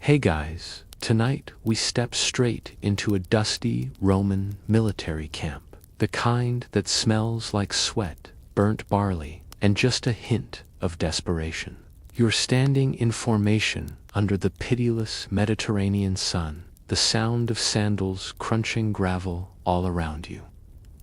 Hey guys, tonight we step straight into a dusty Roman military camp, the kind that smells like sweat, burnt barley, and just a hint of desperation. You're standing in formation under the pitiless Mediterranean sun, the sound of sandals crunching gravel all around you.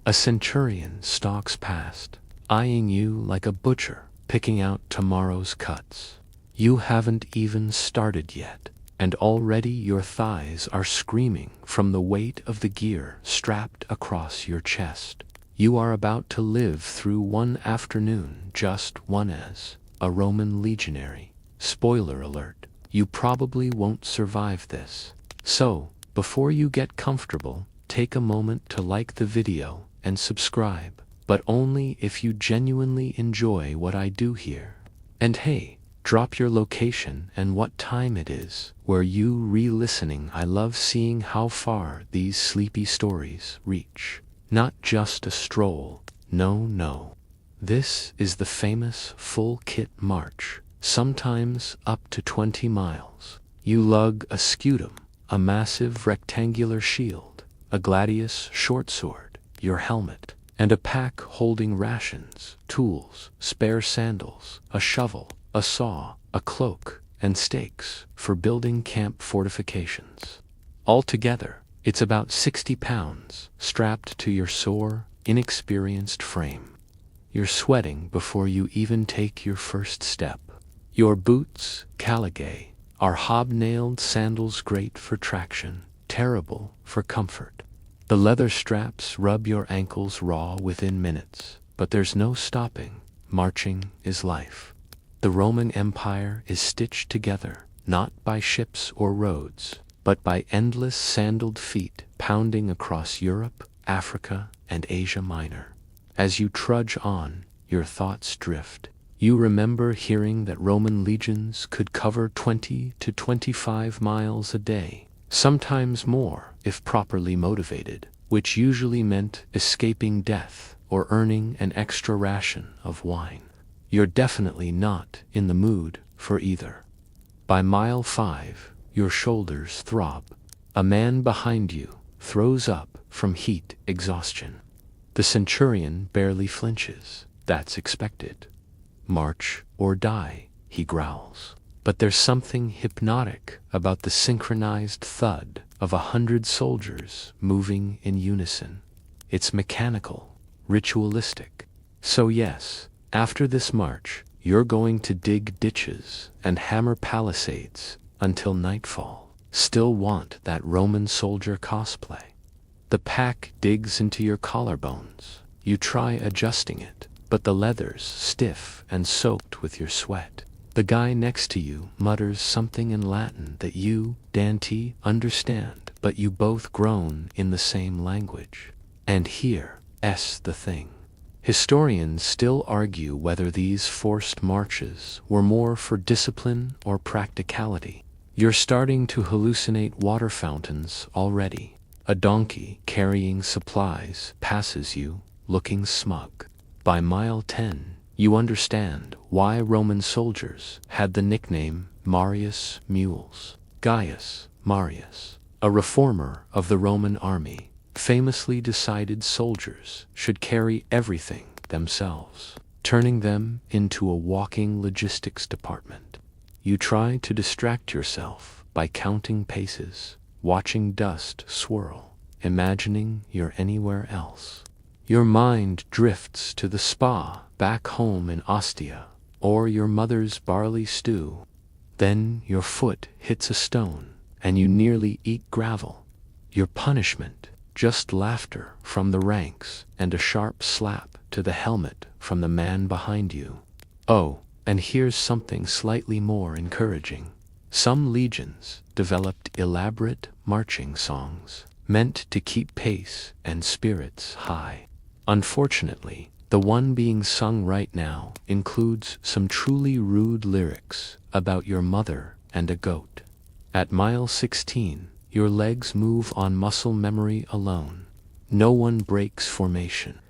A centurion stalks past, eyeing you like a butcher picking out tomorrow's cuts. You haven't even started yet, and already your thighs are screaming from the weight of the gear strapped across your chest. You are about to live through one afternoon just one as a Roman legionary. Spoiler alert, you probably won't survive this. So, before you get comfortable, take a moment to like the video and subscribe, but only if you genuinely enjoy what I do here. And hey, drop your location and what time it is where you re-listening. I love seeing how far these sleepy stories reach. Not just a stroll, no. This is the famous full kit march, sometimes up to 20 miles. You lug a scutum, a massive rectangular shield, a gladius short sword, your helmet, and a pack holding rations, tools, spare sandals, a shovel, a saw, a cloak, and stakes for building camp fortifications. Altogether, it's about 60 pounds strapped to your sore, inexperienced frame. You're sweating before you even take your first step. Your boots, caligay, are hobnailed sandals, great for traction, terrible for comfort. The leather straps rub your ankles raw within minutes, but there's no stopping. Marching is life. The Roman Empire is stitched together, not by ships or roads, but by endless sandaled feet pounding across Europe, Africa, and Asia Minor. As you trudge on, your thoughts drift. You remember hearing that Roman legions could cover 20 to 25 miles a day, sometimes more if properly motivated, which usually meant escaping death or earning an extra ration of wine. You're definitely not in the mood for either. By mile 5, your shoulders throb. A man behind you throws up from heat exhaustion. The centurion barely flinches. That's expected. March or die, he growls. But there's something hypnotic about the synchronized thud of 100 soldiers moving in unison. It's mechanical, ritualistic. So yes, after this march, you're going to dig ditches and hammer palisades until nightfall. Still want that Roman soldier cosplay. The pack digs into your collarbones. You try adjusting it, but the leather's stiff and soaked with your sweat. The guy next to you mutters something in Latin that you, Dante, understand, but you both groan in the same language. And here's the thing. Historians still argue whether these forced marches were more for discipline or practicality. You're starting to hallucinate water fountains already. A donkey carrying supplies passes you, looking smug. By mile 10, you understand why Roman soldiers had the nickname Marius Mules. Gaius Marius, a reformer of the Roman army, famously decided soldiers should carry everything themselves, turning them into a walking logistics department. You try to distract yourself by counting paces, watching dust swirl, imagining you're anywhere else. Your mind drifts to the spa back home in Ostia, or your mother's barley stew. Then your foot hits a stone, and you nearly eat gravel. Your punishment, just laughter from the ranks and a sharp slap to the helmet from the man behind you. Oh, and here's something slightly more encouraging. Some legions developed elaborate marching songs, meant to keep pace and spirits high. Unfortunately, the one being sung right now includes some truly rude lyrics about your mother and a goat. At mile 16, your legs move on muscle memory alone. No one breaks formation.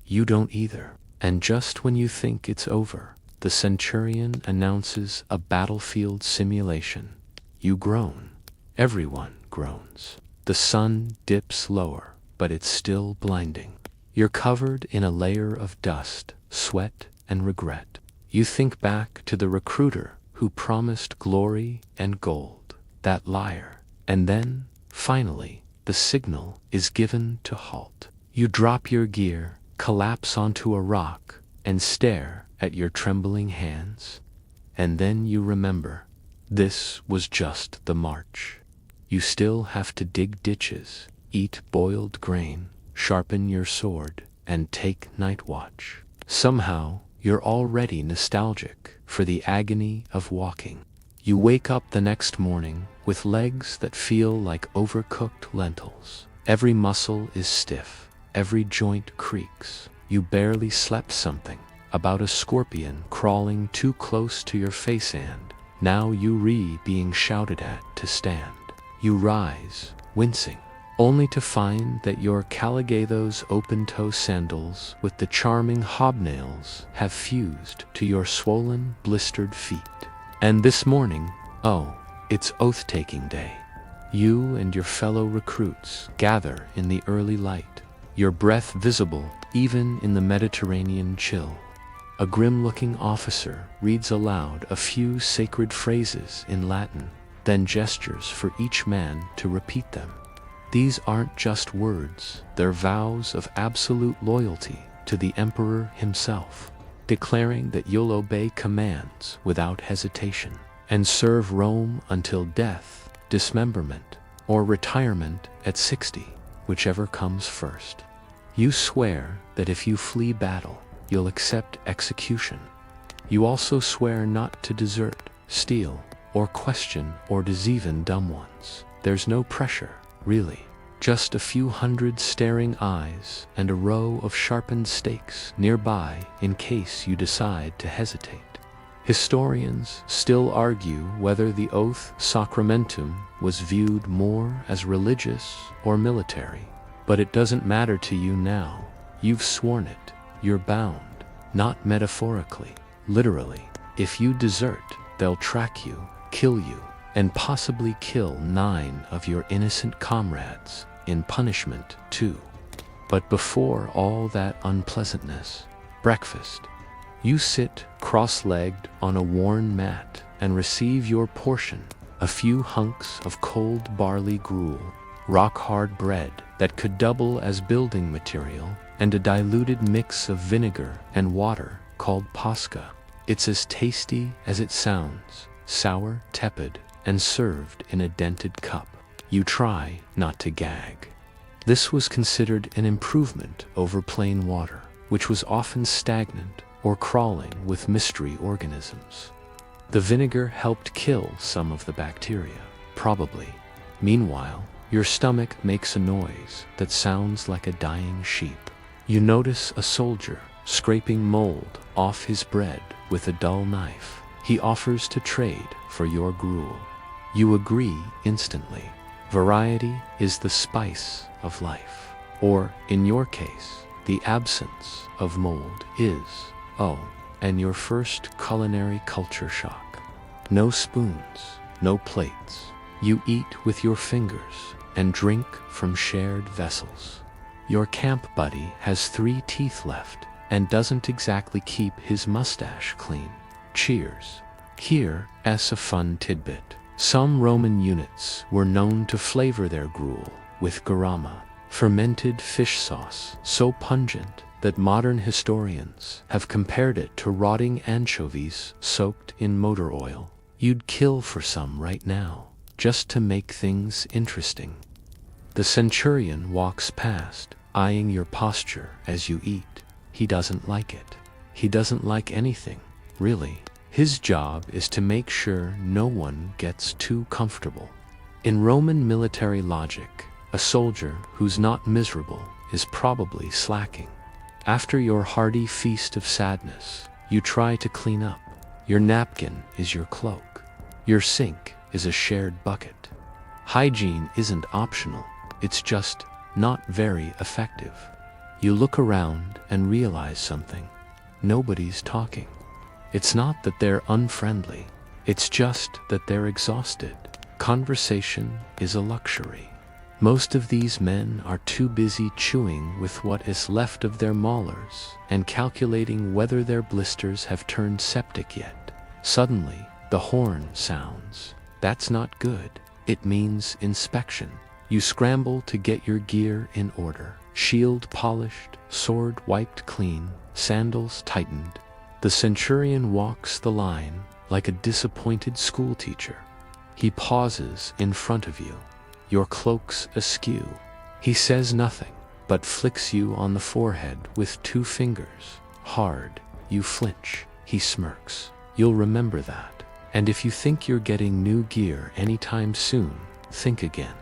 You don't either. And just when you think it's over, the centurion announces a battlefield simulation. You groan. Everyone groans. The sun dips lower, but it's still blinding. You're covered in a layer of dust, sweat, and regret. You think back to the recruiter who promised glory and gold, that liar. And then, finally, the signal is given to halt. You drop your gear, collapse onto a rock, and stare at your trembling hands. And then you remember, this was just the march. You still have to dig ditches, eat boiled grain, sharpen your sword, and take night watch. Somehow, you're already nostalgic for the agony of walking. You wake up the next morning with legs that feel like overcooked lentils. Every muscle is stiff, every joint creaks. You barely slept something about a scorpion crawling too close to your face, and now you being shouted at to stand. You rise, wincing, only to find that your Caligathos open-toe sandals with the charming hobnails have fused to your swollen, blistered feet. And this morning, oh, it's oath-taking day. You and your fellow recruits gather in the early light, your breath visible even in the Mediterranean chill. A grim-looking officer reads aloud a few sacred phrases in Latin, then gestures for each man to repeat them. These aren't just words, they're vows of absolute loyalty to the emperor himself, declaring that you'll obey commands without hesitation and serve Rome until death, dismemberment, or retirement at 60, whichever comes first. You swear that if you flee battle, you'll accept execution. You also swear not to desert, steal, or question orders, even dumb ones. There's no pressure, really. Just a few hundred staring eyes and a row of sharpened stakes nearby in case you decide to hesitate. Historians still argue whether the oath sacramentum was viewed more as religious or military. But it doesn't matter to you now. You've sworn it. You're bound, not metaphorically, literally. If you desert, they'll track you, kill you, and possibly kill 9 of your innocent comrades in punishment too. But before all that unpleasantness, breakfast. You sit cross-legged on a worn mat and receive your portion, a few hunks of cold barley gruel, rock-hard bread that could double as building material, and a diluted mix of vinegar and water called pasca. It's as tasty as it sounds, sour, tepid, and served in a dented cup. You try not to gag. This was considered an improvement over plain water, which was often stagnant or crawling with mystery organisms. The vinegar helped kill some of the bacteria, probably. Meanwhile, your stomach makes a noise that sounds like a dying sheep. You notice a soldier scraping mold off his bread with a dull knife. He offers to trade for your gruel. You agree instantly. Variety is the spice of life. Or, in your case, the absence of mold is. Oh, and your first culinary culture shock. No spoons, no plates. You eat with your fingers and drink from shared vessels. Your camp buddy has 3 teeth left and doesn't exactly keep his mustache clean. Cheers. Here's a fun tidbit. Some Roman units were known to flavor their gruel with garama, fermented fish sauce so pungent that modern historians have compared it to rotting anchovies soaked in motor oil. You'd kill for some right now, just to make things interesting. The centurion walks past, eyeing your posture as you eat. He doesn't like it. He doesn't like anything, really. His job is to make sure no one gets too comfortable. In Roman military logic, a soldier who's not miserable is probably slacking. After your hearty feast of sadness, you try to clean up. Your napkin is your cloak. Your sink is a shared bucket. Hygiene isn't optional, it's just not very effective. You look around and realize something. Nobody's talking. It's not that they're unfriendly, it's just that they're exhausted. Conversation is a luxury. Most of these men are too busy chewing with what is left of their molars and calculating whether their blisters have turned septic yet. Suddenly, the horn sounds. That's not good. It means inspection. You scramble to get your gear in order. Shield polished, sword wiped clean, sandals tightened. The centurion walks the line like a disappointed schoolteacher. He pauses in front of you, your cloaks askew. He says nothing, but flicks you on the forehead with 2 fingers. Hard, you flinch. He smirks. You'll remember that. And if you think you're getting new gear anytime soon, think again.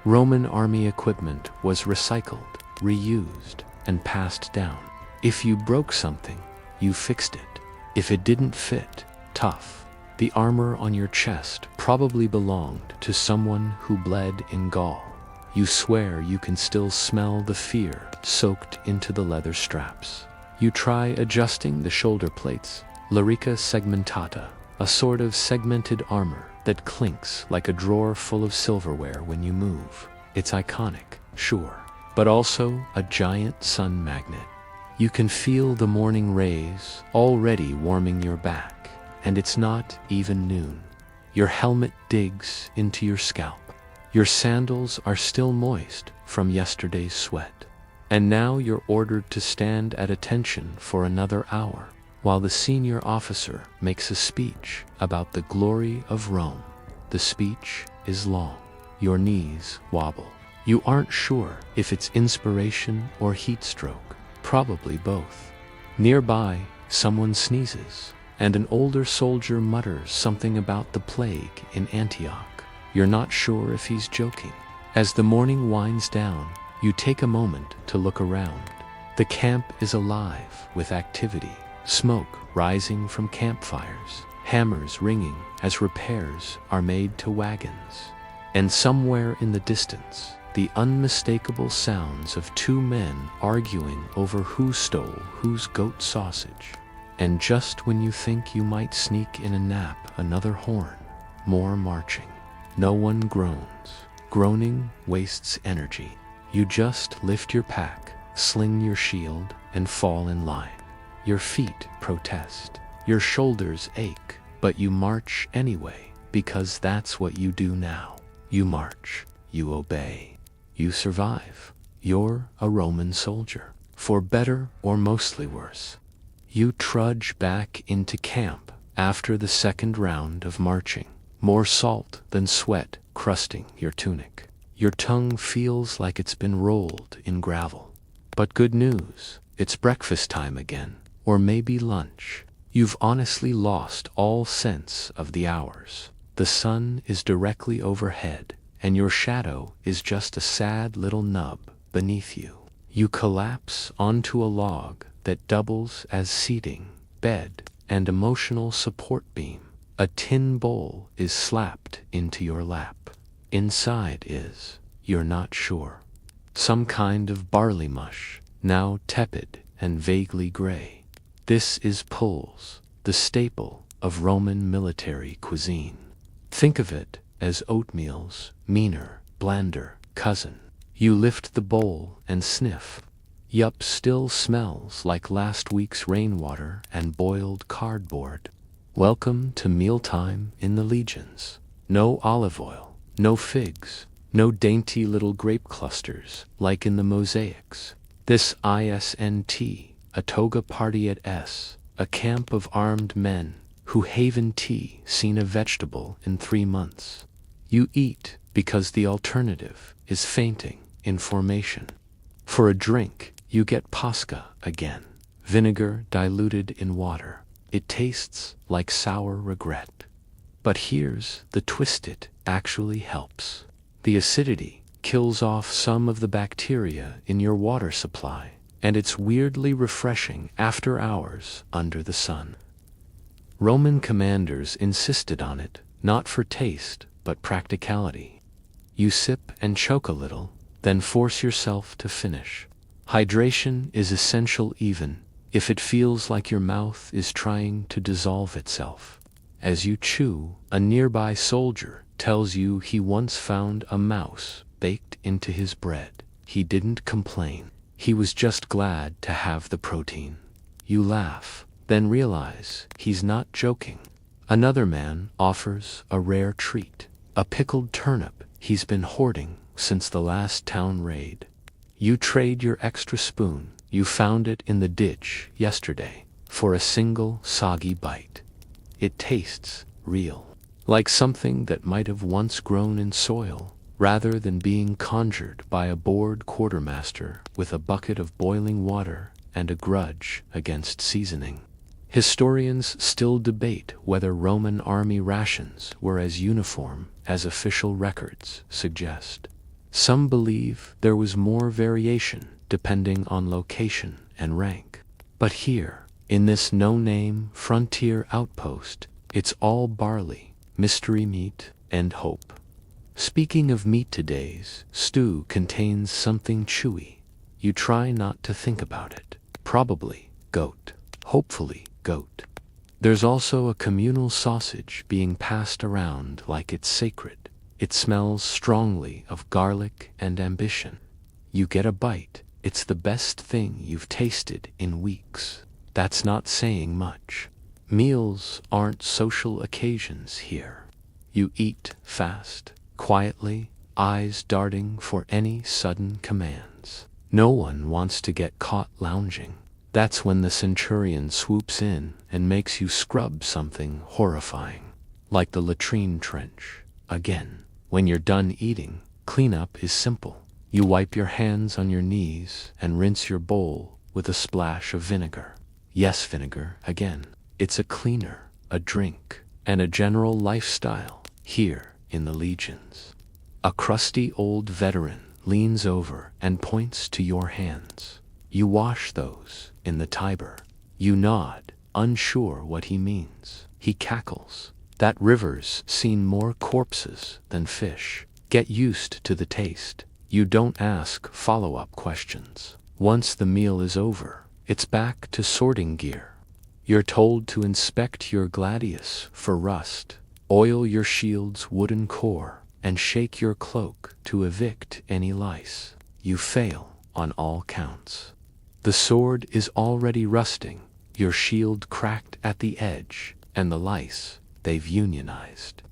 Roman army equipment was recycled, reused, and passed down. If you broke something, you fixed it. If it didn't fit, tough. The armor on your chest probably belonged to someone who bled in Gaul. You swear you can still smell the fear soaked into the leather straps. You try adjusting the shoulder plates, larica segmentata, a sort of segmented armor that clinks like a drawer full of silverware when you move. It's iconic, sure, but also a giant sun magnet. You can feel the morning rays already warming your back. And it's not even noon. Your helmet digs into your scalp. Your sandals are still moist from yesterday's sweat. And now you're ordered to stand at attention for another hour, while the senior officer makes a speech about the glory of Rome. The speech is long. Your knees wobble. You aren't sure if it's inspiration or heat stroke. Probably both. Nearby, someone sneezes, and an older soldier mutters something about the plague in Antioch. You're not sure if he's joking. As the morning winds down, you take a moment to look around. The camp is alive with activity. Smoke rising from campfires, hammers ringing as repairs are made to wagons. And somewhere in the distance, the unmistakable sounds of 2 men arguing over who stole whose goat sausage. And just when you think you might sneak in a nap, another horn, more marching. No one groans. Groaning wastes energy. You just lift your pack, sling your shield, and fall in line. Your feet protest. Your shoulders ache, but you march anyway, because that's what you do now. You march. You obey. You survive. You're a Roman soldier, for better or mostly worse. You trudge back into camp after the second round of marching, more salt than sweat crusting your tunic. Your tongue feels like it's been rolled in gravel. But good news, it's breakfast time again, or maybe lunch. You've honestly lost all sense of the hours. The sun is directly overhead, and your shadow is just a sad little nub beneath you. You collapse onto a log that doubles as seating, bed, and emotional support beam. A tin bowl is slapped into your lap. Inside is, you're not sure, some kind of barley mush, now tepid and vaguely gray. This is pulse, the staple of Roman military cuisine. Think of it as oatmeal's meaner, blander cousin. You lift the bowl and sniff. Yup, still smells like last week's rainwater and boiled cardboard. Welcome to mealtime in the legions. No olive oil, no figs, no dainty little grape clusters like in the mosaics. This isn't a toga party at S, a camp of armed men who haven't seen a vegetable in 3 months. You eat because the alternative is fainting in formation. For a drink, you get pasca again, vinegar diluted in water. It tastes like sour regret. But here's the twist: it actually helps. The acidity kills off some of the bacteria in your water supply, and it's weirdly refreshing after hours under the sun. Roman commanders insisted on it, not for taste, but practicality. You sip and choke a little, then force yourself to finish. Hydration is essential even if it feels like your mouth is trying to dissolve itself. As you chew, a nearby soldier tells you he once found a mouse baked into his bread. He didn't complain. He was just glad to have the protein. You laugh, then realize he's not joking. Another man offers a rare treat, a pickled turnip he's been hoarding since the last town raid. You trade your extra spoon, you found it in the ditch yesterday, for a single soggy bite. It tastes real, like something that might have once grown in soil, rather than being conjured by a bored quartermaster with a bucket of boiling water and a grudge against seasoning. Historians still debate whether Roman army rations were as uniform as official records suggest. Some believe there was more variation depending on location and rank. But here, in this no-name frontier outpost, it's all barley, mystery meat, and hope. Speaking of meat, today's stew contains something chewy. You try not to think about it. Probably goat. Hopefully goat. There's also a communal sausage being passed around like it's sacred. It smells strongly of garlic and ambition. You get a bite. It's the best thing you've tasted in weeks. That's not saying much. Meals aren't social occasions here. You eat fast, quietly, eyes darting for any sudden commands. No one wants to get caught lounging. That's when the centurion swoops in and makes you scrub something horrifying, like the latrine trench. Again, when you're done eating, cleanup is simple. You wipe your hands on your knees and rinse your bowl with a splash of vinegar. Yes, vinegar, again. It's a cleaner, a drink, and a general lifestyle here in the legions. A crusty old veteran leans over and points to your hands. You wash those in the Tiber. You nod, unsure what he means. He cackles. That river's seen more corpses than fish. Get used to the taste. You don't ask follow-up questions. Once the meal is over, it's back to sorting gear. You're told to inspect your gladius for rust, oil your shield's wooden core, and shake your cloak to evict any lice. You fail on all counts. The sword is already rusting, your shield cracked at the edge, and the lice, they've unionized.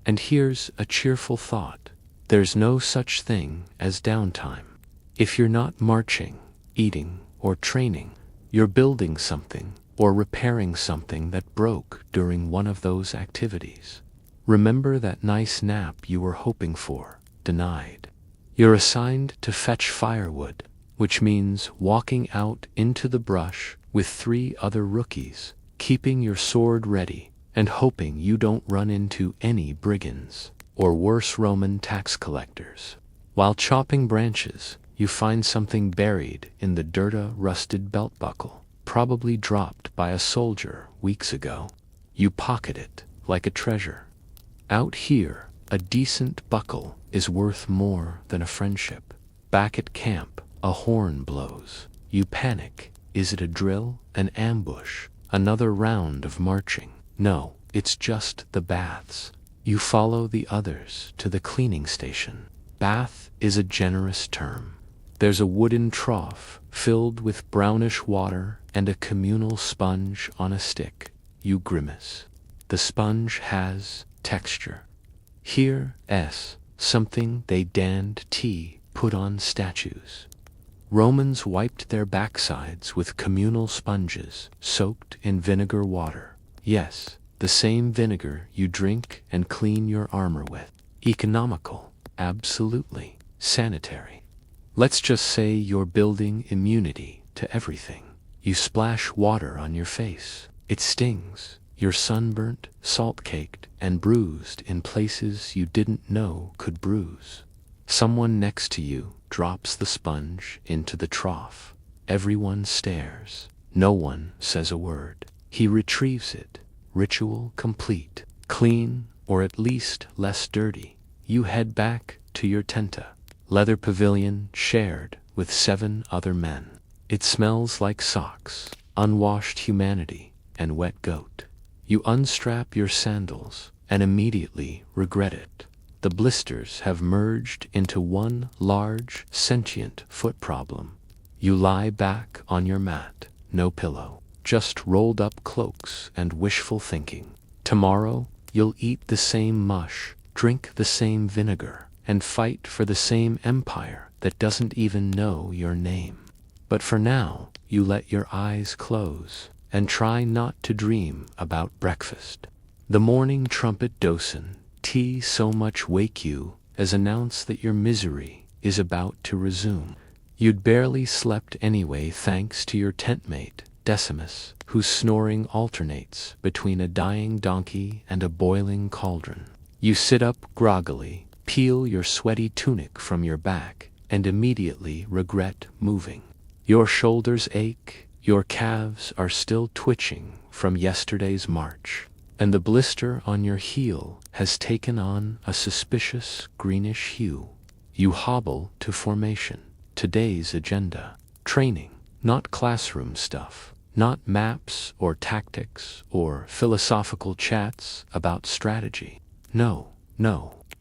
And here's a cheerful thought. There's no such thing as downtime. If you're not marching, eating, or training, you're building something or repairing something that broke during one of those activities. Remember that nice nap you were hoping for, denied. You're assigned to fetch firewood, which means walking out into the brush with 3 other rookies, keeping your sword ready and hoping you don't run into any brigands or worse Roman tax collectors. While chopping branches, you find something buried in the dirty, rusted belt buckle, probably dropped by a soldier weeks ago. You pocket it like a treasure. Out here, a decent buckle is worth more than a friendship. Back at camp, a horn blows. You panic. Is it a drill, an ambush, another round of marching? No, it's just the baths. You follow the others to the cleaning station. Bath is a generous term. There's a wooden trough filled with brownish water and a communal sponge on a stick. You grimace. The sponge has texture. Here, something they danned put on statues. Romans wiped their backsides with communal sponges soaked in vinegar water. Yes, the same vinegar you drink and clean your armor with. Economical, absolutely. Sanitary. Let's just say you're building immunity to everything. You splash water on your face. It stings. You're sunburnt, salt-caked, and bruised in places you didn't know could bruise. Someone next to you drops the sponge into the trough. Everyone stares. No one says a word. He retrieves it. Ritual complete. Clean, or at least less dirty. You head back to your tenta. Leather pavilion shared with 7 other men. It smells like socks, unwashed humanity, and wet goat. You unstrap your sandals and immediately regret it. the blisters have merged into one large, sentient foot problem. You lie back on your mat, no pillow, just rolled up cloaks and wishful thinking. Tomorrow, you'll eat the same mush, drink the same vinegar, and fight for the same empire that doesn't even know your name. But for now, you let your eyes close and try not to dream about breakfast. The morning trumpet docen, tea so much wake you as announce that your misery is about to resume. You'd barely slept anyway thanks to your tentmate, Decimus, whose snoring alternates between a dying donkey and a boiling cauldron. You sit up groggily, peel your sweaty tunic from your back, and immediately regret moving. Your shoulders ache, your calves are still twitching from yesterday's march, and the blister on your heel has taken on a suspicious greenish hue. You hobble to formation. Today's agenda. Training, not classroom stuff, not maps or tactics or philosophical chats about strategy. No,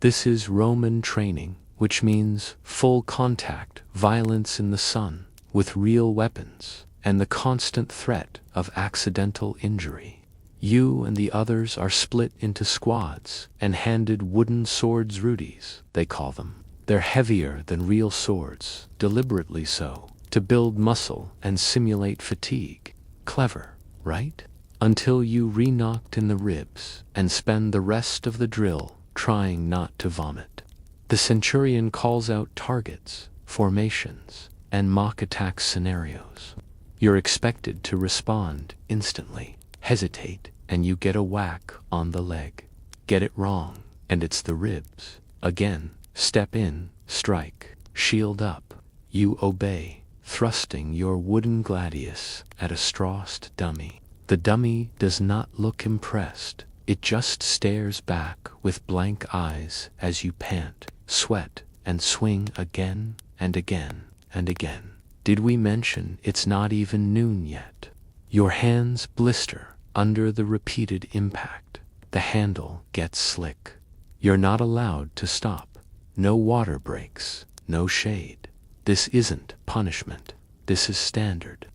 this is Roman training, which means full contact, violence in the sun, with real weapons, and the constant threat of accidental injury. You and the others are split into squads and handed wooden swords Rudies, they call them. They're heavier than real swords, deliberately so, to build muscle and simulate fatigue. Clever, right? Until you re-knocked in the ribs and spend the rest of the drill trying not to vomit. The centurion calls out targets, formations, and mock attack scenarios. You're expected to respond instantly, hesitate, and you get a whack on the leg. Get it wrong, and it's the ribs. Again, step in, strike, shield up. You obey, thrusting your wooden gladius at a Straussed dummy. The dummy does not look impressed. It just stares back with blank eyes as you pant, sweat, and swing again and again and again. Did we mention it's not even noon yet? Your hands blister under the repeated impact. The handle gets slick. You're not allowed to stop. No water breaks, no shade. This isn't punishment. This is standard.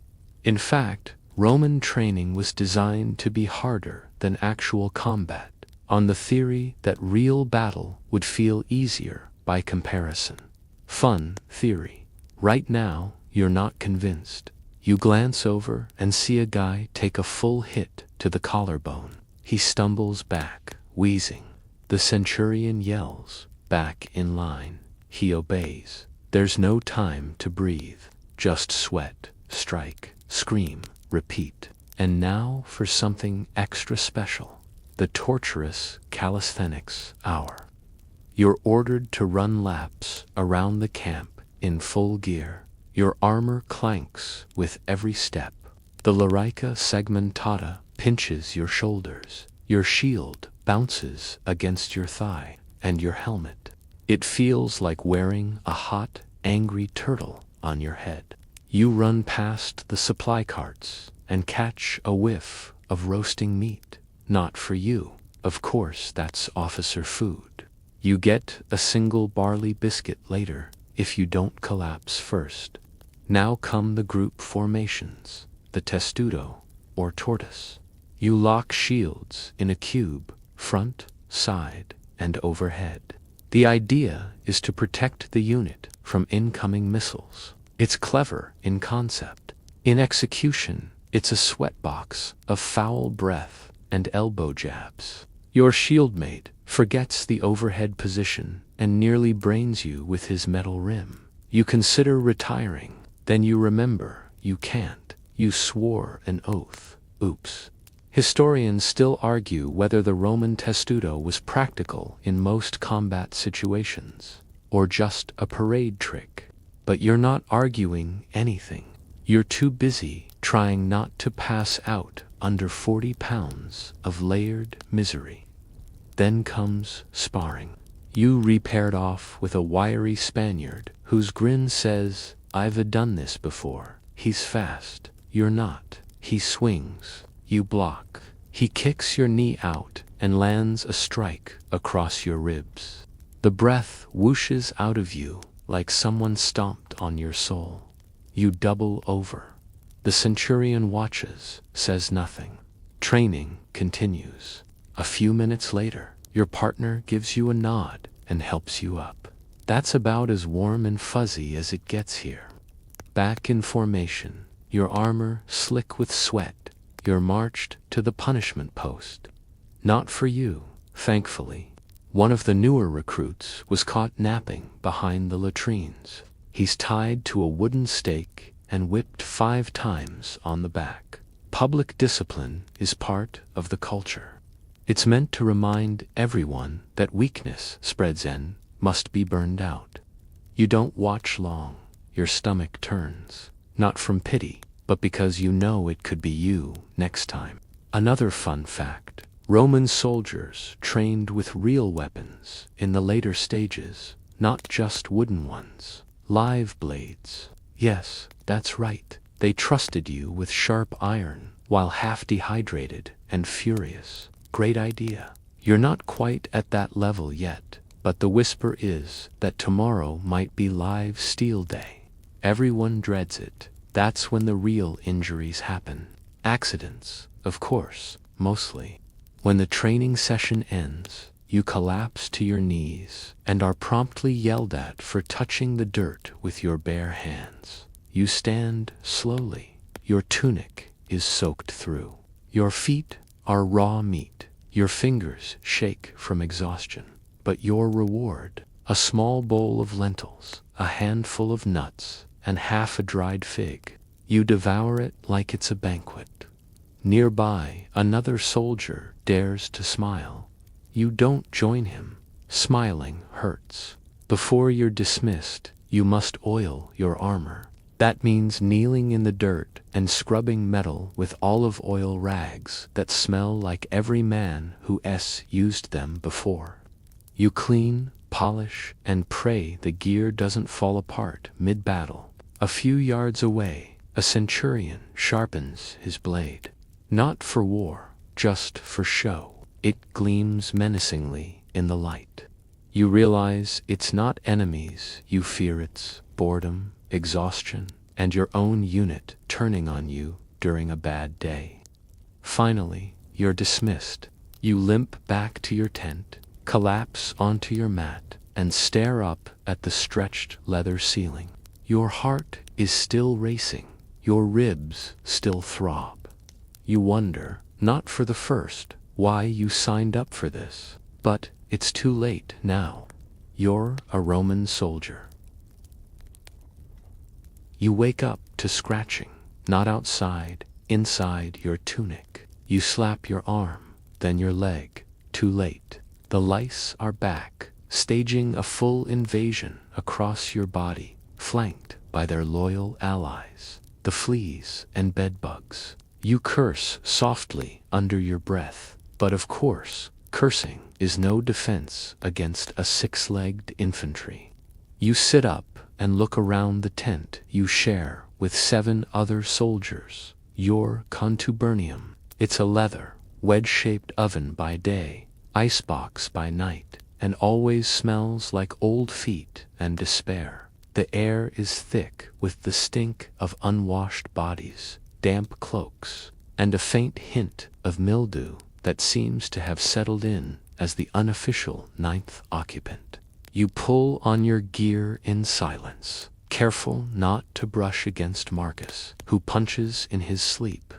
In fact, Roman training was designed to be harder than actual combat, on the theory that real battle would feel easier by comparison. Fun theory. Right now, you're not convinced. You glance over and see a guy take a full hit to the collarbone. He stumbles back, wheezing. The centurion yells, "Back in line." He obeys. There's no time to breathe. Just sweat, strike, scream, repeat. And now for something extra special. The torturous calisthenics hour. You're ordered to run laps around the camp in full gear. Your armor clanks with every step. The larica segmentata pinches your shoulders. Your shield bounces against your thigh and your helmet. It feels like wearing a hot, angry turtle on your head. You run past the supply carts and catch a whiff of roasting meat. Not for you. Of course, that's officer food. You get a single barley biscuit later if you don't collapse first. Now come the group formations, the testudo, or tortoise. You lock shields in a cube, front, side, and overhead. The idea is to protect the unit from incoming missiles. It's clever in concept. In execution, it's a sweatbox of foul breath and elbow jabs. Your shieldmate forgets the overhead position and nearly brains you with his metal rim. You consider retiring, then you remember you can't. You swore an oath. Oops. Historians still argue whether the Roman testudo was practical in most combat situations, or just a parade trick. But you're not arguing anything. You're too busy trying not to pass out under 40 pounds of layered misery. Then comes sparring. You repaired off with a wiry Spaniard whose grin says, "I've done this before." He's fast. You're not. He swings. You block. He kicks your knee out and lands a strike across your ribs. The breath whooshes out of you like someone stomped on your soul. You double over. The centurion watches, says nothing. Training continues. A few minutes later, your partner gives you a nod and helps you up. That's about as warm and fuzzy as it gets here. Back in formation, your armor slick with sweat, you're marched to the punishment post. Not for you, thankfully. One of the newer recruits was caught napping behind the latrines. He's tied to a wooden stake and whipped 5 times on the back. Public discipline is part of the culture. It's meant to remind everyone that weakness spreads in, must be burned out. You don't watch long. Your stomach turns, not from pity, but because you know it could be you next time. Another fun fact: Roman soldiers trained with real weapons in the later stages, not just wooden ones. Live blades. Yes, that's right. They trusted you with sharp iron while half dehydrated and furious. Great idea. You're not quite at that level yet, but the whisper is that tomorrow might be live steel day. Everyone dreads it. That's when the real injuries happen. Accidents, of course, mostly. When the training session ends, you collapse to your knees and are promptly yelled at for touching the dirt with your bare hands. You stand slowly. Your tunic is soaked through. Your feet are raw meat. Your fingers shake from exhaustion. But your reward, a small bowl of lentils, a handful of nuts, and half a dried fig. You devour it like it's a banquet. Nearby, another soldier dares to smile. You don't join him. Smiling hurts. Before you're dismissed, you must oil your armor. That means kneeling in the dirt and scrubbing metal with olive oil rags that smell like every man who used them before. You clean, polish, and pray the gear doesn't fall apart mid-battle. A few yards away, a centurion sharpens his blade. Not for war, just for show. It gleams menacingly in the light. You realize it's not enemies you fear, it's boredom, exhaustion, and your own unit turning on you during a bad day. Finally, you're dismissed. You limp back to your tent, collapse onto your mat, and stare up at the stretched leather ceiling. Your heart is still racing. Your ribs still throb. You wonder, not for the first, why you signed up for this. But it's too late now. You're a Roman soldier. You wake up to scratching, not outside, inside your tunic. You slap your arm, then your leg. Too late. The lice are back, staging a full invasion across your body, flanked by their loyal allies, the fleas and bedbugs. You curse softly under your breath, but of course, cursing is no defense against a 6-legged infantry. You sit up and look around the tent you share with 7 other soldiers. Your contubernium. It's a leather, wedge-shaped oven by day, icebox by night, and always smells like old feet and despair. The air is thick with the stink of unwashed bodies, damp cloaks, and a faint hint of mildew that seems to have settled in as the unofficial 9th occupant. You pull on your gear in silence, careful not to brush against Marcus, who punches in his sleep.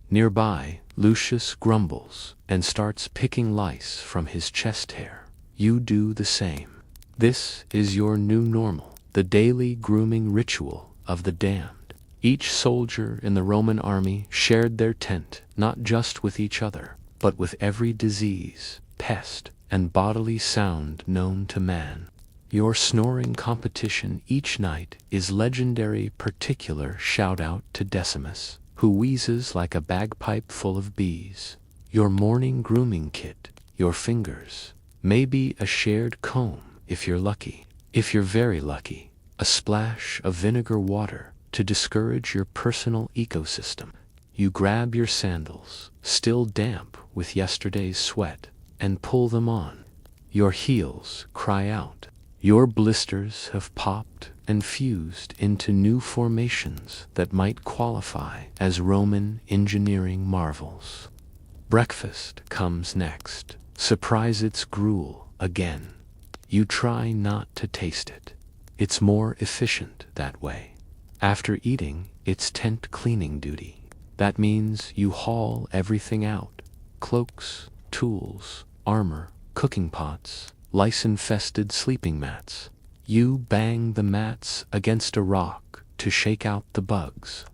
Nearby, Lucius grumbles and starts picking lice from his chest hair. You do the same. This is your new normal, the daily grooming ritual of the damned. Each soldier in the Roman army shared their tent, not just with each other, but with every disease, pest, and bodily sound known to man. Your snoring competition each night is legendary. Particular shout-out to Decimus, who wheezes like a bagpipe full of bees. Your morning grooming kit, your fingers, maybe a shared comb if you're lucky. If you're very lucky, a splash of vinegar water to discourage your personal ecosystem. You grab your sandals, still damp with yesterday's sweat, and pull them on. Your heels cry out. Your blisters have popped and fused into new formations that might qualify as Roman engineering marvels. Breakfast comes next. Surprise, it's gruel again. You try not to taste it. It's more efficient that way. After eating, it's tent cleaning duty. That means you haul everything out. Cloaks, tools, armor, cooking pots, lice-infested sleeping mats. You bang the mats against a rock to shake out the bugs.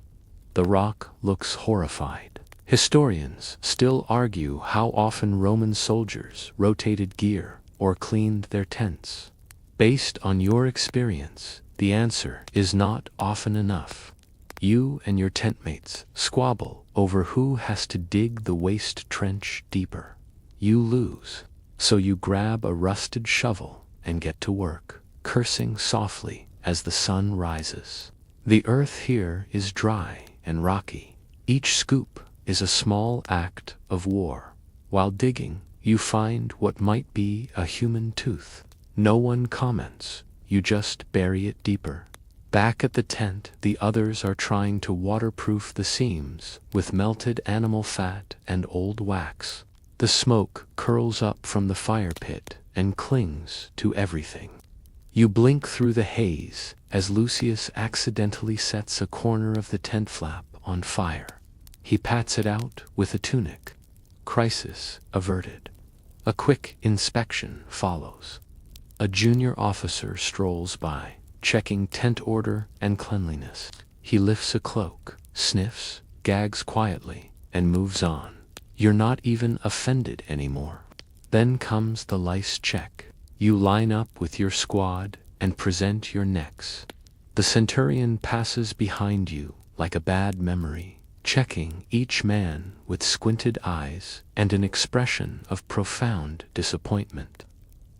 The rock looks horrified. Historians still argue how often Roman soldiers rotated gear or cleaned their tents. Based on your experience, the answer is not often enough. You and your tentmates squabble over who has to dig the waste trench deeper. You lose, so you grab a rusted shovel and get to work, cursing softly as the sun rises. The earth here is dry and rocky. Each scoop is a small act of war. While digging, you find what might be a human tooth. No one comments, you just bury it deeper. Back at the tent, the others are trying to waterproof the seams with melted animal fat and old wax. The smoke curls up from the fire pit and clings to everything. You blink through the haze as Lucius accidentally sets a corner of the tent flap on fire. He pats it out with a tunic. Crisis averted. A quick inspection follows. A junior officer strolls by, checking tent order and cleanliness. He lifts a cloak, sniffs, gags quietly, and moves on. You're not even offended anymore. Then comes the lice check. You line up with your squad and present your necks. The centurion passes behind you like a bad memory, checking each man with squinted eyes and an expression of profound disappointment.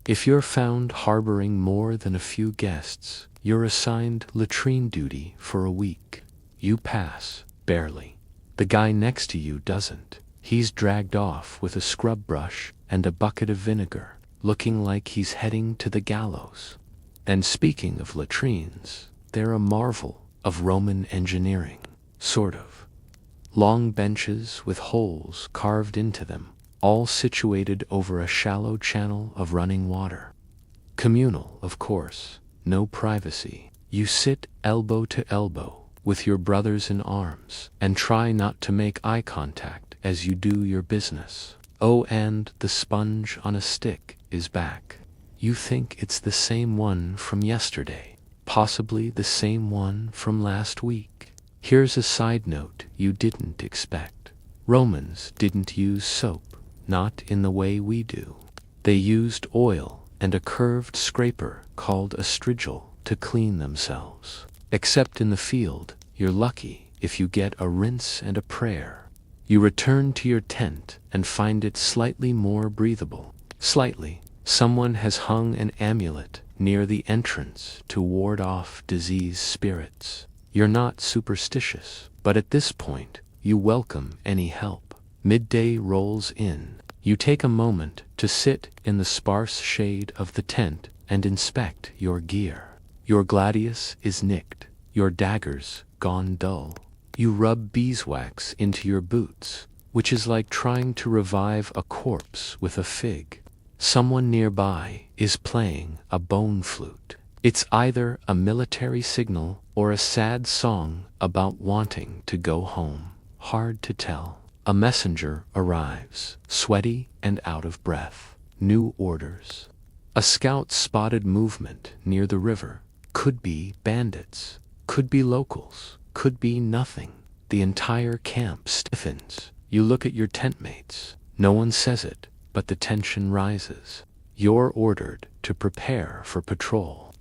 If you're found harboring more than a few guests, you're assigned latrine duty for a week. You pass, barely. The guy next to you doesn't. He's dragged off with a scrub brush and a bucket of vinegar, looking like he's heading to the gallows. And speaking of latrines, they're a marvel of Roman engineering, sort of. Long benches with holes carved into them, all situated over a shallow channel of running water. Communal, of course, no privacy. You sit elbow to elbow with your brothers in arms and try not to make eye contact as you do your business. Oh, and the sponge on a stick is back. You think it's the same one from yesterday, possibly the same one from last week. Here's a side note you didn't expect. Romans didn't use soap. Not in the way we do. They used oil and a curved scraper called a strigil to clean themselves. Except in the field, you're lucky if you get a rinse and a prayer. You return to your tent and find it slightly more breathable. Slightly. Someone has hung an amulet near the entrance to ward off disease spirits. You're not superstitious, but at this point, you welcome any help. Midday rolls in. You take a moment to sit in the sparse shade of the tent and inspect your gear. Your gladius is nicked, your daggers gone dull. You rub beeswax into your boots, which is like trying to revive a corpse with a fig. Someone nearby is playing a bone flute. It's either a military signal or a sad song about wanting to go home. Hard to tell. A messenger arrives, sweaty and out of breath. New orders. A scout spotted movement near the river. Could be bandits. Could be locals. Could be nothing. The entire camp stiffens. You look at your tentmates. No one says it, but the tension rises. You're ordered to prepare for patrol.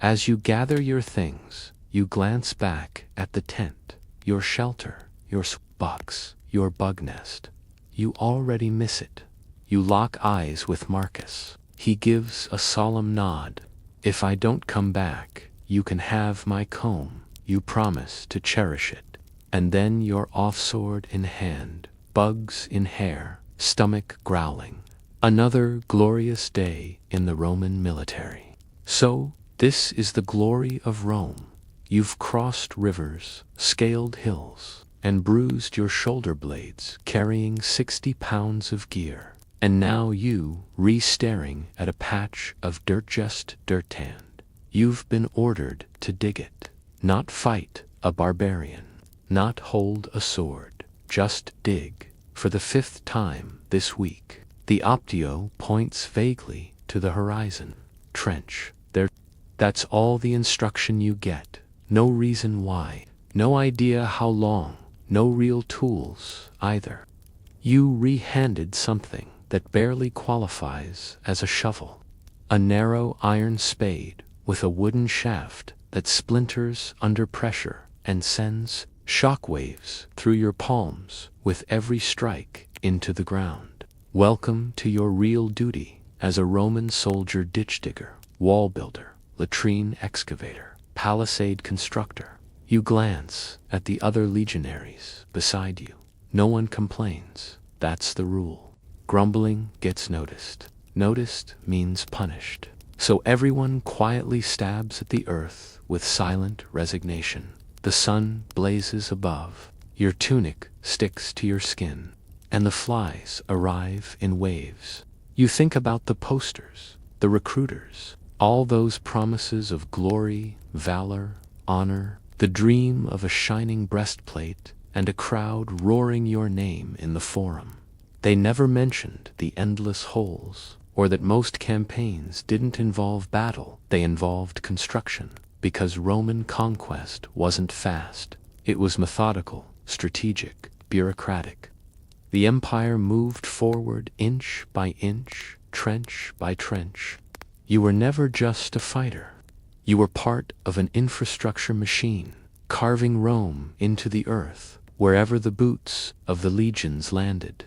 As you gather your things, you glance back at the tent, your shelter, your box, your bug nest. You already miss it. You lock eyes with Marcus. He gives a solemn nod. If I don't come back, you can have my comb. You promise to cherish it. And then you're off, sword in hand, bugs in hair, stomach growling. Another glorious day in the Roman military. So, this is the glory of Rome. You've crossed rivers, scaled hills, and bruised your shoulder blades carrying 60 pounds of gear. And now you, re-staring at a patch of dirt, just dirt hand. You've been ordered to dig it. Not fight a barbarian. Not hold a sword. Just dig. For the 5th time this week. The optio points vaguely to the horizon. Trench. There. That's all the instruction you get. No reason why. No idea how long. No real tools, either. You re-handed something that barely qualifies as a shovel. A narrow iron spade with a wooden shaft that splinters under pressure and sends shockwaves through your palms with every strike into the ground. Welcome to your real duty as a Roman soldier, ditch digger, wall builder, latrine excavator, palisade constructor. You glance at the other legionaries beside you. No one complains. That's the rule. Grumbling gets noticed. Noticed means punished. So everyone quietly stabs at the earth with silent resignation. The sun blazes above. Your tunic sticks to your skin, and the flies arrive in waves. You think about the posters, the recruiters, all those promises of glory, valor, honor, the dream of a shining breastplate, and a crowd roaring your name in the forum. They never mentioned the endless holes, or that most campaigns didn't involve battle, they involved construction, because Roman conquest wasn't fast. It was methodical, strategic, bureaucratic. The empire moved forward inch by inch, trench by trench. You were never just a fighter. You were part of an infrastructure machine, carving Rome into the earth, wherever the boots of the legions landed.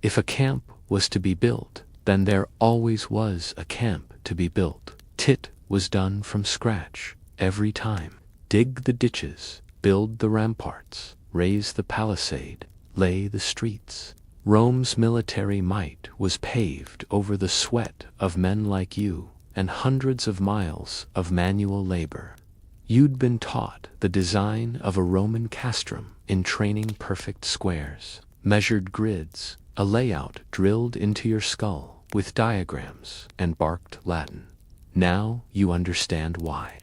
If a camp was to be built, then there always was a camp to be built. Tit was done from scratch, every time. Dig the ditches, build the ramparts, raise the palisade, lay the streets. Rome's military might was paved over the sweat of men like you, and hundreds of miles of manual labor. You'd been taught the design of a Roman castrum in training, perfect squares, measured grids, a layout drilled into your skull with diagrams and barked Latin. Now you understand why.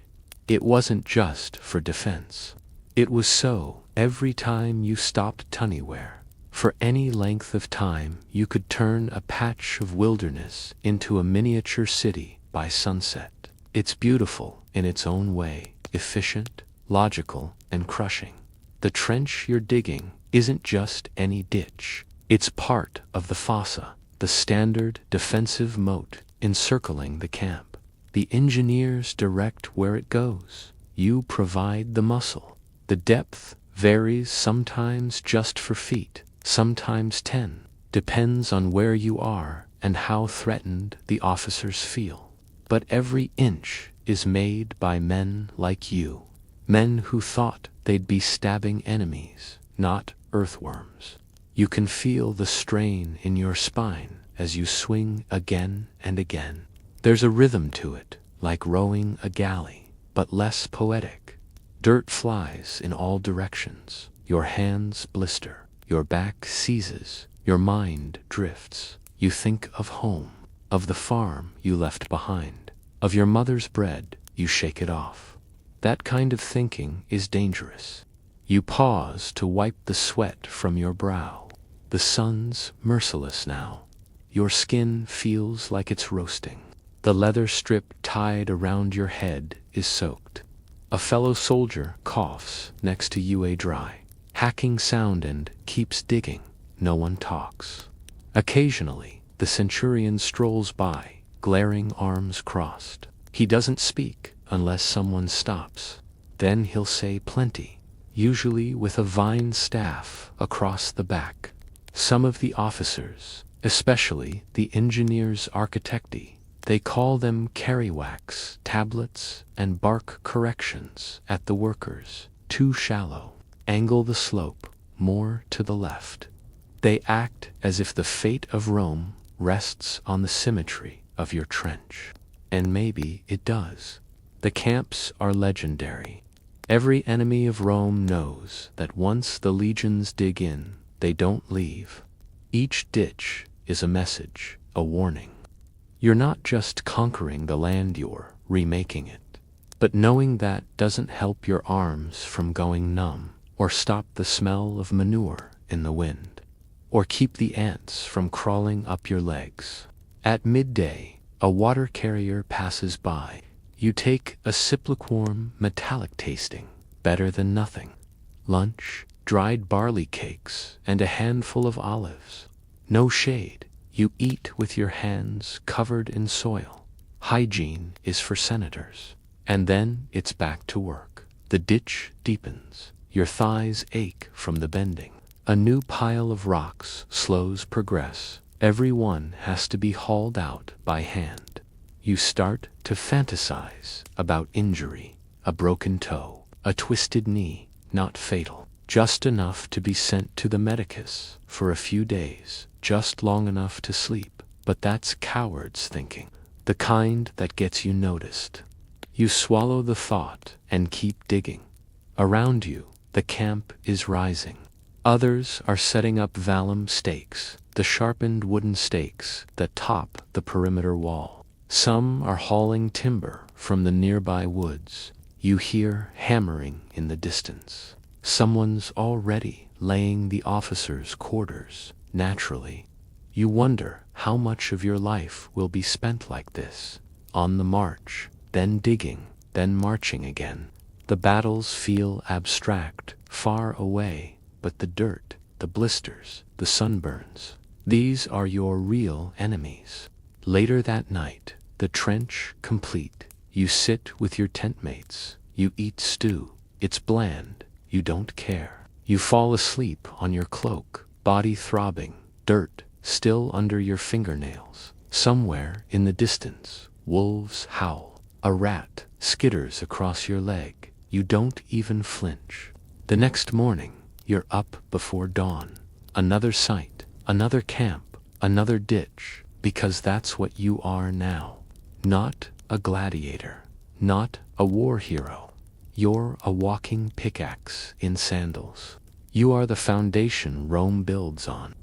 It wasn't just for defense. It was so every time you stopped anywhere. For any length of time you could turn a patch of wilderness into a miniature city by sunset. It's beautiful in its own way, efficient, logical, and crushing. The trench you're digging isn't just any ditch. It's part of the fossa, the standard defensive moat encircling the camp. The engineers direct where it goes. You provide the muscle. The depth varies, sometimes just for feet, sometimes 10. Depends on where you are and how threatened the officers feel. But every inch is made by men like you. Men who thought they'd be stabbing enemies, not earthworms. You can feel the strain in your spine as you swing again and again. There's a rhythm to it, like rowing a galley, but less poetic. Dirt flies in all directions. Your hands blister. Your back seizes. Your mind drifts. You think of home, of the farm you left behind, of your mother's bread. You shake it off. That kind of thinking is dangerous. You pause to wipe the sweat from your brow. The sun's merciless now. Your skin feels like it's roasting. The leather strip tied around your head is soaked. A fellow soldier coughs next to you, a dry, hacking sound, and keeps digging. No one talks. Occasionally, the centurion strolls by, glaring arms crossed. He doesn't speak unless someone stops. Then he'll say plenty, usually with a vine staff across the back. Some of the officers, especially the engineers architecti, they call them carrywax, tablets, and bark corrections at the workers. Too shallow. Angle the slope more to the left. They act as if the fate of Rome rests on the symmetry of your trench. And maybe it does. The camps are legendary. Every enemy of Rome knows that once the legions dig in, they don't leave. Each ditch is a message, a warning. You're not just conquering the land, you're remaking it. But knowing that doesn't help your arms from going numb, or stop the smell of manure in the wind, or keep the ants from crawling up your legs. At midday, a water carrier passes by. You take a sip, lukewarm, metallic tasting, better than nothing. Lunch, dried barley cakes, and a handful of olives. No shade, you eat with your hands covered in soil. Hygiene is for senators. And then it's back to work. The ditch deepens. Your thighs ache from the bending. A new pile of rocks slows progress. Every one has to be hauled out by hand. You start to fantasize about injury, a broken toe, a twisted knee, not fatal, just enough to be sent to the medicus for a few days, just long enough to sleep. But that's cowards thinking, the kind that gets you noticed. You swallow the thought and keep digging. Around you, the camp is rising. Others are setting up vellum stakes, the sharpened wooden stakes that top the perimeter wall. Some are hauling timber from the nearby woods. You hear hammering in the distance. Someone's already laying the officers' quarters. Naturally, you wonder how much of your life will be spent like this, on the march, then digging, then marching again. The battles feel abstract, far away, but the dirt, the blisters, the sunburns, these are your real enemies. Later that night, the trench complete, you sit with your tent mates, you eat stew, it's bland, you don't care. You fall asleep on your cloak, body throbbing, dirt still under your fingernails. Somewhere in the distance, wolves howl. A rat skitters across your leg. You don't even flinch. The next morning, you're up before dawn. Another site, another camp, another ditch, because that's what you are now. Not a gladiator, not a war hero. You're a walking pickaxe in sandals. You are the foundation Rome builds on.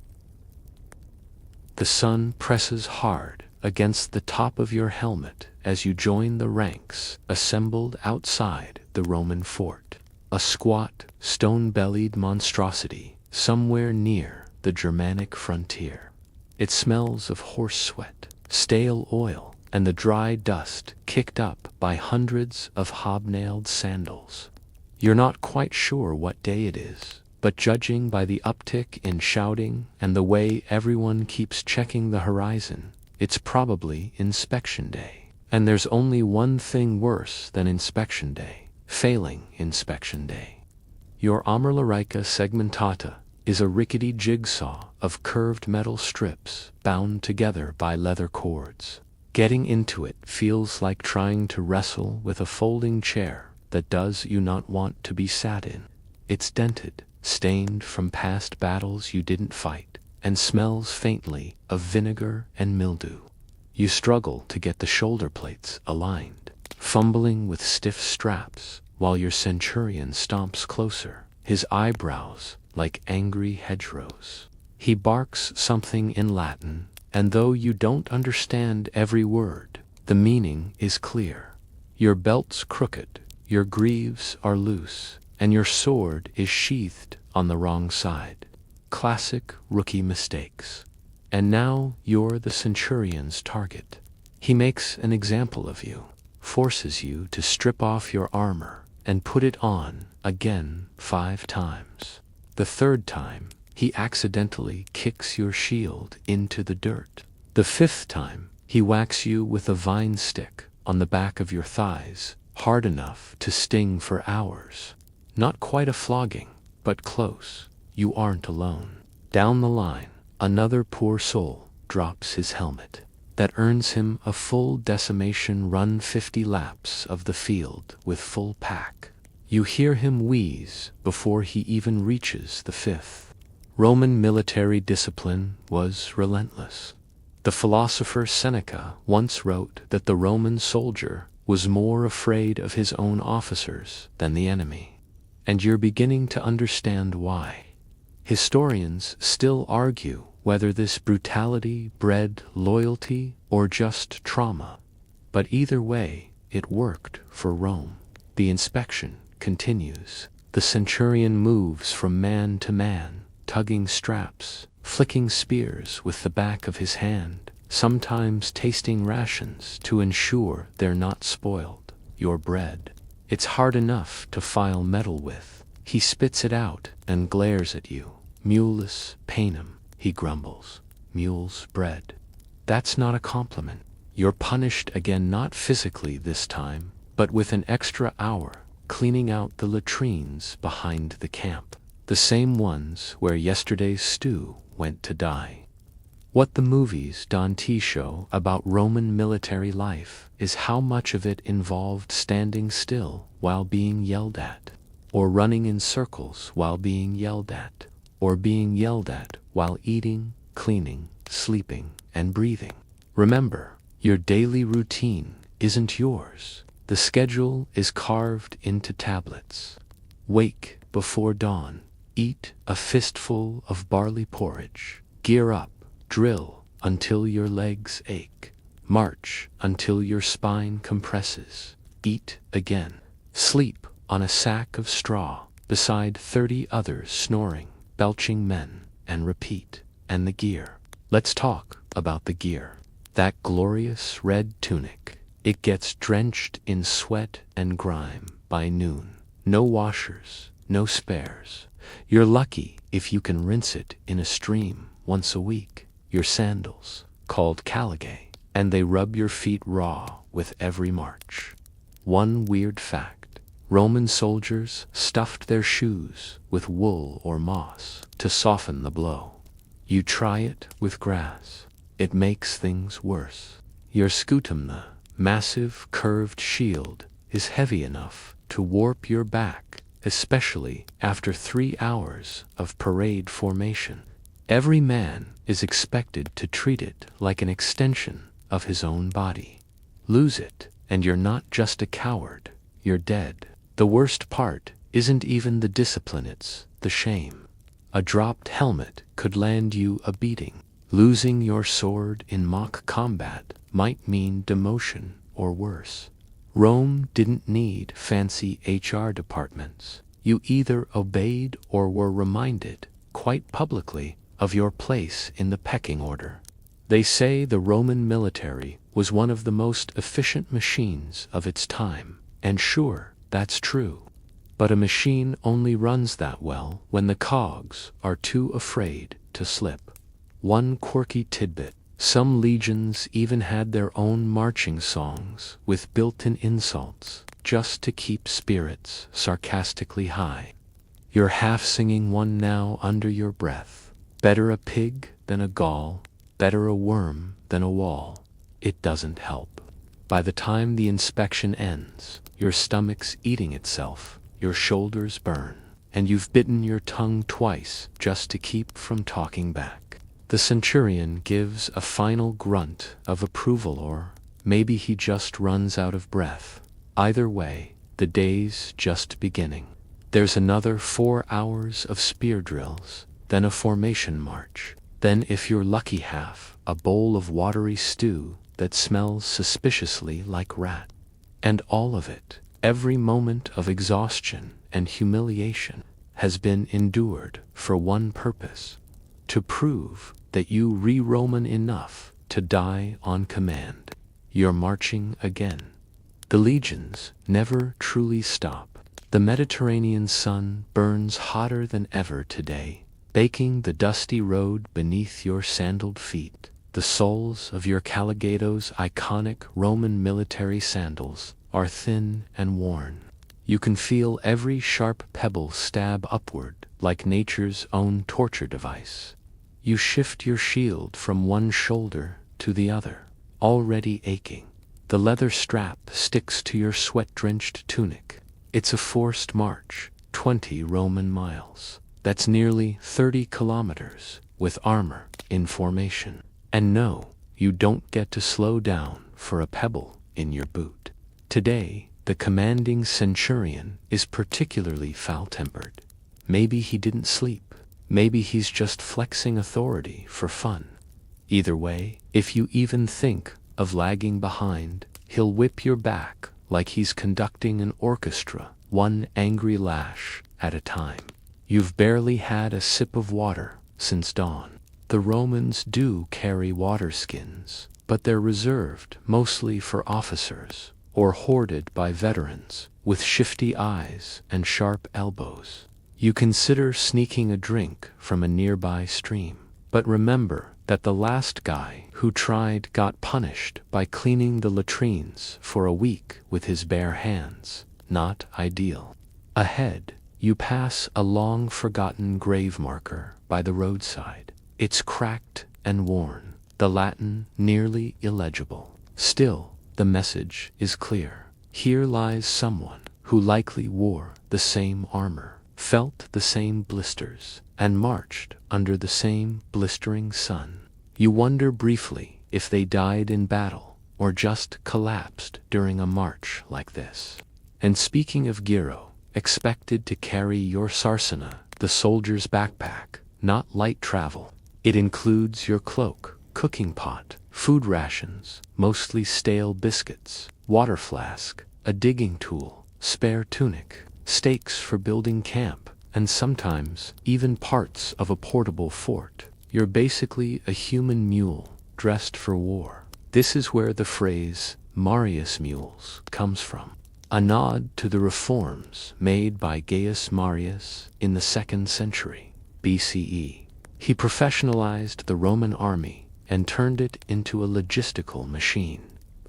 The sun presses hard against the top of your helmet as you join the ranks assembled outside the Roman fort. A squat, stone-bellied monstrosity somewhere near the Germanic frontier. It smells of horse sweat, stale oil, and the dry dust kicked up by hundreds of hobnailed sandals. You're not quite sure what day it is, but judging by the uptick in shouting and the way everyone keeps checking the horizon, it's probably inspection day. And there's only one thing worse than inspection day: failing inspection day. Your armor larica segmentata is a rickety jigsaw of curved metal strips bound together by leather cords. Getting into it feels like trying to wrestle with a folding chair that does you not want to be sat in. It's dented, stained from past battles you didn't fight, and smells faintly of vinegar and mildew. You struggle to get the shoulder plates aligned, fumbling with stiff straps while your centurion stomps closer, his eyebrows like angry hedgerows. He barks something in Latin, and though you don't understand every word, the meaning is clear. Your belt's crooked, your greaves are loose, and your sword is sheathed on the wrong side. Classic rookie mistakes. And now you're the centurion's target. He makes an example of you, forces you to strip off your armor and put it on again 5 times. The 3rd time, he accidentally kicks your shield into the dirt. The 5th time, he whacks you with a vine stick on the back of your thighs, hard enough to sting for hours. Not quite a flogging, but close. You aren't alone. Down the line, another poor soul drops his helmet. That earns him a full decimation run 50 laps of the field with full pack. You hear him wheeze before he even reaches the 5th. Roman military discipline was relentless. The philosopher Seneca once wrote that the Roman soldier was more afraid of his own officers than the enemy. And you're beginning to understand why. Historians still argue whether this brutality bred loyalty or just trauma. But either way, it worked for Rome. The inspection continues. The centurion moves from man to man, tugging straps, flicking spears with the back of his hand, sometimes tasting rations to ensure they're not spoiled. Your bread. It's hard enough to file metal with. He spits it out and glares at you. Mulus panem, he grumbles. Mule's bread. That's not a compliment. You're punished again, not physically this time, but with an extra hour cleaning out the latrines behind the camp. The same ones where yesterday's stew went to die. What the movies Dante show about Roman military life is how much of it involved standing still while being yelled at, or running in circles while being yelled at, or being yelled at while eating, cleaning, sleeping, and breathing. Remember, your daily routine isn't yours. The schedule is carved into tablets. Wake before dawn. Eat a fistful of barley porridge. Gear up. Drill until your legs ache. March until your spine compresses. Eat again. Sleep on a sack of straw beside 30 others snoring, belching men, and repeat. And the gear. Let's talk about the gear. That glorious red tunic. It gets drenched in sweat and grime by noon. No washers, no spares. You're lucky if you can rinse it in a stream once a week. Your sandals, called caligae, and they rub your feet raw with every march. One weird fact: Roman soldiers stuffed their shoes with wool or moss to soften the blow. You try it with grass. It makes things worse. Your scutum, the massive curved shield, is heavy enough to warp your back, especially after 3 hours of parade formation. Every man is expected to treat it like an extension of his own body. Lose it, and you're not just a coward, you're dead. The worst part isn't even the discipline, it's the shame. A dropped helmet could land you a beating. Losing your sword in mock combat might mean demotion or worse. Rome didn't need fancy HR departments. You either obeyed or were reminded, quite publicly, of your place in the pecking order. They say the Roman military was one of the most efficient machines of its time, and sure, that's true. But a machine only runs that well when the cogs are too afraid to slip. One quirky tidbit: some legions even had their own marching songs with built-in insults, just to keep spirits sarcastically high. You're half singing one now under your breath. Better a pig than a Gaul, better a worm than a wall. It doesn't help. By the time the inspection ends, your stomach's eating itself, your shoulders burn, and you've bitten your tongue twice just to keep from talking back. The centurion gives a final grunt of approval, or maybe he just runs out of breath. Either way, the day's just beginning. There's another 4 hours of spear drills, then a formation march, then, if you're lucky, a bowl of watery stew that smells suspiciously like rat. And all of it, every moment of exhaustion and humiliation, has been endured for one purpose: to prove that you re-Roman enough to die on command. You're marching again. The legions never truly stop. The Mediterranean sun burns hotter than ever today, baking the dusty road beneath your sandaled feet. The soles of your Caligado's iconic Roman military sandals are thin and worn. You can feel every sharp pebble stab upward like nature's own torture device. You shift your shield from one shoulder to the other, already aching. The leather strap sticks to your sweat-drenched tunic. It's a forced march, 20 Roman miles. That's nearly 30 kilometers, with armor in formation. And no, you don't get to slow down for a pebble in your boot. Today, the commanding centurion is particularly foul-tempered. Maybe he didn't sleep. Maybe he's just flexing authority for fun. Either way, if you even think of lagging behind, he'll whip your back like he's conducting an orchestra, one angry lash at a time. You've barely had a sip of water since dawn. The Romans do carry water skins, but they're reserved mostly for officers or hoarded by veterans with shifty eyes and sharp elbows. You consider sneaking a drink from a nearby stream, but remember that the last guy who tried got punished by cleaning the latrines for a week with his bare hands. Not ideal. Ahead, you pass a long-forgotten grave marker by the roadside. It's cracked and worn, the Latin nearly illegible. Still, the message is clear. Here lies someone who likely wore the same armor, felt the same blisters, and marched under the same blistering sun. You wonder briefly if they died in battle or just collapsed during a march like this. And speaking of gyro, expected to carry your sarsana, the soldier's backpack, not light travel. It includes your cloak, cooking pot, food rations, mostly stale biscuits, water flask, a digging tool, spare tunic, stakes for building camp, and sometimes even parts of a portable fort. You're basically a human mule dressed for war. This is where the phrase Marius mules comes from, a nod to the reforms made by Gaius Marius in the 2nd century BCE. He professionalized the Roman army and turned it into a logistical machine.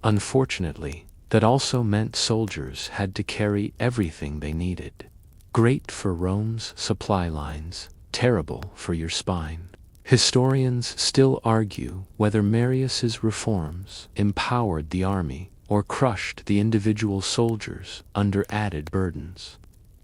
Unfortunately, that also meant soldiers had to carry everything they needed. Great for Rome's supply lines, terrible for your spine. Historians still argue whether Marius's reforms empowered the army or crushed the individual soldiers under added burdens.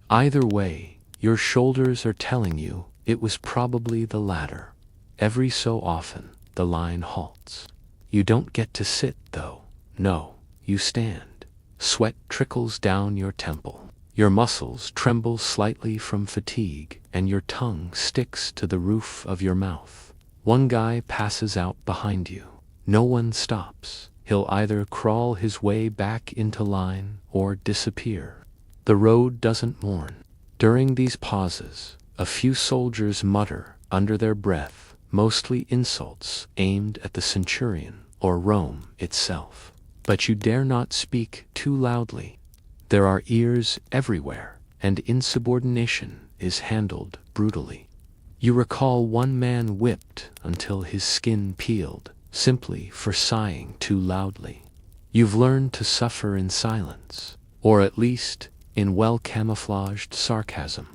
Either way, your shoulders are telling you it was probably the latter. Every so often, the line halts. You don't get to sit, though. No, you stand. Sweat trickles down your temple. Your muscles tremble slightly from fatigue, and your tongue sticks to the roof of your mouth. One guy passes out behind you. No one stops. He'll either crawl his way back into line or disappear. The road doesn't mourn. During these pauses, a few soldiers mutter under their breath, mostly insults aimed at the centurion or Rome itself. But you dare not speak too loudly. There are ears everywhere, and insubordination is handled brutally. You recall one man whipped until his skin peeled, simply for sighing too loudly. You've learned to suffer in silence, or at least in well-camouflaged sarcasm.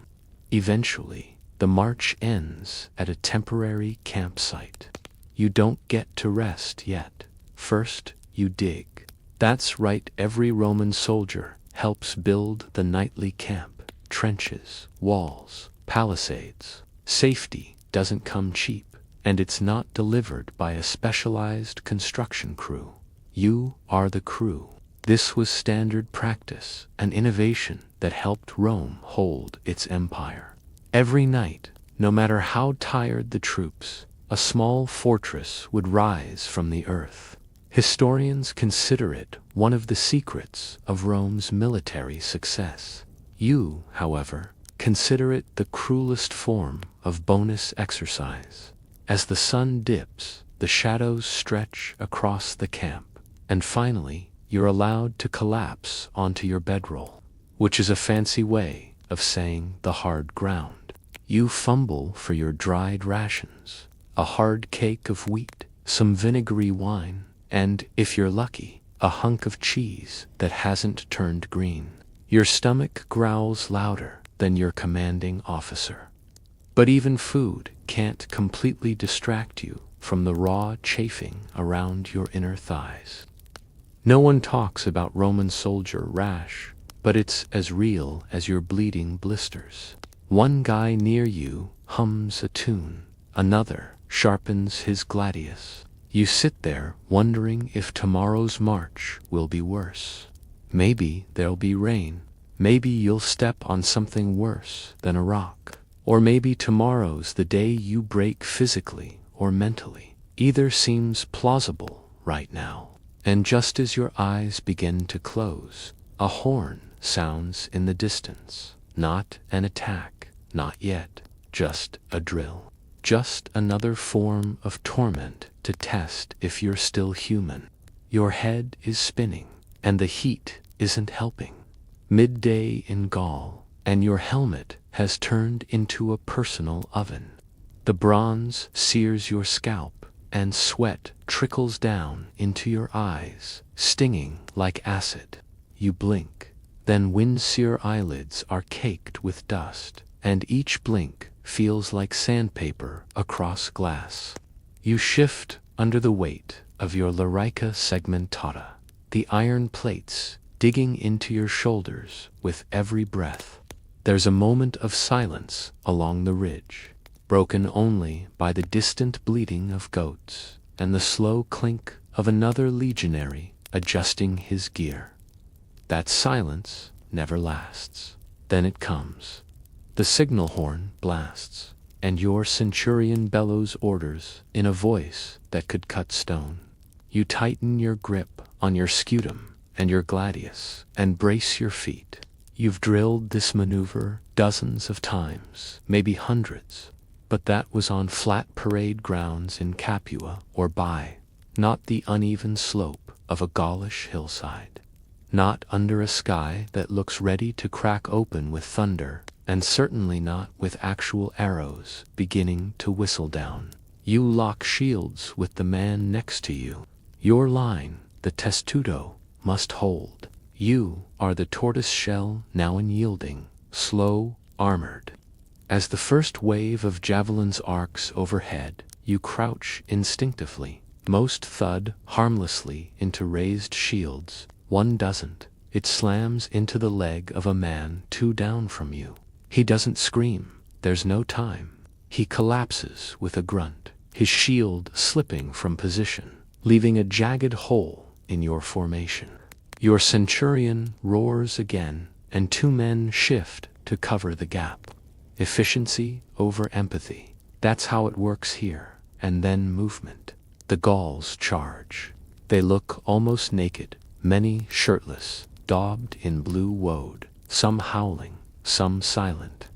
Eventually, the march ends at a temporary campsite. You don't get to rest yet. First, you dig. That's right, every Roman soldier helps build the nightly camp. Trenches, walls, palisades. Safety doesn't come cheap, and it's not delivered by a specialized construction crew. You are the crew. This was standard practice, an innovation that helped Rome hold its empire. Every night, no matter how tired the troops, a small fortress would rise from the earth. Historians consider it one of the secrets of Rome's military success. You, however, consider it the cruelest form of bonus exercise. As the sun dips, the shadows stretch across the camp, and finally, you're allowed to collapse onto your bedroll, which is a fancy way of saying the hard ground. You fumble for your dried rations, a hard cake of wheat, some vinegary wine, and, if you're lucky, a hunk of cheese that hasn't turned green. Your stomach growls louder than your commanding officer. But even food can't completely distract you from the raw chafing around your inner thighs. No one talks about Roman soldier rash, but it's as real as your bleeding blisters. One guy near you hums a tune, another sharpens his gladius. You sit there wondering if tomorrow's march will be worse. Maybe there'll be rain. Maybe you'll step on something worse than a rock. Or maybe tomorrow's the day you break physically or mentally. Either seems plausible right now. And just as your eyes begin to close, a horn sounds in the distance. Not an attack, not yet, just a drill. Just another form of torment to test if you're still human. Your head is spinning, and the heat isn't helping. Midday in Gaul, and your helmet has turned into a personal oven. The bronze sears your scalp, and sweat trickles down into your eyes, stinging like acid. You blink, then wind-sear eyelids are caked with dust, and each blink feels like sandpaper across glass. You shift under the weight of your larica segmentata, the iron plates digging into your shoulders with every breath. There's a moment of silence along the ridge, broken only by the distant bleating of goats and the slow clink of another legionary adjusting his gear. That silence never lasts. Then it comes. The signal horn blasts, and your centurion bellows orders in a voice that could cut stone. You tighten your grip on your scutum and your gladius and brace your feet. You've drilled this maneuver dozens of times, maybe hundreds, but that was on flat parade grounds in Capua or Bai, not the uneven slope of a Gaulish hillside. Not under a sky that looks ready to crack open with thunder, and certainly not with actual arrows beginning to whistle down. You lock shields with the man next to you. Your line, the testudo, must hold. You are the tortoise shell now unyielding, slow, armored. As the first wave of javelins arcs overhead, you crouch instinctively. Most thud harmlessly into raised shields. One doesn't. It slams into the leg of a man 2 down from you. He doesn't scream. There's no time. He collapses with a grunt, his shield slipping from position, leaving a jagged hole in your formation. Your centurion roars again, and 2 men shift to cover the gap. Efficiency over empathy. That's how it works here. And then movement. The Gauls charge. They look almost naked, many shirtless, daubed in blue woad, some howling, some silent.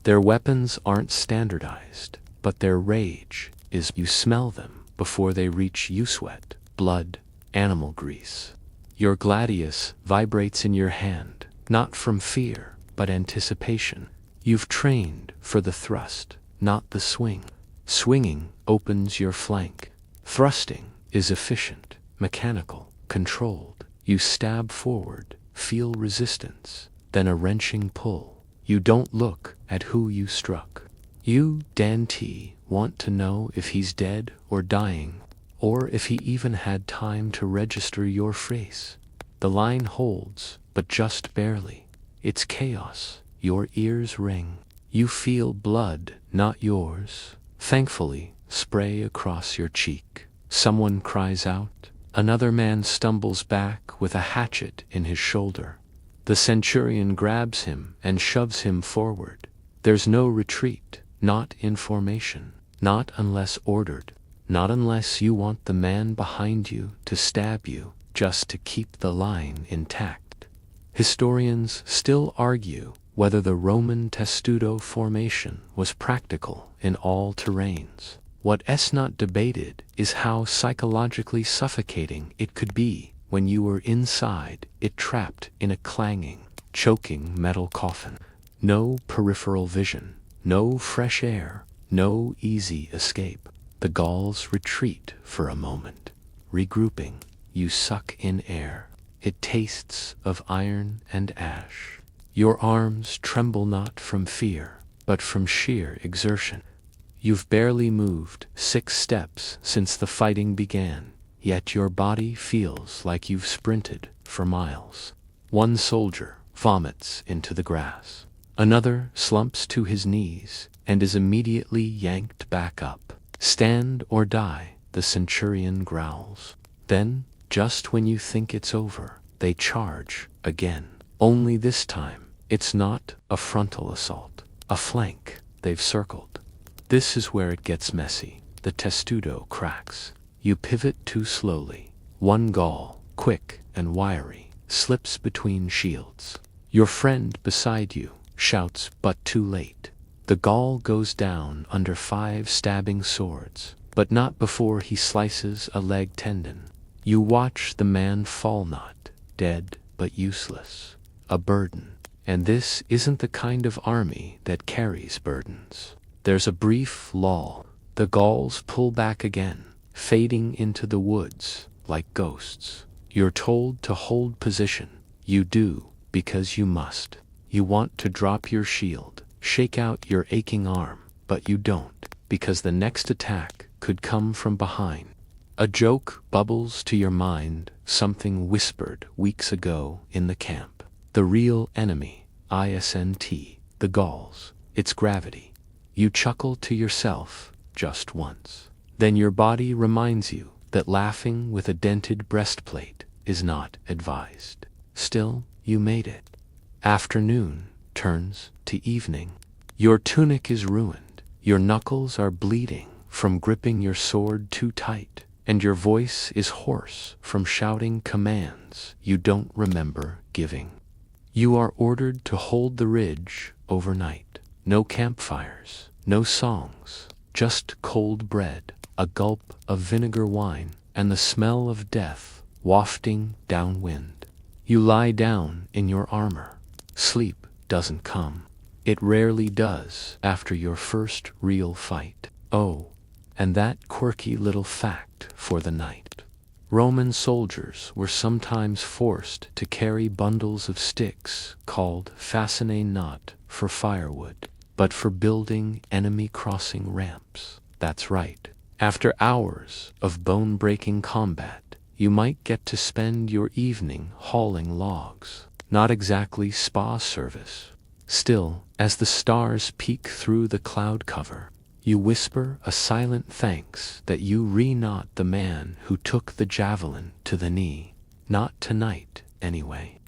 Their weapons aren't standardized, but their rage is. You smell them before they reach you. Sweat, blood, animal grease. Your gladius vibrates in your hand, not from fear, but anticipation. You've trained for the thrust, not the swing. Swinging opens your flank. Thrusting is efficient, mechanical, controlled. You stab forward, feel resistance, then a wrenching pull. You don't look at who you struck. You, Dan T, want to know if he's dead or dying, or if he even had time to register your face. The line holds, but just barely. It's chaos. Your ears ring. You feel blood, not yours, thankfully, spray across your cheek. Someone cries out. Another man stumbles back with a hatchet in his shoulder. The centurion grabs him and shoves him forward. There's no retreat, not in formation, not unless ordered, not unless you want the man behind you to stab you just to keep the line intact. Historians still argue whether the Roman testudo formation was practical in all terrains. What's not debated is how psychologically suffocating it could be when you were inside it, trapped in a clanging, choking metal coffin. No peripheral vision, no fresh air, no easy escape. The Gauls retreat for a moment. Regrouping, you suck in air. It tastes of iron and ash. Your arms tremble not from fear, but from sheer exertion. You've barely moved 6 steps since the fighting began, yet your body feels like you've sprinted for miles. One soldier vomits into the grass. Another slumps to his knees and is immediately yanked back up. Stand or die, the centurion growls. Then, just when you think it's over, they charge again. Only this time, it's not a frontal assault, a flank they've circled. This is where it gets messy. The testudo cracks. You pivot too slowly. One Gaul, quick and wiry, slips between shields. Your friend beside you shouts, but too late. The Gaul goes down under 5 stabbing swords, but not before he slices a leg tendon. You watch the man fall, not dead, but useless. A burden. And this isn't the kind of army that carries burdens. There's a brief lull. The Gauls pull back again, fading into the woods like ghosts. You're told to hold position. You do, because you must. You want to drop your shield, shake out your aching arm, but you don't, because the next attack could come from behind. A joke bubbles to your mind, something whispered weeks ago in the camp. The real enemy, isn't the Gauls. It's gravity. You chuckle to yourself just once. Then your body reminds you that laughing with a dented breastplate is not advised. Still, you made it. Afternoon turns to evening. Your tunic is ruined. Your knuckles are bleeding from gripping your sword too tight, and your voice is hoarse from shouting commands you don't remember giving. You are ordered to hold the ridge overnight. No campfires, no songs, just cold bread, a gulp of vinegar wine, and the smell of death wafting downwind. You lie down in your armor. Sleep doesn't come. It rarely does after your first real fight. Oh, and that quirky little fact for the night. Roman soldiers were sometimes forced to carry bundles of sticks called fascinae, not for firewood, but for building enemy crossing ramps. That's right. After hours of bone-breaking combat, you might get to spend your evening hauling logs. Not exactly spa service. Still, as the stars peek through the cloud cover, you whisper a silent thanks that you re-not the man who took the javelin to the knee. Not tonight, anyway.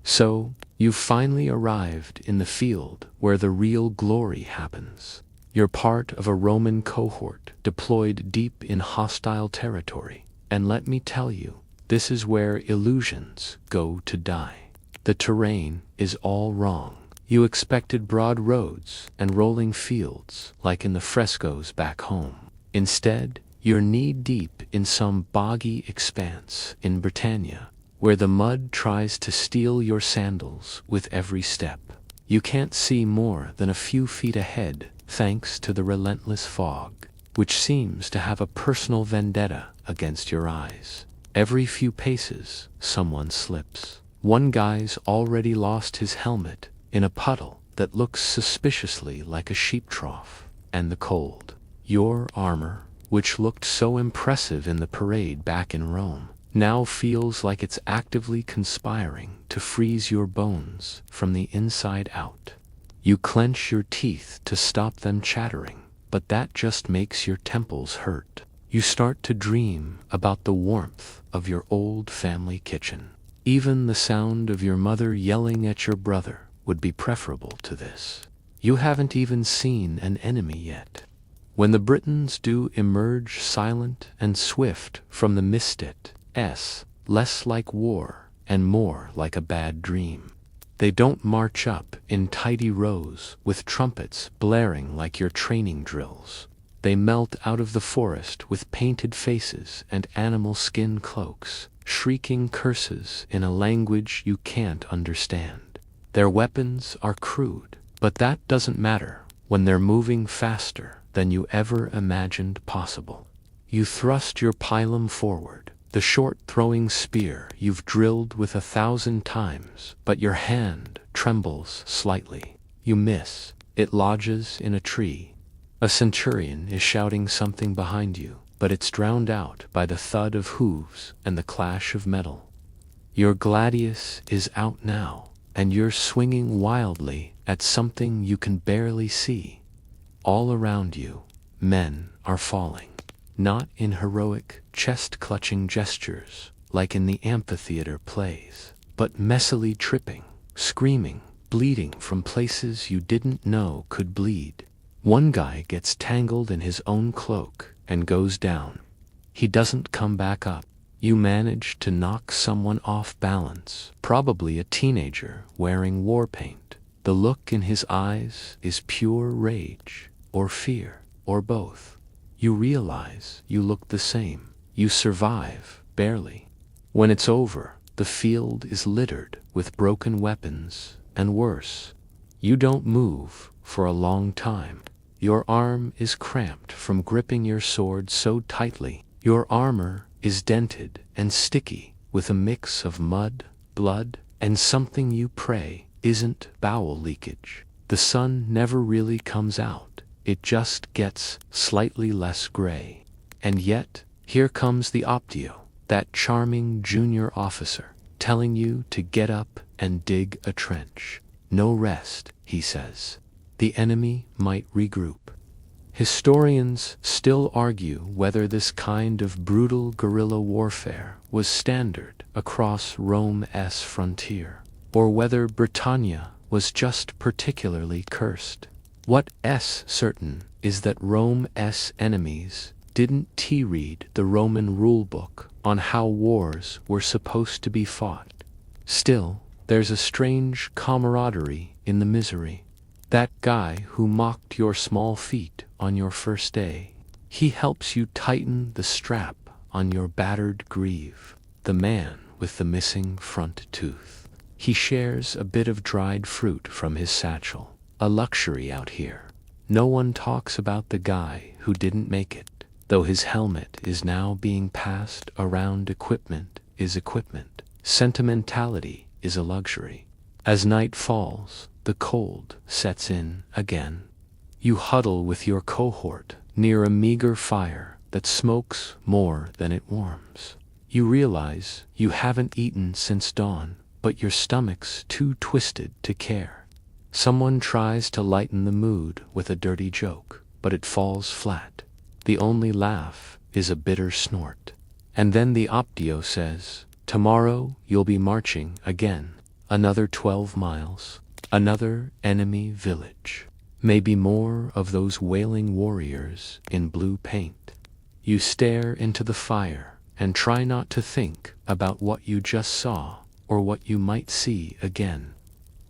So, you've finally arrived in the field where the real glory happens. You're part of a Roman cohort deployed deep in hostile territory. And let me tell you, this is where illusions go to die. The terrain is all wrong. You expected broad roads and rolling fields like in the frescoes back home. Instead, you're knee-deep in some boggy expanse in Britannia, where the mud tries to steal your sandals with every step. You can't see more than a few feet ahead thanks to the relentless fog, which seems to have a personal vendetta against your eyes. Every few paces, someone slips. One guy's already lost his helmet in a puddle that looks suspiciously like a sheep trough. And the cold. Your armor, which looked so impressive in the parade back in Rome, now feels like it's actively conspiring to freeze your bones from the inside out. You clench your teeth to stop them chattering, but that just makes your temples hurt. You start to dream about the warmth of your old family kitchen. Even the sound of your mother yelling at your brother would be preferable to this. You haven't even seen an enemy yet. When the Britons do emerge silent and swift from the mist, it's less like war and more like a bad dream. They don't march up in tidy rows with trumpets blaring like your training drills. They melt out of the forest with painted faces and animal skin cloaks, shrieking curses in a language you can't understand. Their weapons are crude, but that doesn't matter when they're moving faster than you ever imagined possible. You thrust your pilum forward, the short throwing spear you've drilled with 1,000 times, but your hand trembles slightly. You miss. It lodges in a tree. A centurion is shouting something behind you, but it's drowned out by the thud of hooves and the clash of metal. Your gladius is out now, and you're swinging wildly at something you can barely see. All around you, men are falling. Not in heroic, chest-clutching gestures, like in the amphitheater plays, but messily tripping, screaming, bleeding from places you didn't know could bleed. One guy gets tangled in his own cloak and goes down. He doesn't come back up. You manage to knock someone off balance, probably a teenager wearing war paint. The look in his eyes is pure rage, or fear, or both. You realize you look the same. You survive, barely. When it's over, the field is littered with broken weapons, and worse. You don't move for a long time. Your arm is cramped from gripping your sword so tightly. Your armor is dented and sticky with a mix of mud, blood, and something you pray isn't bowel leakage. The sun never really comes out. It just gets slightly less gray. And yet, here comes the Optio, that charming junior officer, telling you to get up and dig a trench. No rest, he says. The enemy might regroup. Historians still argue whether this kind of brutal guerrilla warfare was standard across Rome's frontier, or whether Britannia was just particularly cursed. What's certain is that Rome's enemies didn't read the Roman rulebook on how wars were supposed to be fought. Still, there's a strange camaraderie in the misery. That guy who mocked your small feet on your first day, he helps you tighten the strap on your battered greave. The man with the missing front tooth, he shares a bit of dried fruit from his satchel, a luxury out here. No one talks about the guy who didn't make it, though his helmet is now being passed around. Equipment is equipment. Sentimentality is a luxury. As night falls, the cold sets in again. You huddle with your cohort near a meager fire that smokes more than it warms. You realize you haven't eaten since dawn, but your stomach's too twisted to care. Someone tries to lighten the mood with a dirty joke, but it falls flat. The only laugh is a bitter snort. And then the Optio says, "Tomorrow you'll be marching again. Another 12 miles. Another enemy village. Maybe more of those wailing warriors in blue paint." You stare into the fire and try not to think about what you just saw or what you might see again.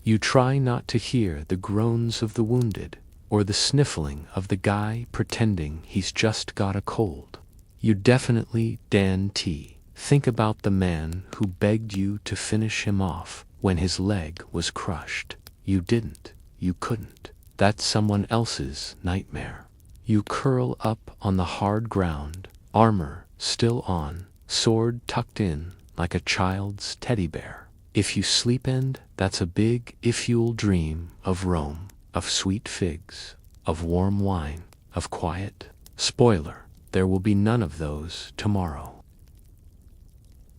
You try not to hear the groans of the wounded or the sniffling of the guy pretending he's just got a cold. You definitely think about the man who begged you to finish him off when his leg was crushed. You didn't. You couldn't. That's someone else's nightmare. You curl up on the hard ground, armor still on, sword tucked in like a child's teddy bear. If you sleep-end, that's a big if you'll dream of Rome, of sweet figs, of warm wine, of quiet. Spoiler, there will be none of those tomorrow.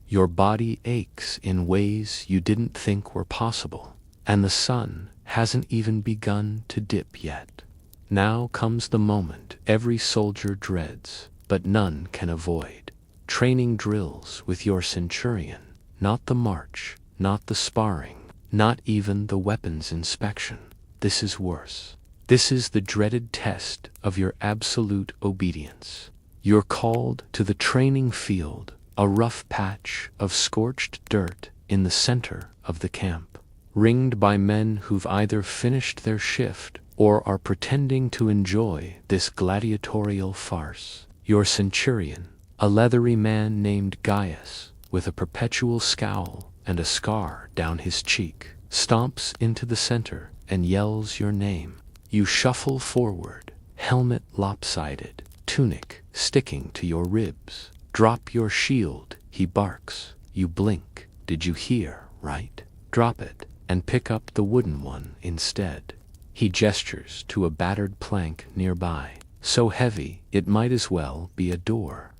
Your body aches in ways you didn't think were possible, and the sun hasn't even begun to dip yet. Now comes the moment every soldier dreads, but none can avoid. Training drills with your centurion, not the march, not the sparring, not even the weapons inspection. This is worse. This is the dreaded test of your absolute obedience. You're called to the training field, a rough patch of scorched dirt in the center of the camp, ringed by men who've either finished their shift or are pretending to enjoy this gladiatorial farce. Your centurion, a leathery man named Gaius, with a perpetual scowl and a scar down his cheek, stomps into the center and yells your name. You shuffle forward, helmet lopsided, tunic sticking to your ribs. "Drop your shield," he barks. You blink. Did you hear, right? Drop it, and pick up the wooden one instead. He gestures to a battered plank nearby, so heavy it might as well be a door.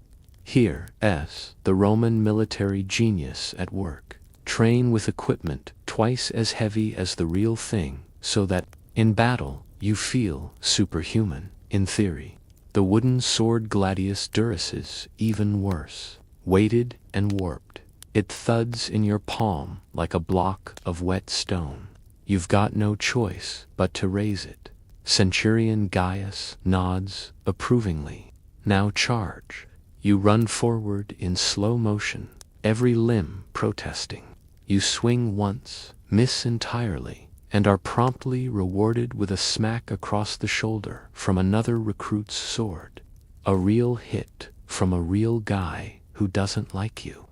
Here's the Roman military genius at work. Train with equipment twice as heavy as the real thing, so that, in battle, you feel superhuman, in theory. The wooden sword Gladius Duris is even worse. Weighted and warped, it thuds in your palm like a block of wet stone. You've got no choice but to raise it. Centurion Gaius nods approvingly. Now charge. You run forward in slow motion, every limb protesting. You swing once, miss entirely, and are promptly rewarded with a smack across the shoulder from another recruit's sword. A real hit from a real guy who doesn't like you.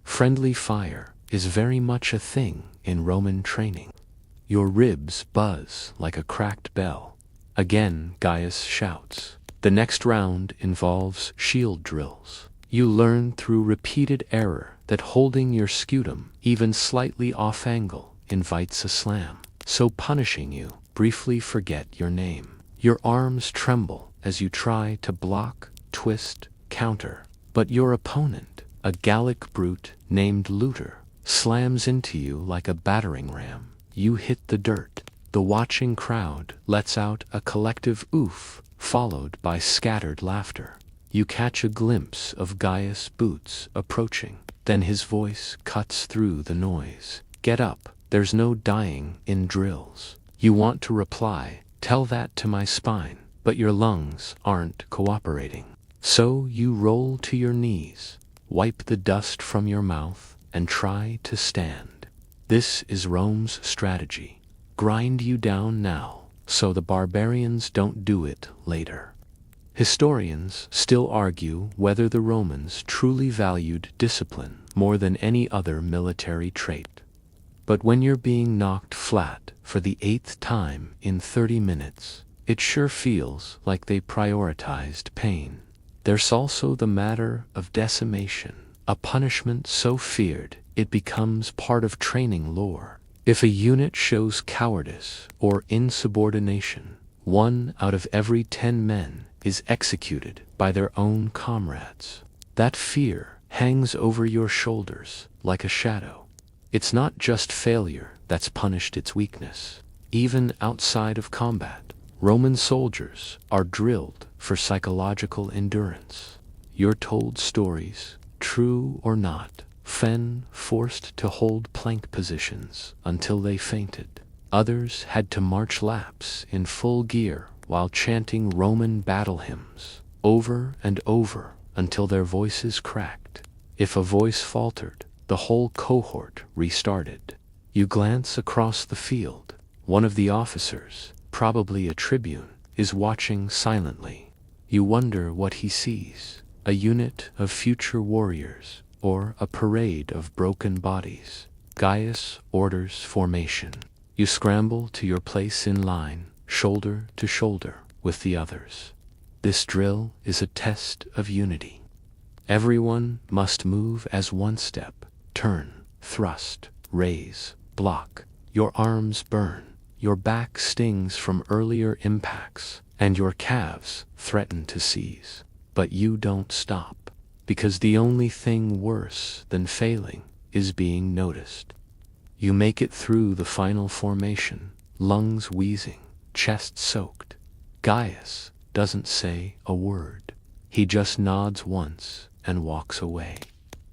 Friendly fire is very much a thing in Roman training. Your ribs buzz like a cracked bell. Again Gaius shouts. The next round involves shield drills. You learn through repeated error that holding your scutum even slightly off angle invites a slam. So punishing you, briefly forget your name. Your arms tremble as you try to block, twist, counter. But your opponent, a Gallic brute named Looter, slams into you like a battering ram. You hit the dirt. The watching crowd lets out a collective oof, followed by scattered laughter. You catch a glimpse of Gaius' boots approaching. Then his voice cuts through the noise. Get up, there's no dying in drills. You want to reply, tell that to my spine, but your lungs aren't cooperating. So you roll to your knees, wipe the dust from your mouth, and try to stand. This is Rome's strategy. Grind you down now, so the barbarians don't do it later. Historians still argue whether the Romans truly valued discipline more than any other military trait. But when you're being knocked flat for the 8th time in 30 minutes, it sure feels like they prioritized pain. There's also the matter of decimation, a punishment so feared it becomes part of training lore. If a unit shows cowardice or insubordination, 1 out of every 10 men is executed by their own comrades. That fear hangs over your shoulders like a shadow. It's not just failure that's punished its weakness. Even outside of combat, Roman soldiers are drilled for psychological endurance. You're told stories, true or not, men forced to hold plank positions until they fainted. Others had to march laps in full gear while chanting Roman battle hymns, over and over until their voices cracked. If a voice faltered, the whole cohort restarted. You glance across the field. One of the officers, probably a tribune, is watching silently. You wonder what he sees, a unit of future warriors, or a parade of broken bodies. Gaius orders formation. You scramble to your place in line, shoulder to shoulder with the others. This drill is a test of unity. Everyone must move as one step, turn, thrust, raise, block. Your arms burn, your back stings from earlier impacts, and your calves threaten to seize. But you don't stop, because the only thing worse than failing is being noticed. You make it through the final formation, lungs wheezing, chest soaked. Gaius doesn't say a word. He just nods once and walks away.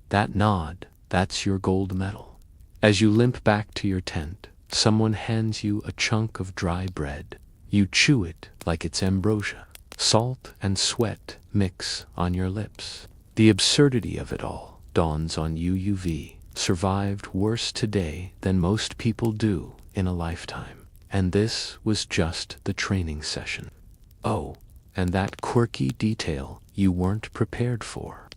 That nod, that's your gold medal. As you limp back to your tent, someone hands you a chunk of dry bread. You chew it like it's ambrosia. Salt and sweat mix on your lips. The absurdity of it all dawns on you. You've survived worse today than most people do in a lifetime. And this was just the training session. Oh, and that quirky detail you weren't prepared for.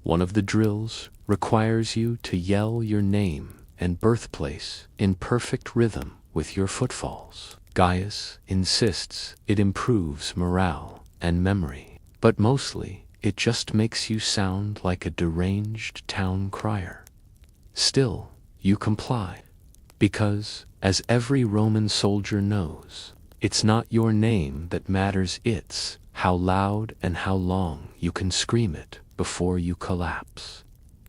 One of the drills requires you to yell your name and birthplace in perfect rhythm with your footfalls. Gaius insists it improves morale and memory, but mostly it just makes you sound like a deranged town crier. Still, you comply, because, as every Roman soldier knows, it's not your name that matters, it's how loud and how long you can scream it before you collapse.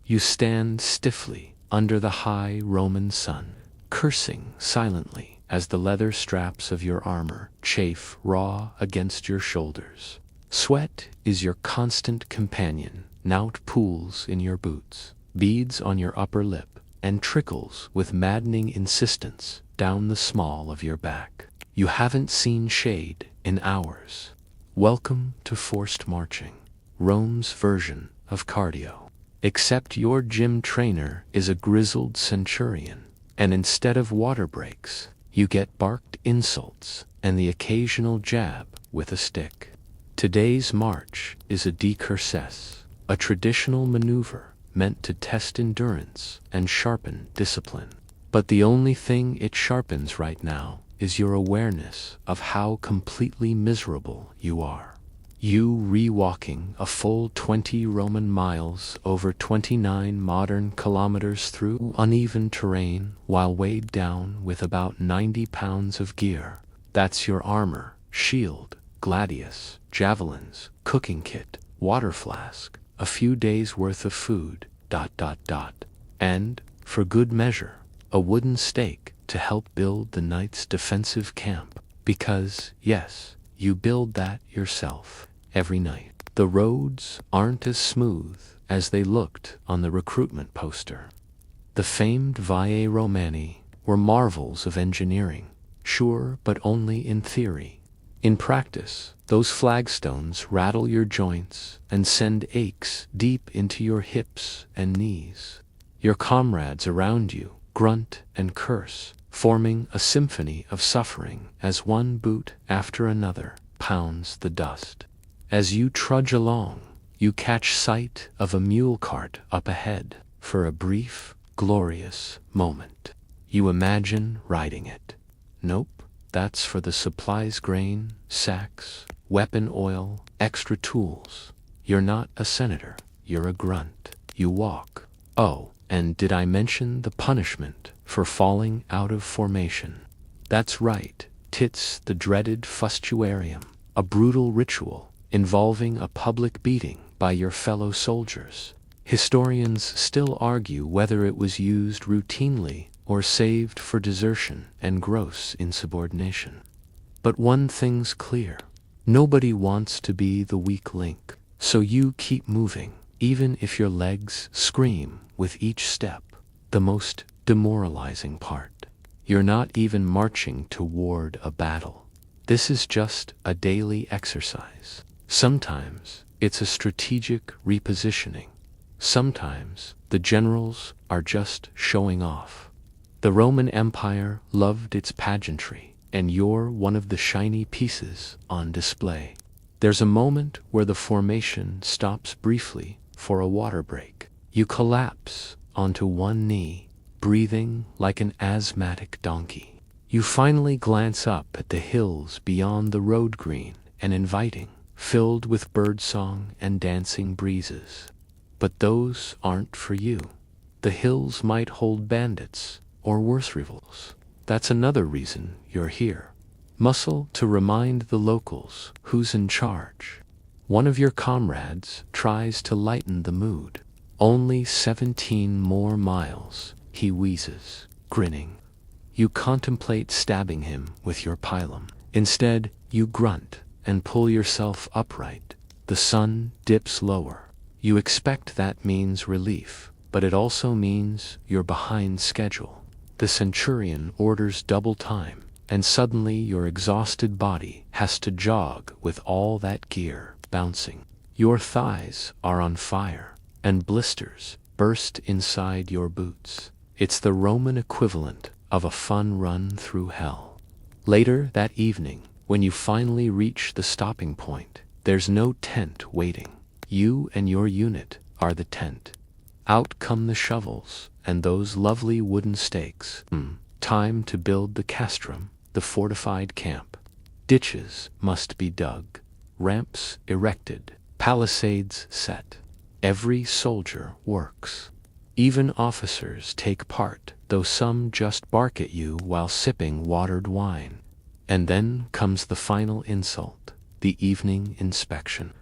You stand stiffly under the high Roman sun, cursing silently, as the leather straps of your armor chafe raw against your shoulders. Sweat is your constant companion, knout pools in your boots, beads on your upper lip, and trickles with maddening insistence down the small of your back. You haven't seen shade in hours. Welcome to forced marching, Rome's version of cardio. Except your gym trainer is a grizzled centurion, and instead of water breaks, you get barked insults and the occasional jab with a stick. Today's march is a decursus, a traditional maneuver meant to test endurance and sharpen discipline. But the only thing it sharpens right now is your awareness of how completely miserable you are. You re-walking a full 20 Roman miles over 29 modern kilometers through uneven terrain while weighed down with about 90 pounds of gear. That's your armor, shield, gladius, javelins, cooking kit, water flask, a few days worth of food, ... And, for good measure, a wooden stake to help build the knight's defensive camp. Because, yes, you build that yourself every night. The roads aren't as smooth as they looked on the recruitment poster. The famed Valle Romani were marvels of engineering, sure, but only in theory. In practice, those flagstones rattle your joints and send aches deep into your hips and knees. Your comrades around you grunt and curse, forming a symphony of suffering as one boot after another pounds the dust. As you trudge along, you catch sight of a mule cart up ahead. For a brief, glorious moment, you imagine riding it. Nope, that's for the supplies, grain, sacks, weapon oil, extra tools. You're not a senator, you're a grunt. You walk. Oh, and did I mention the punishment for falling out of formation? That's right, tits the dreaded fustuarium, a brutal ritual involving a public beating by your fellow soldiers. Historians still argue whether it was used routinely or saved for desertion and gross insubordination. But one thing's clear. Nobody wants to be the weak link, so you keep moving, even if your legs scream with each step. The most demoralizing part. You're not even marching toward a battle. This is just a daily exercise. Sometimes it's a strategic repositioning. Sometimes the generals are just showing off. The Roman Empire loved its pageantry, and you're one of the shiny pieces on display. There's a moment where the formation stops briefly for a water break. You collapse onto one knee, breathing like an asthmatic donkey. You finally glance up at the hills beyond the road, green and inviting, filled with birdsong and dancing breezes. But those aren't for you. The hills might hold bandits, or worse rivals. That's another reason you're here. Muscle to remind the locals who's in charge. One of your comrades tries to lighten the mood. Only 17 more miles, he wheezes, grinning. You contemplate stabbing him with your pilum. Instead, you grunt and pull yourself upright. The sun dips lower. You expect that means relief, but it also means you're behind schedule. The centurion orders double time, and suddenly your exhausted body has to jog with all that gear bouncing. Your thighs are on fire, and blisters burst inside your boots. It's the Roman equivalent of a fun run through hell. Later that evening, when you finally reach the stopping point, there's no tent waiting. You and your unit are the tent. Out come the shovels and those lovely wooden stakes. Time to build the castrum, the fortified camp. Ditches must be dug, ramps erected, palisades set. Every soldier works. Even officers take part, though some just bark at you while sipping watered wine. And then comes the final insult, the evening inspection.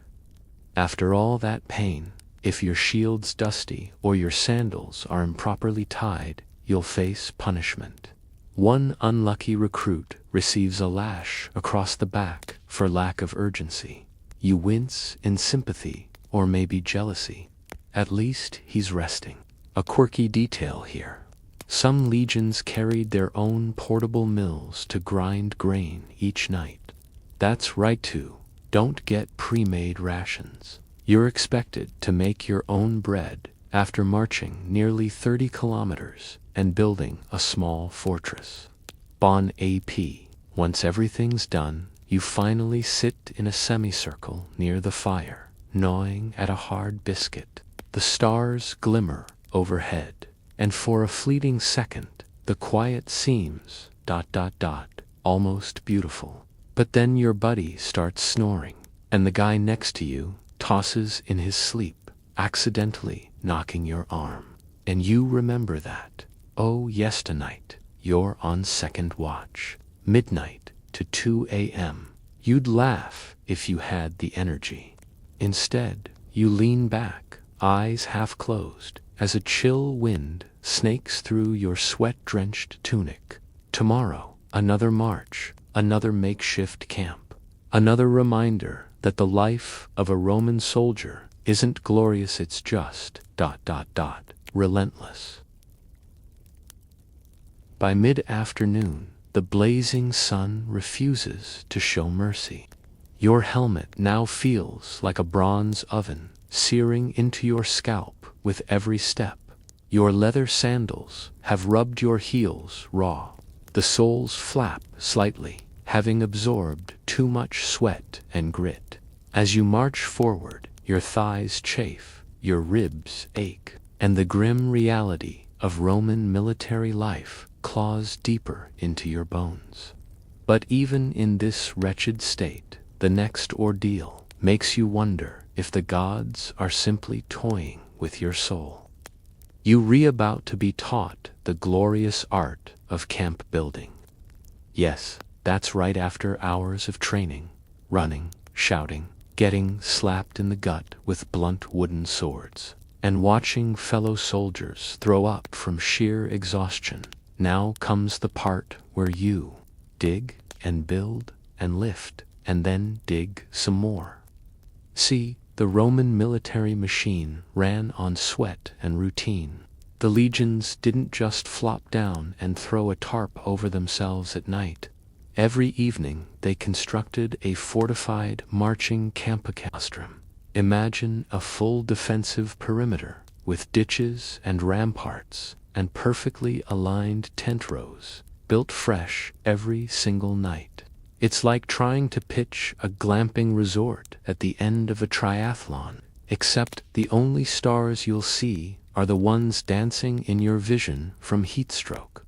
After all that pain, if your shield's dusty or your sandals are improperly tied, you'll face punishment. One unlucky recruit receives a lash across the back for lack of urgency. You wince in sympathy or maybe jealousy. At least he's resting. A quirky detail here. Some legions carried their own portable mills to grind grain each night. That's right too. Don't get pre-made rations. You're expected to make your own bread after marching nearly 30 kilometers and building a small fortress. Bon AP. Once everything's done, you finally sit in a semicircle near the fire, gnawing at a hard biscuit. The stars glimmer overhead, and for a fleeting second, the quiet seems ... almost beautiful. But then your buddy starts snoring, and the guy next to you tosses in his sleep, accidentally knocking your arm. And you remember that. Oh yes, tonight, you're on second watch. Midnight to 2 a.m. You'd laugh if you had the energy. Instead, you lean back, eyes half closed, as a chill wind snakes through your sweat-drenched tunic. Tomorrow, another march, another makeshift camp, another reminder that the life of a Roman soldier isn't glorious, it's just ... relentless. By mid-afternoon, the blazing sun refuses to show mercy. Your helmet now feels like a bronze oven, searing into your scalp with every step. Your leather sandals have rubbed your heels raw. The soles flap slightly, having absorbed too much sweat and grit. As you march forward, your thighs chafe, your ribs ache, and the grim reality of Roman military life claws deeper into your bones. But even in this wretched state, the next ordeal makes you wonder if the gods are simply toying with your soul. You re-about to be taught the glorious art of camp building. Yes, that's right, after hours of training, running, shouting, getting slapped in the gut with blunt wooden swords, and watching fellow soldiers throw up from sheer exhaustion. Now comes the part where you dig and build and lift and then dig some more. See, the Roman military machine ran on sweat and routine. The legions didn't just flop down and throw a tarp over themselves at night. Every evening they constructed a fortified marching campacastrum. Imagine a full defensive perimeter with ditches and ramparts and perfectly aligned tent rows, built fresh every single night. It's like trying to pitch a glamping resort at the end of a triathlon, except the only stars you'll see are the ones dancing in your vision from heatstroke.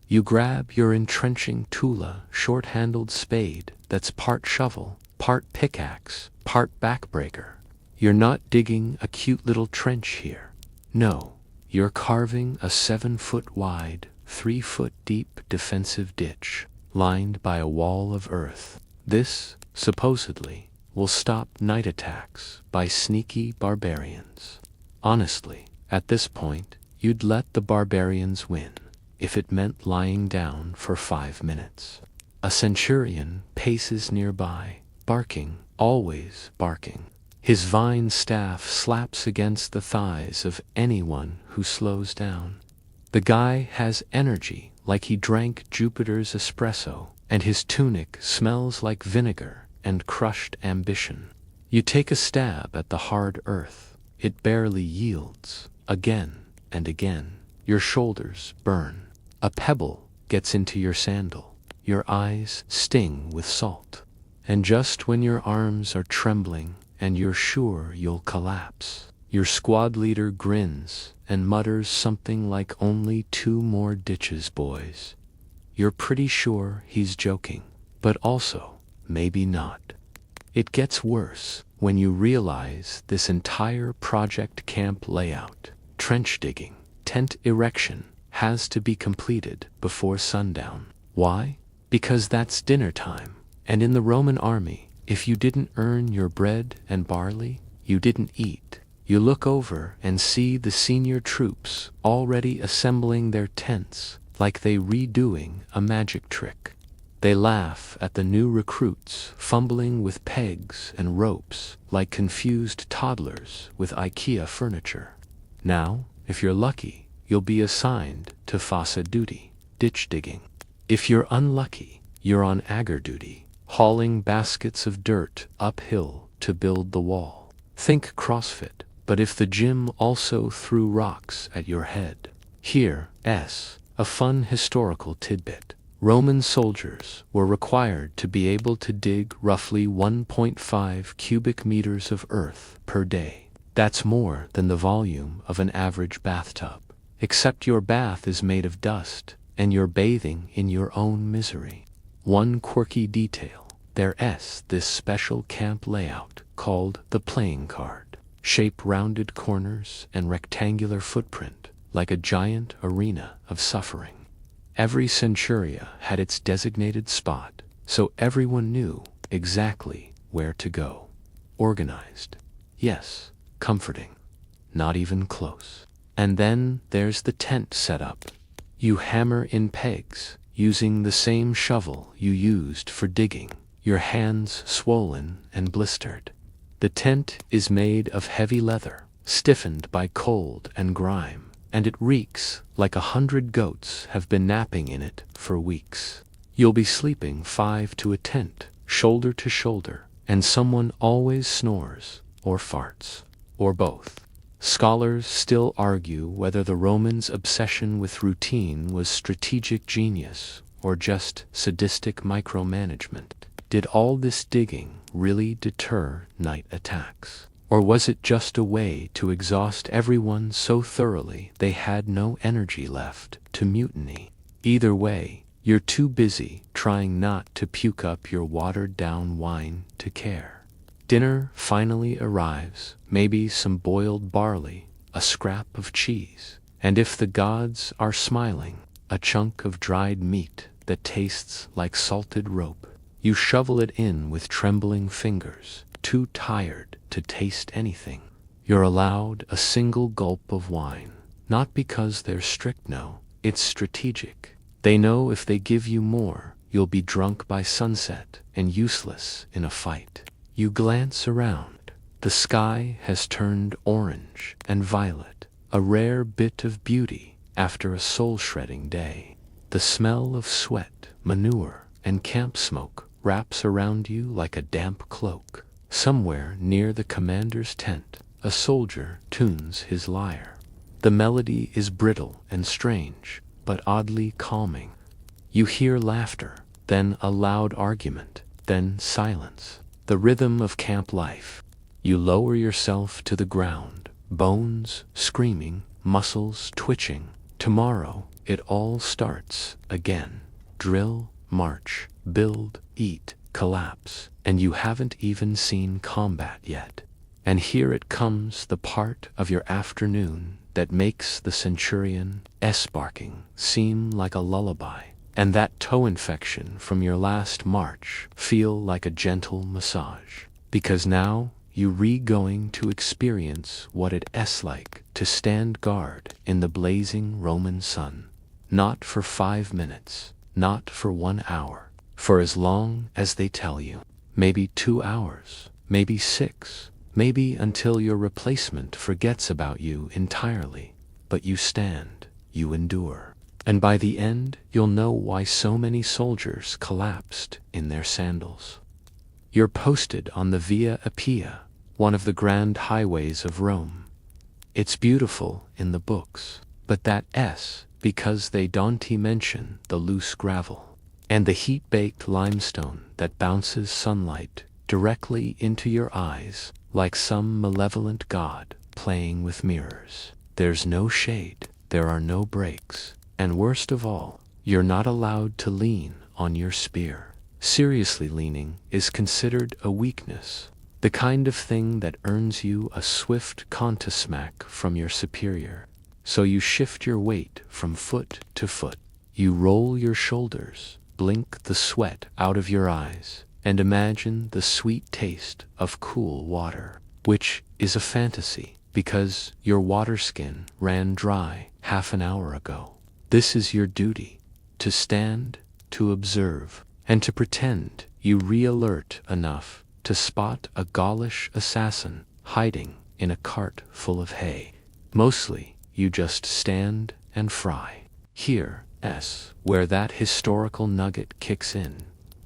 You grab your entrenching Tula short-handled spade that's part shovel, part pickaxe, part backbreaker. You're not digging a cute little trench here. No, you're carving a 7-foot wide, 3-foot deep defensive ditch, lined by a wall of earth. This, supposedly, will stop night attacks by sneaky barbarians. Honestly, at this point, you'd let the barbarians win, if it meant lying down for 5 minutes. A centurion paces nearby, barking, always barking. His vine staff slaps against the thighs of anyone who slows down. The guy has energy like he drank Jupiter's espresso, and his tunic smells like vinegar and crushed ambition. You take a stab at the hard earth. It barely yields. Again and again, your shoulders burn. A pebble gets into your sandal. Your eyes sting with salt. And just when your arms are trembling and you're sure you'll collapse, your squad leader grins and mutters something like, "Only 2 more ditches, boys." You're pretty sure he's joking, but also, maybe not. It gets worse when you realize this entire project camp layout, trench digging, tent erection, has to be completed before sundown. Why? Because that's dinner time. And in the Roman army, if you didn't earn your bread and barley, you didn't eat. You look over and see the senior troops already assembling their tents, like they redoing a magic trick. They laugh at the new recruits fumbling with pegs and ropes like confused toddlers with IKEA furniture. Now, if you're lucky, you'll be assigned to faucet duty, ditch digging. If you're unlucky, you're on agger duty, hauling baskets of dirt uphill to build the wall. Think CrossFit, but if the gym also threw rocks at your head. Here's a fun historical tidbit. Roman soldiers were required to be able to dig roughly 1.5 cubic meters of earth per day. That's more than the volume of an average bathtub. Except your bath is made of dust, and you're bathing in your own misery. One quirky detail, there's this special camp layout called the playing card. Shape rounded corners and rectangular footprint, like a giant arena of suffering. Every centuria had its designated spot, so everyone knew exactly where to go. Organized. Yes, comforting. Not even close. And then there's the tent setup. You hammer in pegs, using the same shovel you used for digging, your hands swollen and blistered. The tent is made of heavy leather, stiffened by cold and grime, and it reeks like 100 goats have been napping in it for weeks. You'll be sleeping 5 to a tent, shoulder to shoulder, and someone always snores, or farts, or both. Scholars still argue whether the Romans' obsession with routine was strategic genius or just sadistic micromanagement. Did all this digging really deter night attacks? Or was it just a way to exhaust everyone so thoroughly they had no energy left to mutiny? Either way, you're too busy trying not to puke up your watered-down wine to care. Dinner finally arrives, maybe some boiled barley, a scrap of cheese, and if the gods are smiling, a chunk of dried meat that tastes like salted rope. You shovel it in with trembling fingers, too tired to taste anything. You're allowed a single gulp of wine, not because they're strict, no, it's strategic. They know if they give you more, you'll be drunk by sunset and useless in a fight. You glance around. The sky has turned orange and violet, a rare bit of beauty after a soul-shredding day. The smell of sweat, manure, and camp smoke wraps around you like a damp cloak. Somewhere near the commander's tent, a soldier tunes his lyre. The melody is brittle and strange, but oddly calming. You hear laughter, then a loud argument, then silence. The rhythm of camp life. You lower yourself to the ground, bones screaming, muscles twitching. Tomorrow, it all starts again. Drill, march, build, eat, collapse, and you haven't even seen combat yet. And here it comes, the part of your afternoon that makes the centurion's barking seem like a lullaby, and that toe infection from your last march feel like a gentle massage. Because now you're going to experience what it's like to stand guard in the blazing Roman sun. Not for 5 minutes, not for 1 hour, for as long as they tell you. Maybe 2 hours, maybe 6, maybe until your replacement forgets about you entirely. But you stand, you endure. And by the end, you'll know why so many soldiers collapsed in their sandals. You're posted on the Via Appia, one of the grand highways of Rome. It's beautiful in the books, but that's because they don't mention the loose gravel and the heat-baked limestone that bounces sunlight directly into your eyes like some malevolent god playing with mirrors. There's no shade, there are no breaks, and worst of all, you're not allowed to lean on your spear. Seriously leaning is considered a weakness, the kind of thing that earns you a swift contusmac from your superior. So you shift your weight from foot to foot. You roll your shoulders, blink the sweat out of your eyes, and imagine the sweet taste of cool water, which is a fantasy because your water skin ran dry half an hour ago. This is your duty, to stand, to observe, and to pretend you re-alert enough to spot a Gaulish assassin hiding in a cart full of hay. Mostly, you just stand and fry. Here's where that historical nugget kicks in.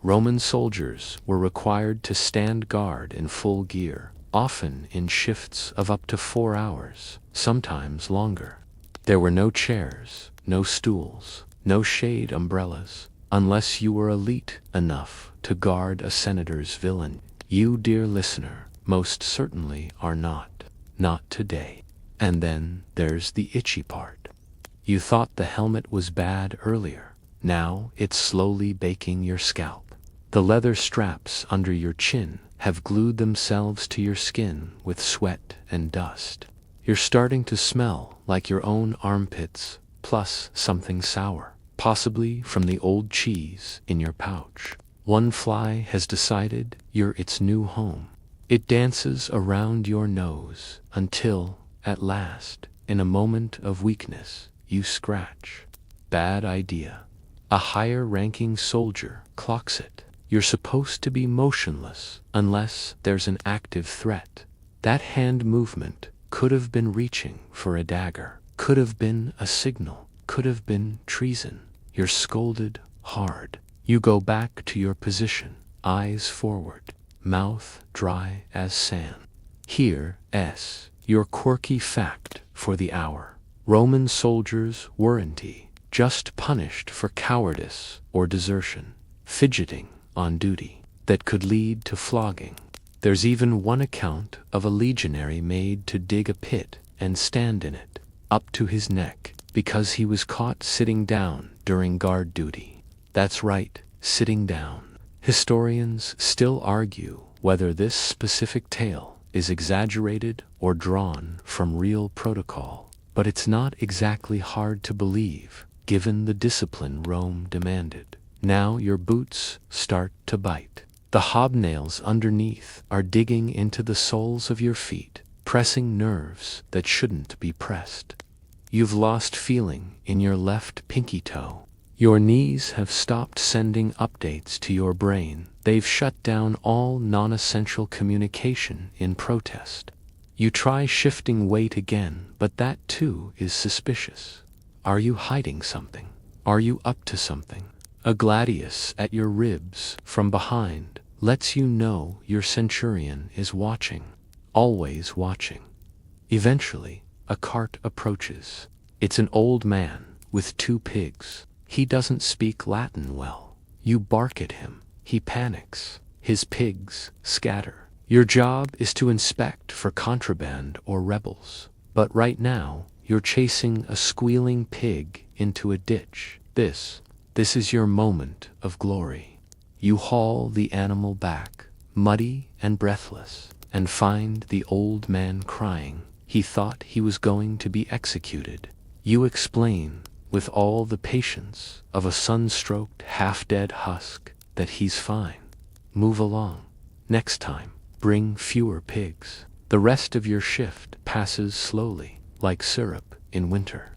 Roman soldiers were required to stand guard in full gear, often in shifts of up to 4 hours, sometimes longer. There were no chairs, no stools, no shade umbrellas, unless you were elite enough to guard a senator's villain. You, dear listener, most certainly are not. Not today. And then there's the itchy part. You thought the helmet was bad earlier. Now it's slowly baking your scalp. The leather straps under your chin have glued themselves to your skin with sweat and dust. You're starting to smell like your own armpits, plus something sour, possibly from the old cheese in your pouch. One fly has decided you're its new home. It dances around your nose until, at last, in a moment of weakness, you scratch. Bad idea. A higher-ranking soldier clocks it. You're supposed to be motionless unless there's an active threat. That hand movement could have been reaching for a dagger, could have been a signal, could have been treason. You're scolded hard. You go back to your position, eyes forward, mouth dry as sand. Here's your quirky fact for the hour. Roman soldiers weren't just punished for cowardice or desertion, fidgeting on duty, that could lead to flogging. There's even one account of a legionary made to dig a pit and stand in it, up to his neck, because he was caught sitting down during guard duty. That's right, sitting down. Historians still argue whether this specific tale is exaggerated or drawn from real protocol, but it's not exactly hard to believe, given the discipline Rome demanded. Now your boots start to bite. The hobnails underneath are digging into the soles of your feet, pressing nerves that shouldn't be pressed. You've lost feeling in your left pinky toe. Your knees have stopped sending updates to your brain. They've shut down all non-essential communication in protest. You try shifting weight again, but that too is suspicious. Are you hiding something? Are you up to something? A gladius at your ribs from behind lets you know your centurion is watching, always watching. Eventually, a cart approaches. It's an old man with 2 pigs. He doesn't speak Latin well. You bark at him. He panics. His pigs scatter. Your job is to inspect for contraband or rebels. But right now, you're chasing a squealing pig into a ditch. This is your moment of glory. You haul the animal back, muddy and breathless, and find the old man crying. He thought he was going to be executed. You explain, with all the patience of a sun-stroked, half-dead husk, that he's fine. Move along. Next time, bring fewer pigs. The rest of your shift passes slowly, like syrup in winter.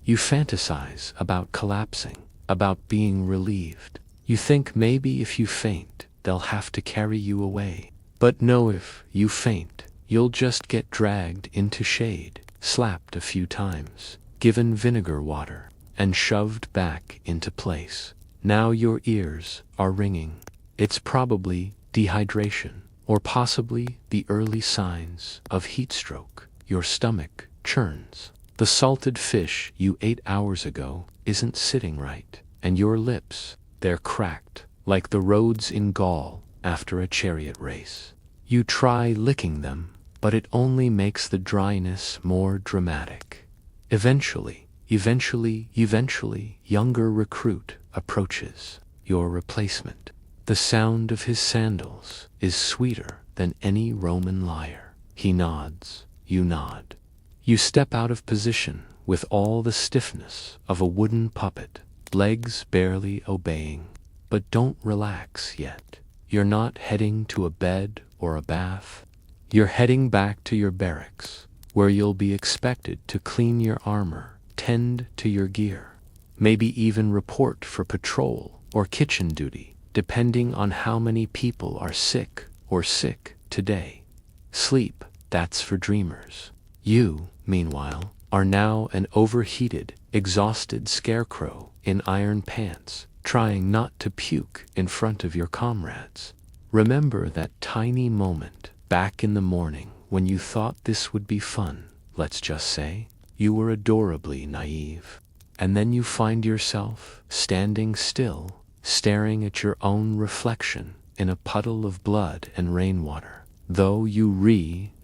You fantasize about collapsing, about being relieved. You think maybe if you faint, they'll have to carry you away. But no, if you faint, you'll just get dragged into shade, slapped a few times, given vinegar water, and shoved back into place. Now your ears are ringing. It's probably dehydration, or possibly the early signs of heat stroke. Your stomach churns. The salted fish you ate hours ago isn't sitting right, and your lips, they're cracked, like the roads in Gaul after a chariot race. You try licking them, but it only makes the dryness more dramatic. Eventually, younger recruit approaches, your replacement. The sound of his sandals is sweeter than any Roman lyre. He nods, you nod. You step out of position with all the stiffness of a wooden puppet, legs barely obeying. But don't relax yet. You're not heading to a bed or a bath. You're heading back to your barracks, where you'll be expected to clean your armor, tend to your gear. maybe even report for patrol or kitchen duty, depending on how many people are sick or sick today. Sleep, that's for dreamers. You, meanwhile, are now an overheated, exhausted scarecrow in iron pants, trying not to puke in front of your comrades. Remember that tiny moment back in the morning when you thought this would be fun. Let's just say you were adorably naive. And then you find yourself standing still, staring at your own reflection in a puddle of blood and rainwater, though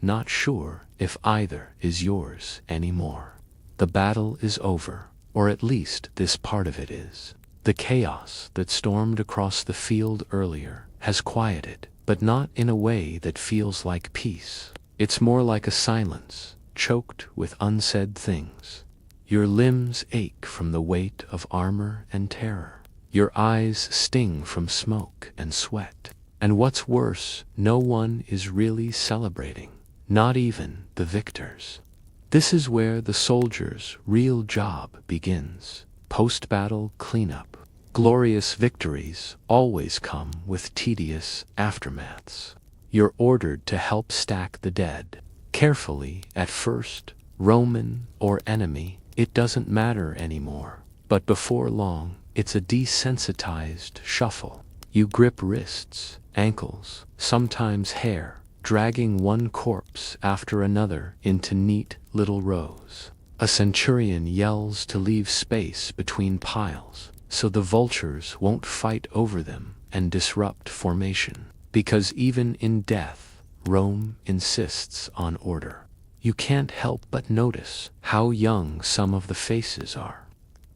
not sure if either is yours anymore. The battle is over, or at least this part of it is. The chaos that stormed across the field earlier has quieted, but not in a way that feels like peace. It's more like a silence, choked with unsaid things. Your limbs ache from the weight of armor and terror. Your eyes sting from smoke and sweat. And what's worse, no one is really celebrating, not even the victors. This is where the soldier's real job begins. Post-battle cleanup. Glorious victories always come with tedious aftermaths. You're ordered to help stack the dead. Carefully at first, Roman or enemy, it doesn't matter anymore. But before long, it's a desensitized shuffle. You grip wrists, ankles, sometimes hair, dragging one corpse after another into neat little rows. A centurion yells to leave space between piles, so the vultures won't fight over them and disrupt formation. Because even in death, Rome insists on order. You can't help but notice how young some of the faces are.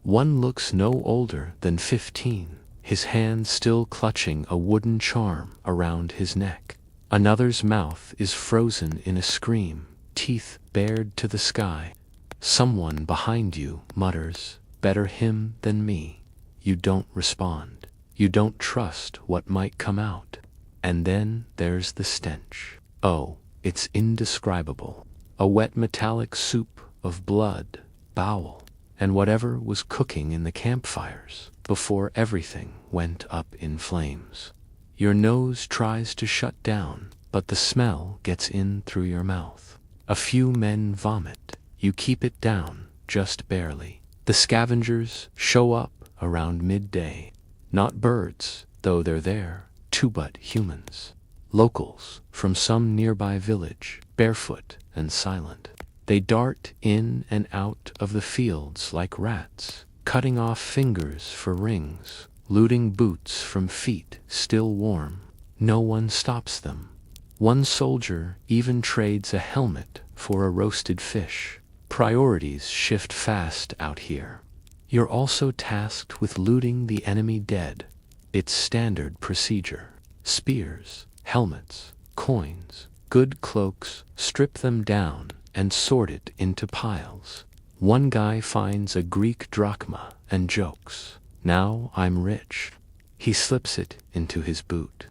One looks no older than 15, his hand still clutching a wooden charm around his neck. Another's mouth is frozen in a scream, teeth bared to the sky. Someone behind you mutters, "Better him than me." You don't respond. You don't trust what might come out. And then there's the stench. Oh, it's indescribable. A wet metallic soup of blood, bowel, and whatever was cooking in the campfires before everything went up in flames. Your nose tries to shut down, but the smell gets in through your mouth. A few men vomit. You keep it down, just barely. The scavengers show up around midday. Not birds, though they're there, but humans. Locals from some nearby village, barefoot and silent. They dart in and out of the fields like rats, cutting off fingers for rings, looting boots from feet still warm. No one stops them. One soldier even trades a helmet for a roasted fish. Priorities shift fast out here. You're also tasked with looting the enemy dead. It's standard procedure. Spears, helmets, coins, good cloaks, strip them down and sort it into piles. One guy finds a Greek drachma and jokes, "Now I'm rich." He slips it into his boot.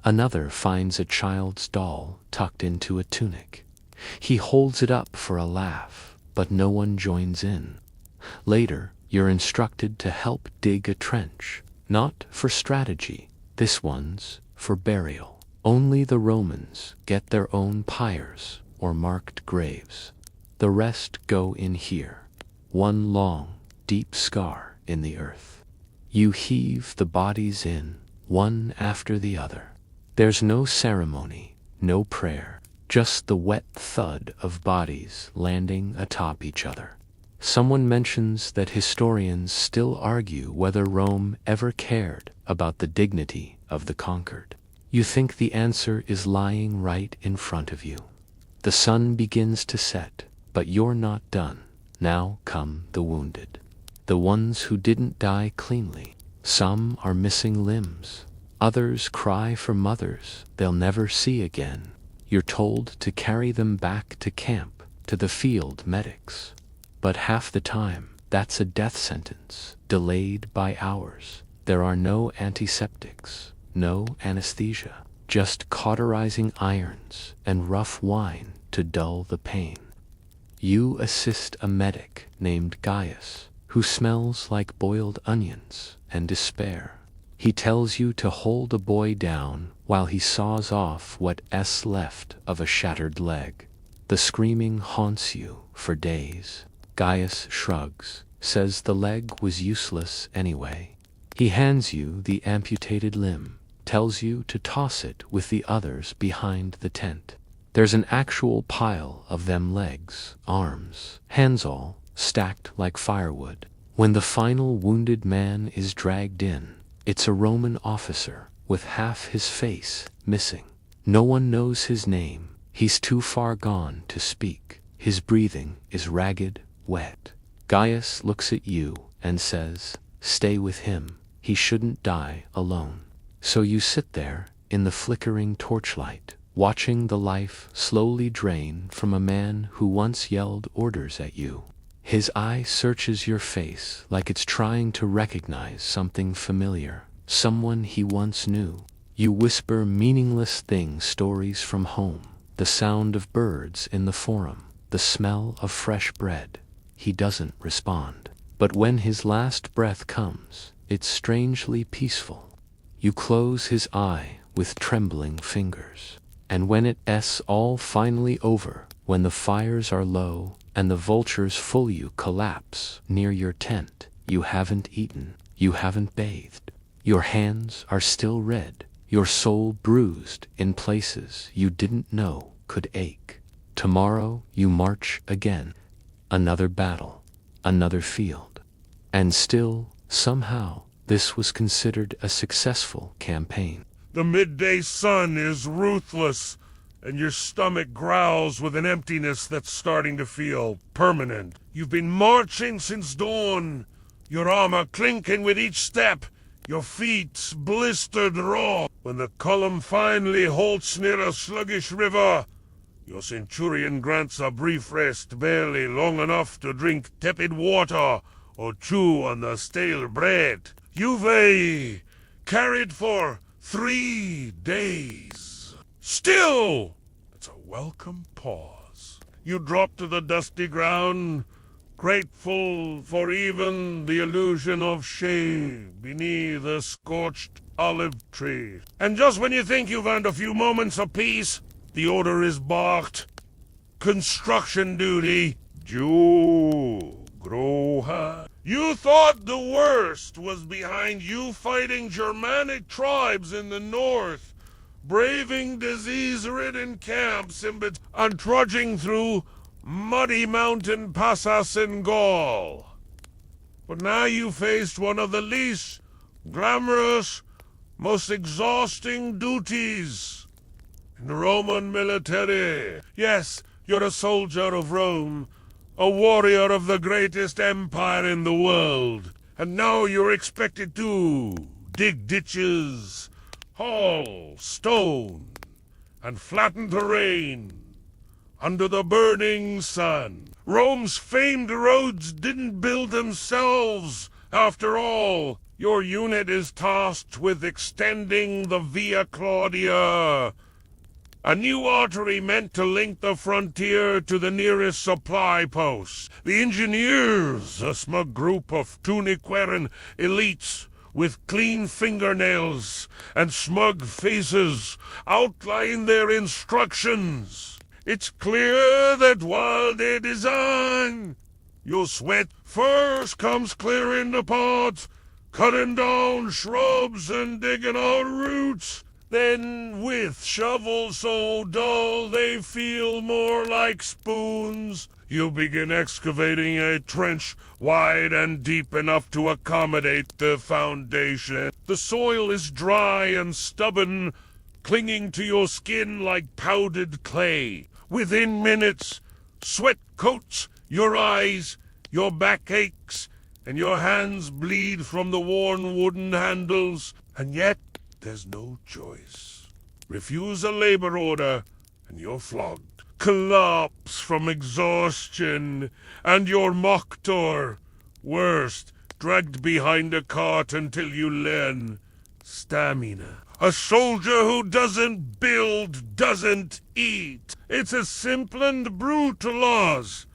Another finds a child's doll tucked into a tunic. He holds it up for a laugh, but no one joins in. Later, you're instructed to help dig a trench, not for strategy. This one's for burial. Only the Romans get their own pyres or marked graves. The rest go in here. One long, deep scar in the earth. You heave the bodies in, one after the other. There's no ceremony, no prayer, just the wet thud of bodies landing atop each other. Someone mentions that historians still argue whether Rome ever cared about the dignity of the conquered. You think the answer is lying right in front of you. The sun begins to set, but you're not done. Now come the wounded. The ones who didn't die cleanly. Some are missing limbs. Others cry for mothers they'll never see again. You're told to carry them back to camp, to the field medics. But half the time, that's a death sentence, delayed by hours. There are no antiseptics, no anesthesia, just cauterizing irons and rough wine to dull the pain. You assist a medic named Gaius, who smells like boiled onions and despair. He tells you to hold a boy down while he saws off what's left of a shattered leg. The screaming haunts you for days. Gaius shrugs, says the leg was useless anyway. He hands you the amputated limb, tells you to toss it with the others behind the tent. There's an actual pile of them legs, arms, hands all, stacked like firewood. When the final wounded man is dragged in, it's a Roman officer with half his face missing. No one knows his name. He's too far gone to speak. His breathing is ragged, wet. Gaius looks at you and says, "Stay with him. He shouldn't die alone." So you sit there in the flickering torchlight, watching the life slowly drain from a man who once yelled orders at you. His eye searches your face like it's trying to recognize something familiar, someone he once knew. You whisper meaningless stories from home, the sound of birds in the forum, the smell of fresh bread. He doesn't respond. But when his last breath comes, it's strangely peaceful. You close his eye with trembling fingers. And when it's all finally over, when the fires are low and the vultures full you collapse near your tent, you haven't eaten, you haven't bathed. Your hands are still red, your soul bruised in places you didn't know could ache. Tomorrow you march again. Another battle, another field. And still, somehow, this was considered a successful campaign. The midday sun is ruthless, and your stomach growls with an emptiness that's starting to feel permanent. You've been marching since dawn, your armor clinking with each step, your feet blistered raw. When the column finally halts near a sluggish river, your centurion grants a brief rest, barely long enough to drink tepid water or chew on the stale bread. You've carried for 3 days. Still, it's a welcome pause. You drop to the dusty ground, grateful for even the illusion of shade beneath a scorched olive tree. And just when you think you've earned a few moments of peace, the order is barked. Construction duty. Jew, Groha. You thought the worst was behind you fighting Germanic tribes in the north, braving disease-ridden camps and trudging through muddy mountain passes in Gaul. But now you faced one of the least glamorous, most exhausting duties in the Roman military. Yes, you're a soldier of Rome, a warrior of the greatest empire in the world. And now you're expected to dig ditches, haul stone, and flatten terrain under the burning sun. Rome's famed roads didn't build themselves, after all. Your unit is tasked with extending the Via Claudia, a new artery meant to link the frontier to the nearest supply posts. The engineers, a smug group of tunic-wearing elites with clean fingernails and smug faces, outline their instructions. It's clear that while they design, your sweat first comes clearing the pods, cutting down shrubs and digging out roots. Then, with shovels so dull they feel more like spoons, you begin excavating a trench wide and deep enough to accommodate the foundation. The soil is dry and stubborn, clinging to your skin like powdered clay. Within minutes, sweat coats your eyes, your back aches, and your hands bleed from the worn wooden handles. And yet, there's no choice. Refuse a labor order, and you're flogged. Collapse from exhaustion, and you're mocked or, worst, dragged behind a cart until you learn stamina. A soldier who doesn't build doesn't eat. It's as simple and brutal as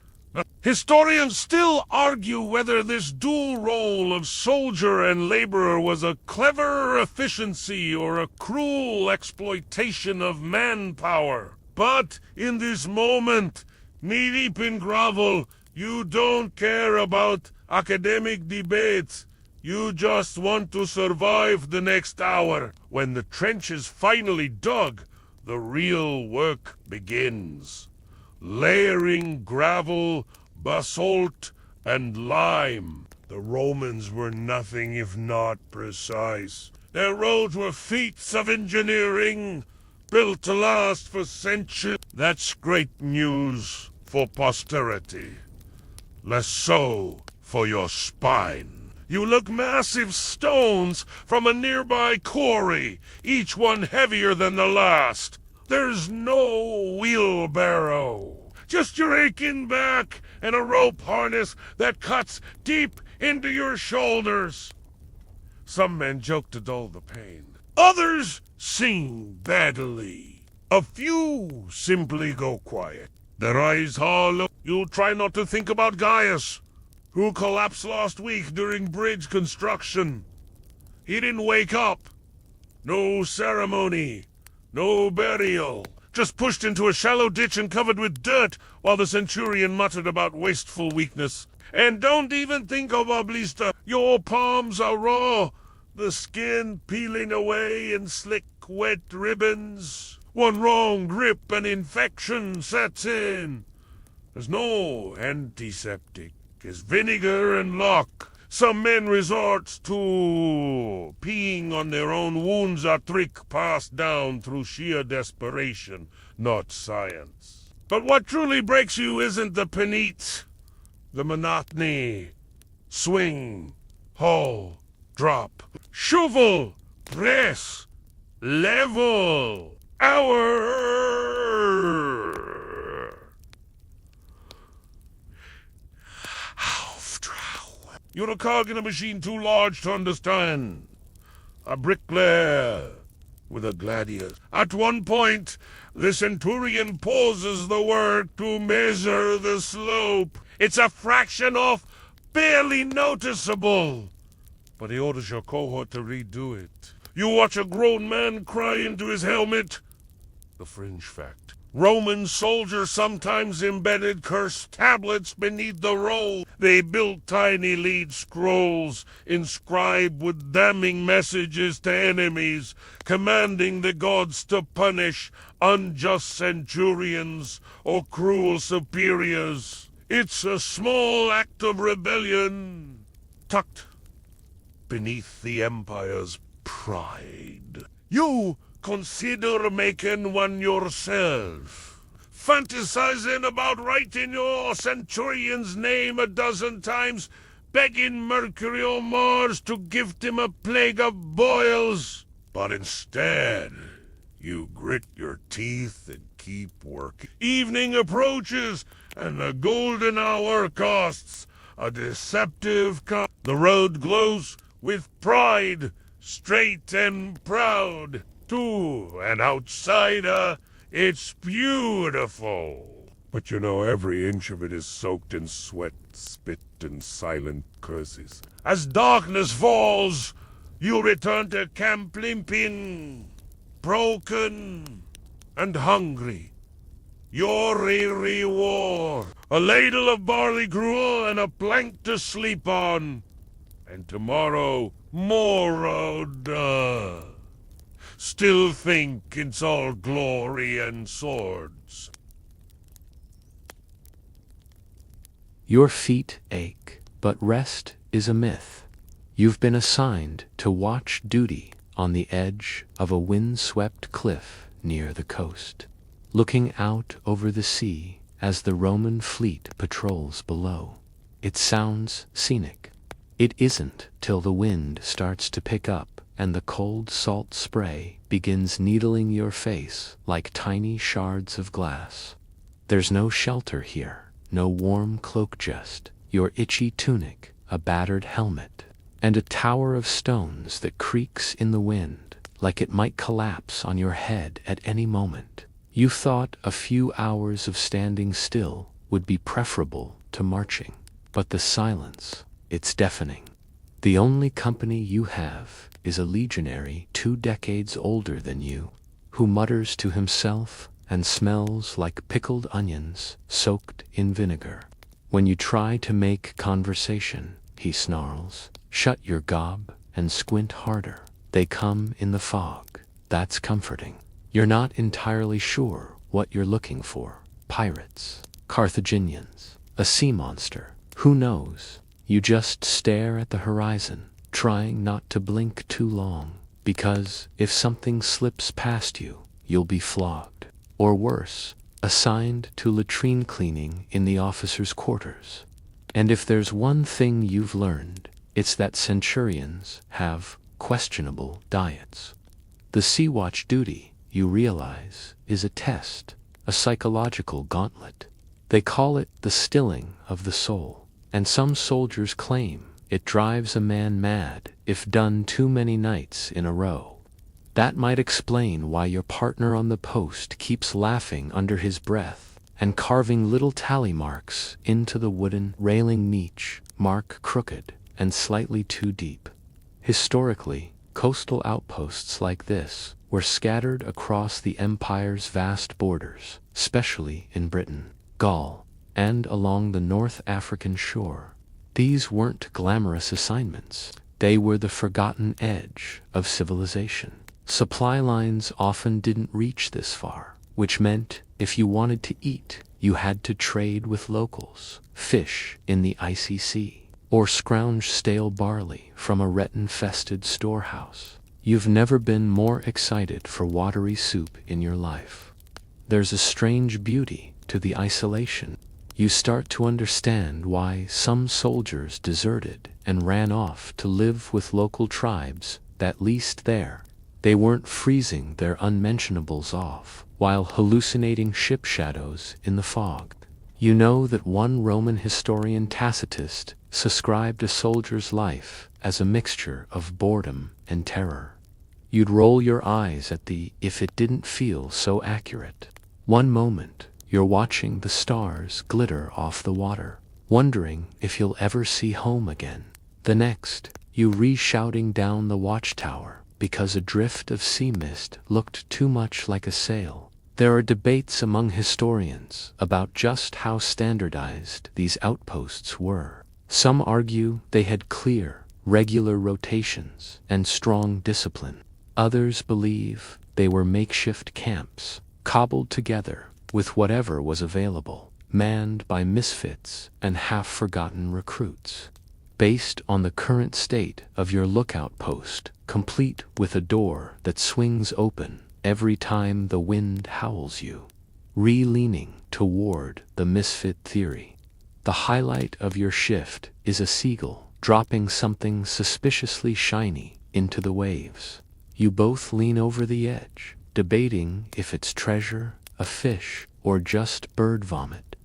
Historians still argue whether this dual role of soldier and laborer was a clever efficiency or a cruel exploitation of manpower. But in this moment, knee-deep in gravel, you don't care about academic debates. You just want to survive the next hour. When the trench is finally dug, the real work begins. Layering gravel, basalt, and lime. The Romans were nothing if not precise. Their roads were feats of engineering, built to last for centuries. That's great news for posterity. Less so for your spine. You look massive stones from a nearby quarry, each one heavier than the last. There's no wheelbarrow. Just your aching back and a rope harness that cuts deep into your shoulders. Some men joke to dull the pain. Others sing badly. A few simply go quiet. Their eyes hollow. You try not to think about Gaius, who collapsed last week during bridge construction. He didn't wake up. No ceremony. No burial. Just pushed into a shallow ditch and covered with dirt, while the centurion muttered about wasteful weakness. And don't even think of a blister. Your palms are raw, the skin peeling away in slick, wet ribbons. One wrong grip and infection sets in. There's no antiseptic. It's vinegar and lock. Some men resort to peeing on their own wounds, a trick passed down through sheer desperation, not science. But what truly breaks you isn't the penite, the monotony. Swing, haul, drop, shovel, press, level, hour. You're a cog in a machine too large to understand. A bricklayer with a gladius. At one point, the centurion pauses the work to measure the slope. It's a fraction off, barely noticeable. But he orders your cohort to redo it. You watch a grown man cry into his helmet. The fringe fact. Roman soldiers sometimes embedded cursed tablets beneath the roll. They built tiny lead scrolls, inscribed with damning messages to enemies, commanding the gods to punish unjust centurions or cruel superiors. It's a small act of rebellion, tucked beneath the empire's pride. You consider making one yourself. Fantasizing about writing your centurion's name a dozen times, begging Mercury or Mars to gift him a plague of boils. But instead, you grit your teeth and keep working. Evening approaches, and the golden hour costs a deceptive The road glows with pride, straight and proud. To an outsider, it's beautiful. But you know, every inch of it is soaked in sweat, spit, and silent curses. As darkness falls, you return to camp limping, broken, and hungry. Your reward, a ladle of barley gruel and a plank to sleep on. And tomorrow, more road. Still think it's all glory and swords. Your feet ache, but rest is a myth. You've been assigned to watch duty on the edge of a wind-swept cliff near the coast, looking out over the sea as the Roman fleet patrols below. It sounds scenic. It isn't till the wind starts to pick up and the cold salt spray begins needling your face like tiny shards of glass. There's no shelter here, no warm cloak, just your itchy tunic, a battered helmet, and a tower of stones that creaks in the wind like it might collapse on your head at any moment. You thought a few hours of standing still would be preferable to marching. But the silence, it's deafening. The only company you have is a legionary 2 decades older than you, who mutters to himself and smells like pickled onions soaked in vinegar. When you try to make conversation, he snarls, "Shut your gob and squint harder." They come in the fog. That's comforting. You're not entirely sure what you're looking for. Pirates, Carthaginians, a sea monster. Who knows? You just stare at the horizon, trying not to blink too long, because if something slips past you, you'll be flogged. Or worse, assigned to latrine cleaning in the officers' quarters. And if there's one thing you've learned, it's that centurions have questionable diets. The Sea Watch duty, you realize, is a test, a psychological gauntlet. They call it the stilling of the soul, and some soldiers claim it drives a man mad if done too many nights in a row. That might explain why your partner on the post keeps laughing under his breath and carving little tally marks into the wooden railing niche, mark crooked and slightly too deep. Historically, coastal outposts like this were scattered across the empire's vast borders, especially in Britain, Gaul, and along the North African shore. These weren't glamorous assignments. They were the forgotten edge of civilization. Supply lines often didn't reach this far, which meant if you wanted to eat, you had to trade with locals, fish in the icy sea, or scrounge stale barley from a ret-infested storehouse. You've never been more excited for watery soup in your life. There's a strange beauty to the isolation. You start to understand why some soldiers deserted and ran off to live with local tribes that leased there. They weren't freezing their unmentionables off while hallucinating ship shadows in the fog. You know that one Roman historian, Tacitus, described a soldier's life as a mixture of boredom and terror. You'd roll your eyes at the if it didn't feel so accurate. One moment, you're watching the stars glitter off the water, wondering if you'll ever see home again. The next, you re-shouting down the watchtower because a drift of sea mist looked too much like a sail. There are debates among historians about just how standardized these outposts were. Some argue they had clear, regular rotations and strong discipline. Others believe they were makeshift camps, cobbled together with whatever was available, manned by misfits and half-forgotten recruits. Based on the current state of your lookout post, complete with a door that swings open every time the wind howls you, re-leaning toward the misfit theory. The highlight of your shift is a seagull dropping something suspiciously shiny into the waves. You both lean over the edge, debating if it's treasure, a fish, or just bird vomit.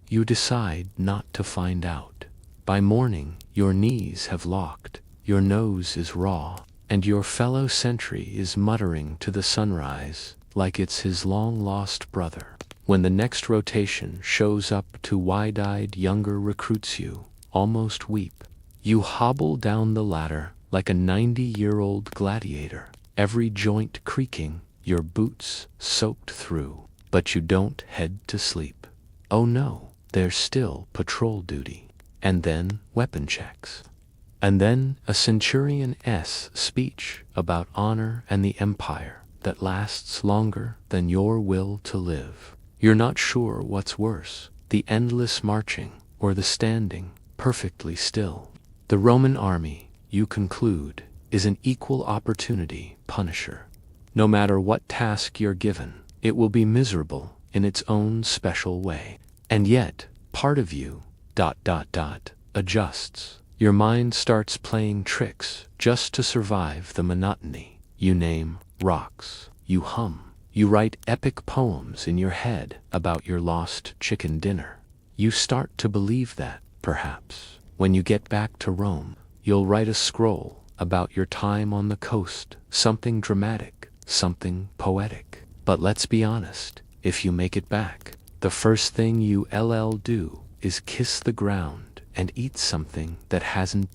You decide not to find out. By morning, your knees have locked, your nose is raw, and your fellow sentry is muttering to the sunrise like it's his long-lost brother. When the next rotation shows up, two wide-eyed younger recruits you almost weep. You hobble down the ladder like a 90-year-old gladiator, every joint creaking, your boots soaked through. But you don't head to sleep. Oh no, there's still patrol duty. And then weapon checks. And then a centurion's speech about honor and the empire that lasts longer than your will to live. You're not sure what's worse, the endless marching or the standing perfectly still. The Roman army, you conclude, is an equal opportunity punisher. No matter what task you're given, it will be miserable in its own special way. And yet, part of you, adjusts. Your mind starts playing tricks just to survive the monotony. You name rocks. You hum. You write epic poems in your head about your lost chicken dinner. You start to believe that, perhaps, when you get back to Rome, you'll write a scroll about your time on the coast, something dramatic, something poetic. But let's be honest, if you make it back, the first thing you do is kiss the ground and eat something that hasn't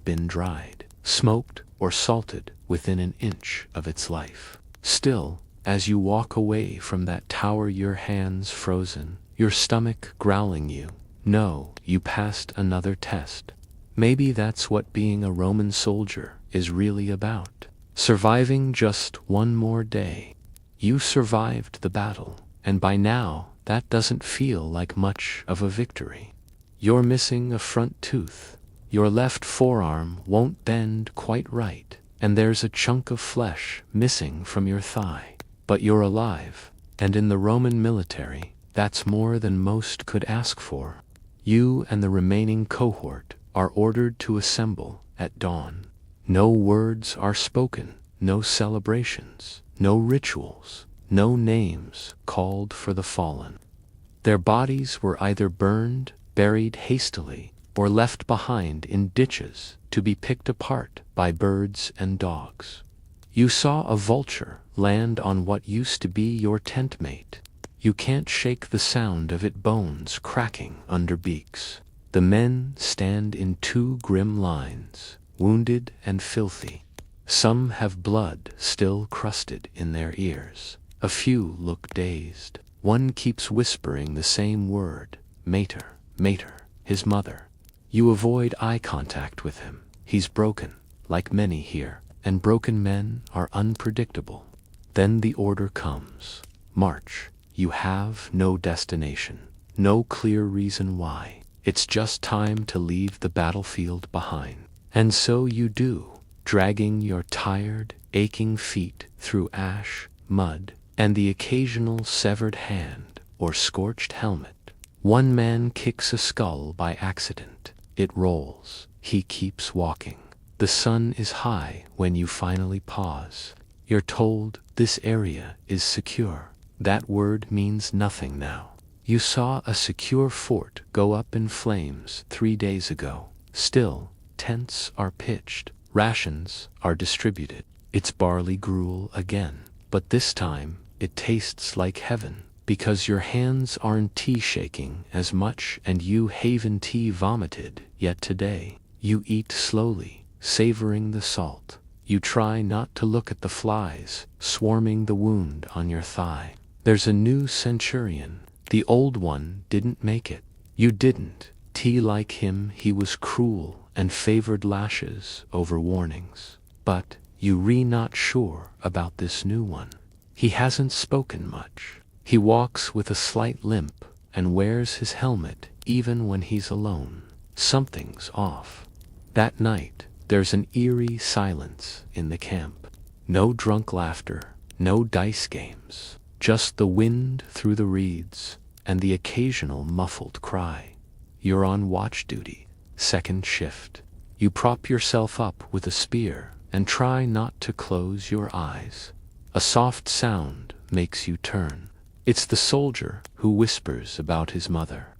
been dried, smoked, or salted within an inch of its life. Still, as you walk away from that tower, your hands frozen, your stomach growling you, no, you passed another test. Maybe that's what being a Roman soldier is really about. Surviving just one more day. You survived the battle, and by now, that doesn't feel like much of a victory. You're missing a front tooth. Your left forearm won't bend quite right, and there's a chunk of flesh missing from your thigh. But you're alive, and in the Roman military, that's more than most could ask for. You and the remaining cohort are ordered to assemble at dawn. No words are spoken, no celebrations, no rituals, no names called for the fallen. Their bodies were either burned, buried hastily, or left behind in ditches to be picked apart by birds and dogs. You saw a vulture land on what used to be your tent mate. You can't shake the sound of its bones cracking under beaks. The men stand in two grim lines, wounded and filthy. Some have blood still crusted in their ears. A few look dazed. One keeps whispering the same word, mater, mater, his mother. You avoid eye contact with him. He's broken, like many here, and broken men are unpredictable. Then the order comes. March. You have no destination, no clear reason why. It's just time to leave the battlefield behind. And so you do, dragging your tired, aching feet through ash, mud, and the occasional severed hand or scorched helmet. One man kicks a skull by accident. It rolls. He keeps walking. The sun is high when you finally pause. You're told this area is secure. That word means nothing now. You saw a secure fort go up in flames 3 days ago. Still, tents are pitched, rations are distributed. It's barley gruel again, but this time it tastes like heaven, because your hands aren't shaking as much and you haven't vomited yet today. You eat slowly, savoring the salt. You try not to look at the flies swarming the wound on your thigh. There's a new centurion. The old one didn't make it. You didn't. Like him, he was cruel and favored lashes over warnings. But you're not sure about this new one. He hasn't spoken much. He walks with a slight limp and wears his helmet even when he's alone. Something's off. That night, there's an eerie silence in the camp. No drunk laughter, no dice games. Just the wind through the reeds, and the occasional muffled cry. You're on watch duty, second shift. You prop yourself up with a spear and try not to close your eyes. A soft sound makes you turn. It's the soldier who whispers about his mother.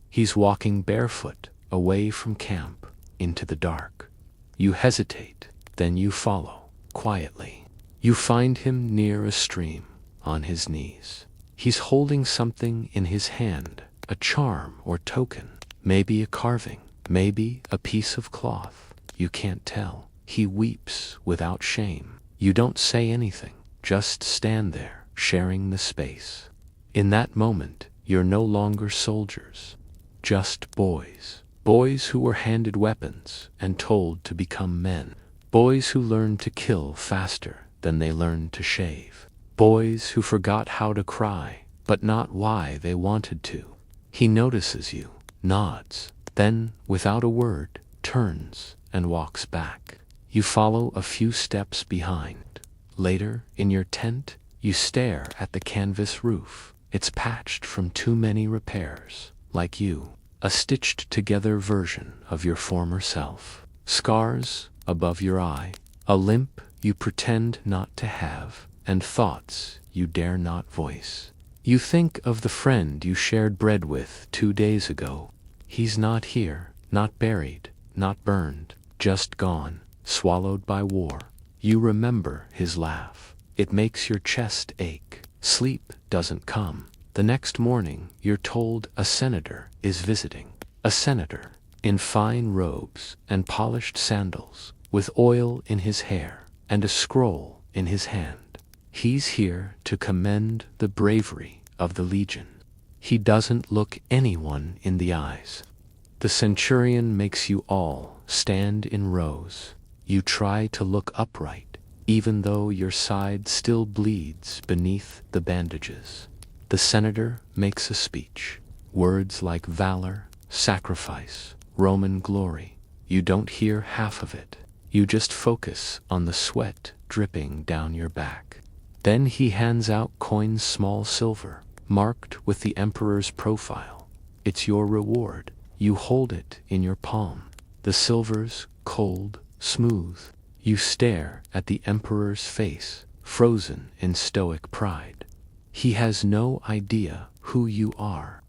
He's walking barefoot away from camp into the dark. You hesitate, then you follow, quietly. You find him near a stream, on his knees. He's holding something in his hand, a charm or token, maybe a carving, maybe a piece of cloth. You can't tell. He weeps without shame. You don't say anything, just stand there, sharing the space. In that moment, you're no longer soldiers, just boys. Boys who were handed weapons and told to become men. Boys who learned to kill faster than they learned to shave. Boys who forgot how to cry, but not why they wanted to. He notices you, nods, then, without a word, turns and walks back. You follow a few steps behind. Later, in your tent, you stare at the canvas roof. It's patched from too many repairs, like you, a stitched-together version of your former self. Scars above your eye, a limp you pretend not to have, and thoughts you dare not voice. You think of the friend you shared bread with 2 days ago. He's not here, not buried, not burned, just gone, swallowed by war. You remember his laugh. It makes your chest ache. Sleep doesn't come. The next morning, you're told a senator is visiting. A senator, in fine robes and polished sandals, with oil in his hair and a scroll in his hand. He's here to commend the bravery of the legion. He doesn't look anyone in the eyes. The centurion makes you all stand in rows. You try to look upright, even though your side still bleeds beneath the bandages. The senator makes a speech. Words like valor, sacrifice, Roman glory. You don't hear half of it. You just focus on the sweat dripping down your back. Then he hands out coins, small silver, marked with the emperor's profile. It's your reward. You hold it in your palm. The silver's cold, smooth. You stare at the emperor's face, frozen in stoic pride. He has no idea who you are.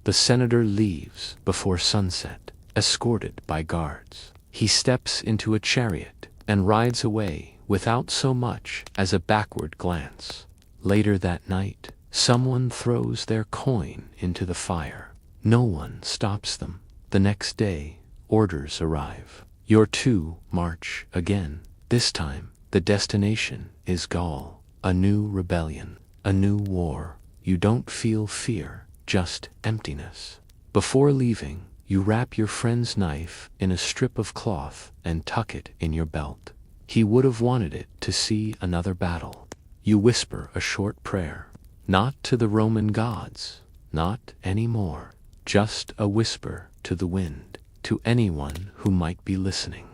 The senator leaves before sunset, escorted by guards. He steps into a chariot and rides away without so much as a backward glance. Later that night, someone throws their coin into the fire. No one stops them. The next day, orders arrive. You're to march again. This time, the destination is Gaul. A new rebellion, a new war. You don't feel fear, just emptiness. Before leaving, you wrap your friend's knife in a strip of cloth and tuck it in your belt. He would have wanted it to see another battle. You whisper a short prayer. Not to the Roman gods, not anymore. Just a whisper to the wind, to anyone who might be listening.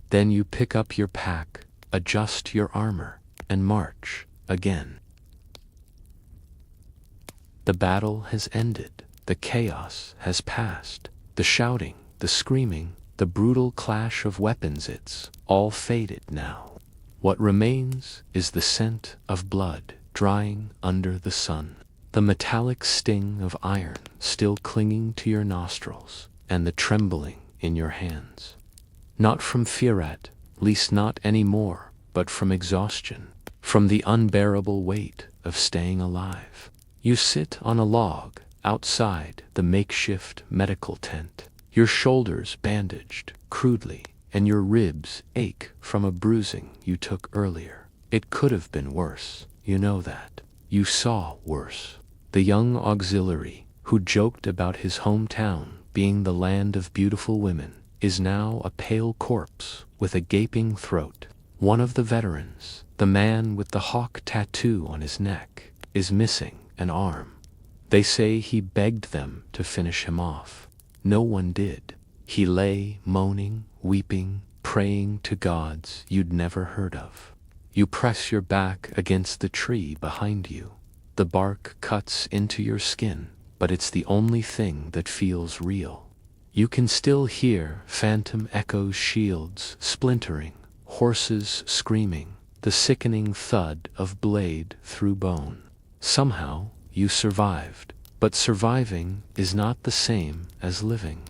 Then you pick up your pack, adjust your armor, and march again. The battle has ended. The chaos has passed. The shouting, the screaming, the brutal clash of weapons, it's all faded now. What remains is the scent of blood drying under the sun. The metallic sting of iron still clinging to your nostrils, and the trembling in your hands. Not from fear at least not anymore, but from exhaustion, from the unbearable weight of staying alive. You sit on a log outside the makeshift medical tent, your shoulders bandaged crudely, and your ribs ache from a bruising you took earlier. It could have been worse, you know that. You saw worse. The young auxiliary, who joked about his hometown being the land of beautiful women, is now a pale corpse with a gaping throat. One of the veterans, the man with the hawk tattoo on his neck, is missing an arm. They say he begged them to finish him off. No one did. He lay moaning, weeping, praying to gods you'd never heard of. You press your back against the tree behind you. The bark cuts into your skin, but it's the only thing that feels real. You can still hear phantom echoes, shields splintering, horses screaming, the sickening thud of blade through bone. Somehow, you survived, but surviving is not the same as living.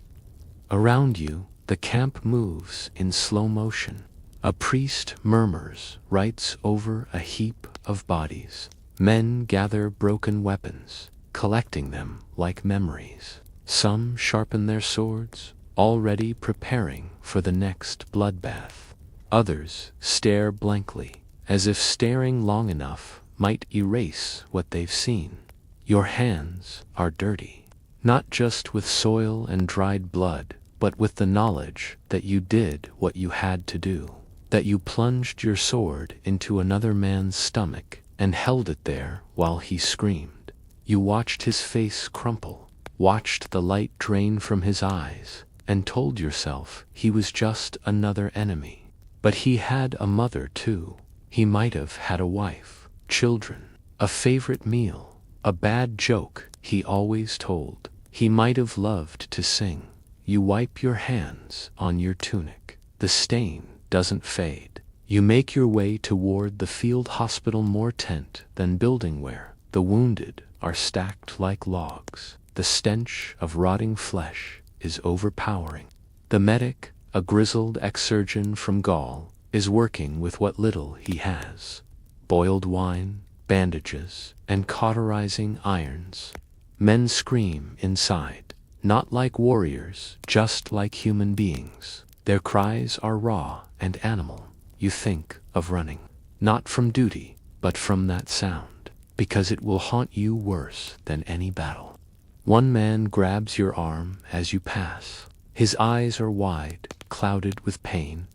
Around you, the camp moves in slow motion. A priest murmurs, writes over a heap of bodies. Men gather broken weapons, collecting them like memories. Some sharpen their swords, already preparing for the next bloodbath. Others stare blankly, as if staring long enough might erase what they've seen. Your hands are dirty, not just with soil and dried blood, but with the knowledge that you did what you had to do, that you plunged your sword into another man's stomach and held it there while he screamed. You watched his face crumple, watched the light drain from his eyes, and told yourself he was just another enemy. But he had a mother too. He might have had a wife, children, a favorite meal, a bad joke he always told. He might have loved to sing. You wipe your hands on your tunic. The stain doesn't fade. You make your way toward the field hospital, more tent than building, where the wounded are stacked like logs. The stench of rotting flesh is overpowering. The medic, a grizzled ex-surgeon from Gaul, is working with what little he has. Boiled wine, bandages, and cauterizing irons. Men scream inside, Not like warriors, just like human beings. Their cries are raw and animal. You think of running. Not from duty, but from that sound. Because it will haunt you worse than any battle. One man grabs your arm as you pass. His eyes are wide, clouded with pain.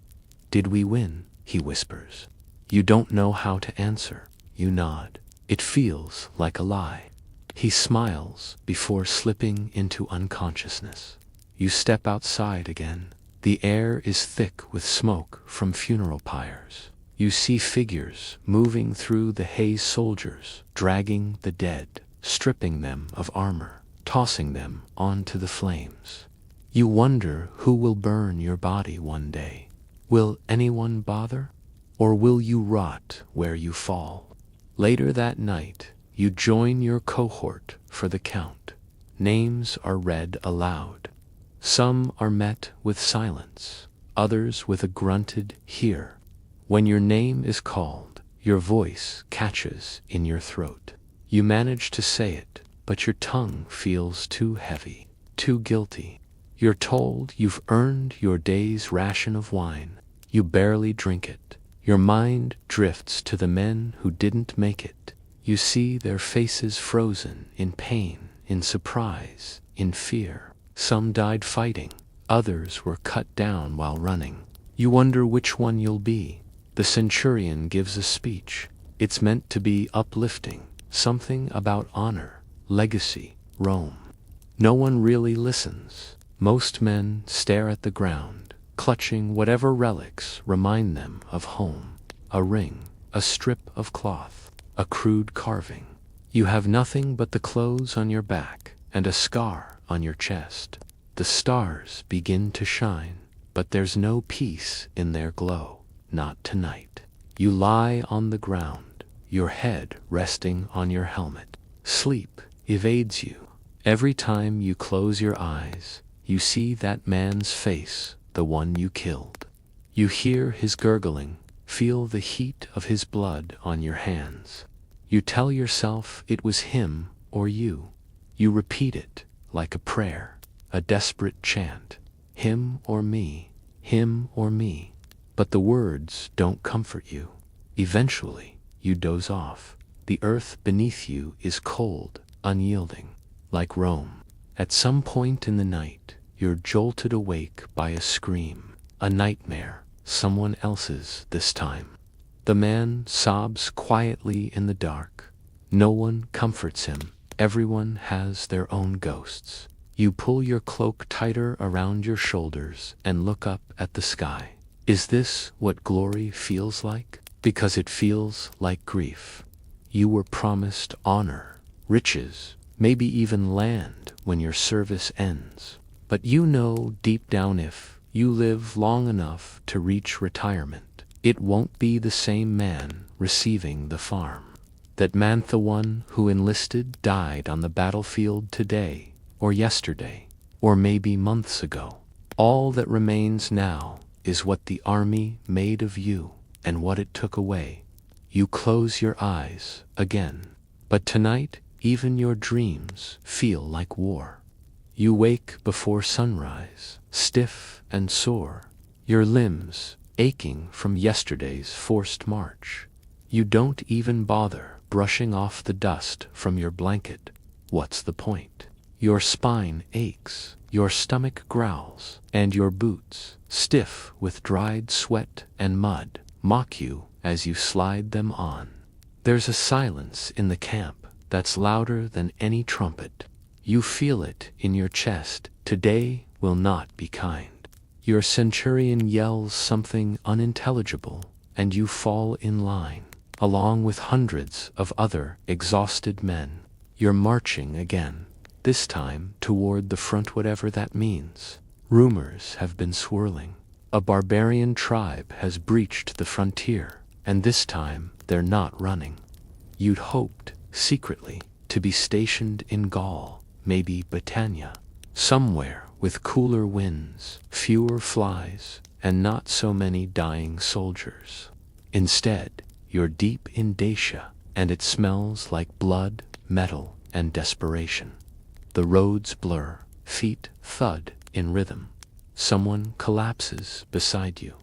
"Did we win?" he whispers. You don't know how to answer. You nod. It feels like a lie. He smiles before slipping into unconsciousness. You step outside again. The air is thick with smoke from funeral pyres. You see figures moving through the haze, soldiers dragging the dead, stripping them of armor, tossing them onto the flames. You wonder who will burn your body one day. Will anyone bother? Or will you rot where you fall? Later that night, you join your cohort for the count. Names are read aloud. Some are met with silence, others with a grunted "here." When your name is called, your voice catches in your throat. You manage to say it, but your tongue feels too heavy, too guilty. You're told you've earned your day's ration of wine. You barely drink it. Your mind drifts to the men who didn't make it. You see their faces frozen in pain, in surprise, in fear. Some died fighting, others were cut down while running. You wonder which one you'll be. The centurion gives a speech. It's meant to be uplifting, something about honor, legacy, Rome. No one really listens. Most men stare at the ground, clutching whatever relics remind them of home. A ring, a strip of cloth, a crude carving. You have nothing but the clothes on your back and a scar on your chest. The stars begin to shine, but there's no peace in their glow. Not tonight. You lie on the ground, your head resting on your helmet. Sleep evades you. Every time you close your eyes, you see that man's face, the one you killed. You hear his gurgling, feel the heat of his blood on your hands. You tell yourself it was him or you. You repeat it like a prayer, a desperate chant. Him or me, him or me. But the words don't comfort you. Eventually, you doze off. The earth beneath you is cold, unyielding, like Rome. At some point in the night, you're jolted awake by a scream, a nightmare, someone else's this time. The man sobs quietly in the dark. No one comforts him. Everyone has their own ghosts. You pull your cloak tighter around your shoulders and look up at the sky. Is this what glory feels like? Because it feels like grief. You were promised honor, riches, maybe even land when your service ends. But you know deep down if you live long enough to reach retirement, it won't be the same man receiving the farm. That man, the one who enlisted, died on the battlefield today, or yesterday, or maybe months ago. All that remains now is what the army made of you and what it took away. You close your eyes again, but tonight even your dreams feel like war. You wake before sunrise, stiff and sore, your limbs aching from yesterday's forced march. You don't even bother brushing off the dust from your blanket. What's the point? Your spine aches, your stomach growls, and your boots, stiff with dried sweat and mud, mock you as you slide them on. There's a silence in the camp that's louder than any trumpet. You feel it in your chest. Today will not be kind. Your centurion yells something unintelligible, and you fall in line, along with hundreds of other exhausted men. You're marching again, this time toward the front, whatever that means. Rumors have been swirling. A barbarian tribe has breached the frontier, and this time they're not running. You'd hoped, secretly, to be stationed in Gaul, maybe Britannia, somewhere with cooler winds, fewer flies, and not so many dying soldiers. Instead, you're deep in Dacia, and it smells like blood, metal, and desperation. The roads blur, feet thud in rhythm. Someone collapses beside you.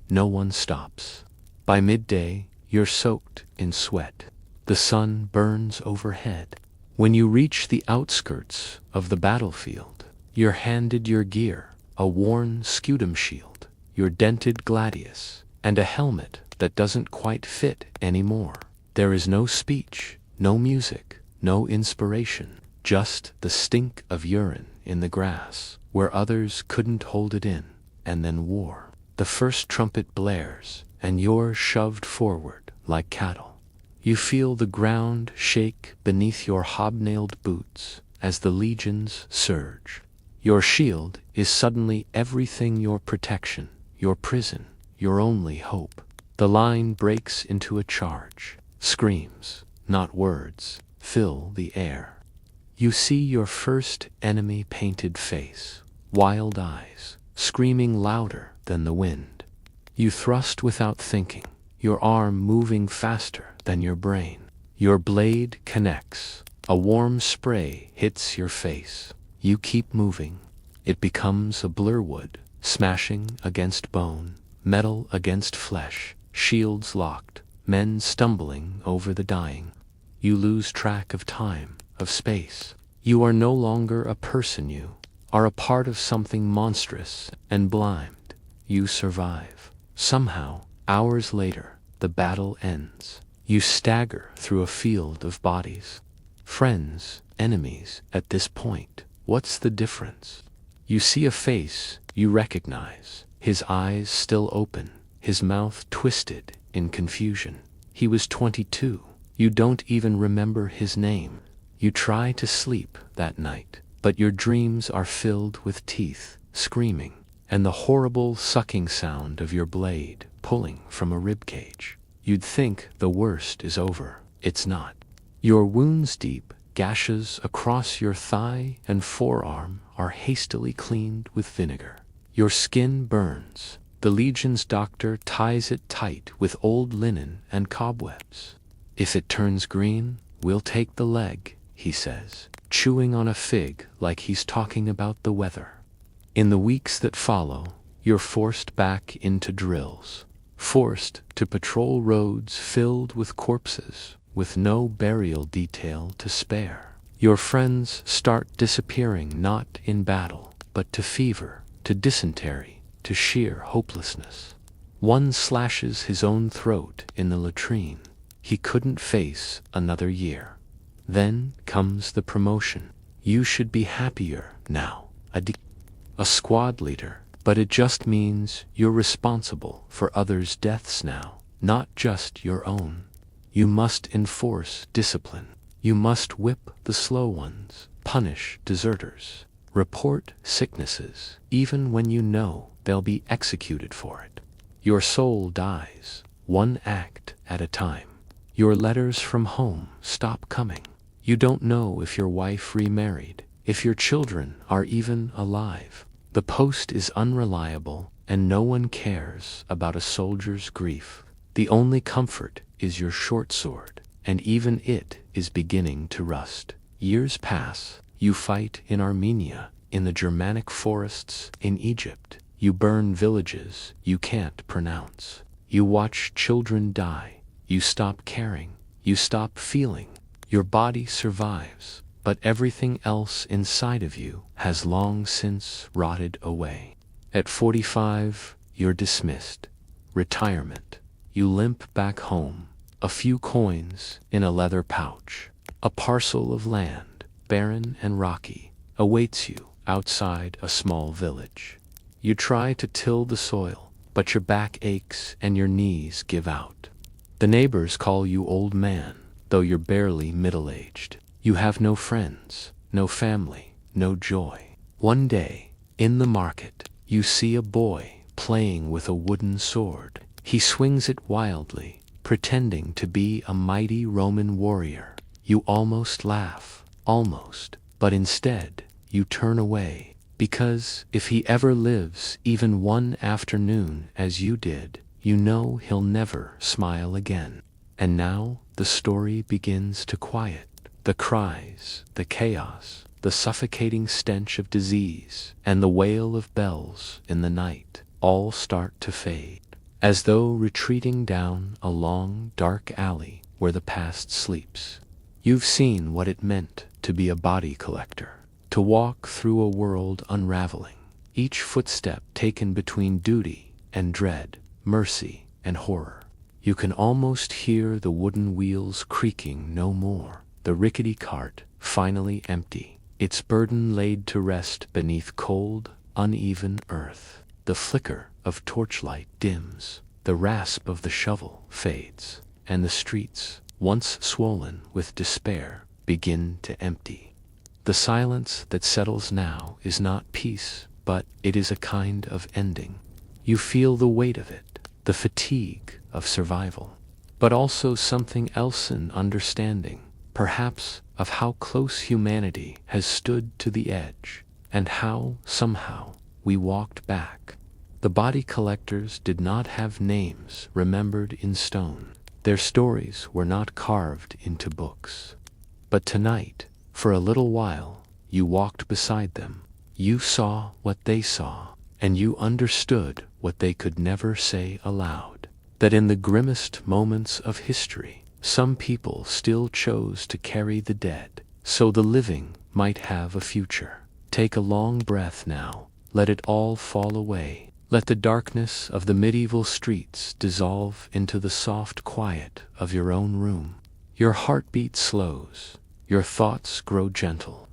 No one stops. By midday, you're soaked in sweat. The sun burns overhead. When you reach the outskirts of the battlefield, you're handed your gear, a worn scutum shield, your dented gladius, and a helmet that doesn't quite fit anymore. There is no speech, no music, no inspiration, just the stink of urine in the grass, where others couldn't hold it in, and then war. The first trumpet blares, and you're shoved forward like cattle. You feel the ground shake beneath your hobnailed boots as the legions surge. Your shield is suddenly everything: your protection, your prison, your only hope. The line breaks into a charge. Screams, not words, fill the air. You see your first enemy painted face, wild eyes, screaming louder than the wind. You thrust without thinking, your arm moving faster than your brain. Your blade connects. A warm spray hits your face. You keep moving. It becomes a blur wood, smashing against bone, metal against flesh, shields locked, men stumbling over the dying. You lose track of time, of space. You are no longer a person. You are a part of something monstrous and blind. You survive. Somehow, hours later, the battle ends. You stagger through a field of bodies. Friends, enemies, at this point, what's the difference? You see a face you recognize, his eyes still open, his mouth twisted in confusion. He was 22. You don't even remember his name. You try to sleep that night, but your dreams are filled with teeth, screaming, and the horrible sucking sound of your blade pulling from a ribcage. You'd think the worst is over. It's not. Your wounds deep, gashes across your thigh and forearm are hastily cleaned with vinegar. Your skin burns. The Legion's doctor ties it tight with old linen and cobwebs. If it turns green, we'll take the leg, he says, chewing on a fig like he's talking about the weather. In the weeks that follow, you're forced back into drills, forced to patrol roads filled with corpses, with no burial detail to spare. Your friends start disappearing, not in battle, but to fever, to dysentery, to sheer hopelessness. One slashes his own throat in the latrine. He couldn't face another year. Then comes the promotion. You should be happier now. A squad leader, but it just means you're responsible for others' deaths now, not just your own. You must enforce discipline. You must whip the slow ones, punish deserters, report sicknesses, even when you know they'll be executed for it. Your soul dies, one act at a time. Your letters from home stop coming. You don't know if your wife remarried, if your children are even alive. The post is unreliable, and no one cares about a soldier's grief. The only comfort is your short sword, and even it is beginning to rust. Years pass. You fight in Armenia, in the Germanic forests, in Egypt. You burn villages you can't pronounce. You watch children die. You stop caring. You stop feeling. Your body survives, but everything else inside of you has long since rotted away. At 45, you're dismissed. Retirement. You limp back home. A few coins in a leather pouch. A parcel of land, barren and rocky, awaits you outside a small village. You try to till the soil, but your back aches and your knees give out. The neighbors call you old man, though you're barely middle-aged. You have no friends, no family, no joy. One day, in the market, you see a boy playing with a wooden sword. He swings it wildly, pretending to be a mighty Roman warrior. You almost laugh, almost, but instead, you turn away, because if he ever lives even one afternoon as you did, you know he'll never smile again. And now the story begins to quiet. The cries, the chaos, the suffocating stench of disease, and the wail of bells in the night all start to fade, as though retreating down a long, dark alley where the past sleeps. You've seen what it meant to be a body collector, to walk through a world unraveling, each footstep taken between duty and dread, mercy and horror. You can almost hear the wooden wheels creaking no more, the rickety cart finally empty, its burden laid to rest beneath cold, uneven earth. The flicker of torchlight dims, the rasp of the shovel fades, and the streets, once swollen with despair, begin to empty. The silence that settles now is not peace, but it is a kind of ending. You feel the weight of it, the fatigue of survival, but also something else, in understanding, perhaps, of how close humanity has stood to the edge, and how, somehow, we walked back. The body collectors did not have names remembered in stone. Their stories were not carved into books. But tonight, for a little while, you walked beside them. You saw what they saw, and you understood what they could never say aloud. That in the grimmest moments of history, some people still chose to carry the dead, so the living might have a future. Take a long breath now. Let it all fall away. Let the darkness of the medieval streets dissolve into the soft quiet of your own room. Your heartbeat slows. Your thoughts grow gentle.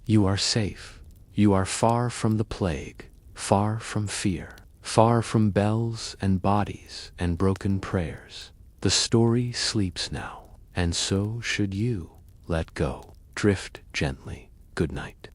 You are safe. You are far from the plague, far from fear, far from bells and bodies and broken prayers. The story sleeps now, and so should you. Let go. Drift gently. Good night.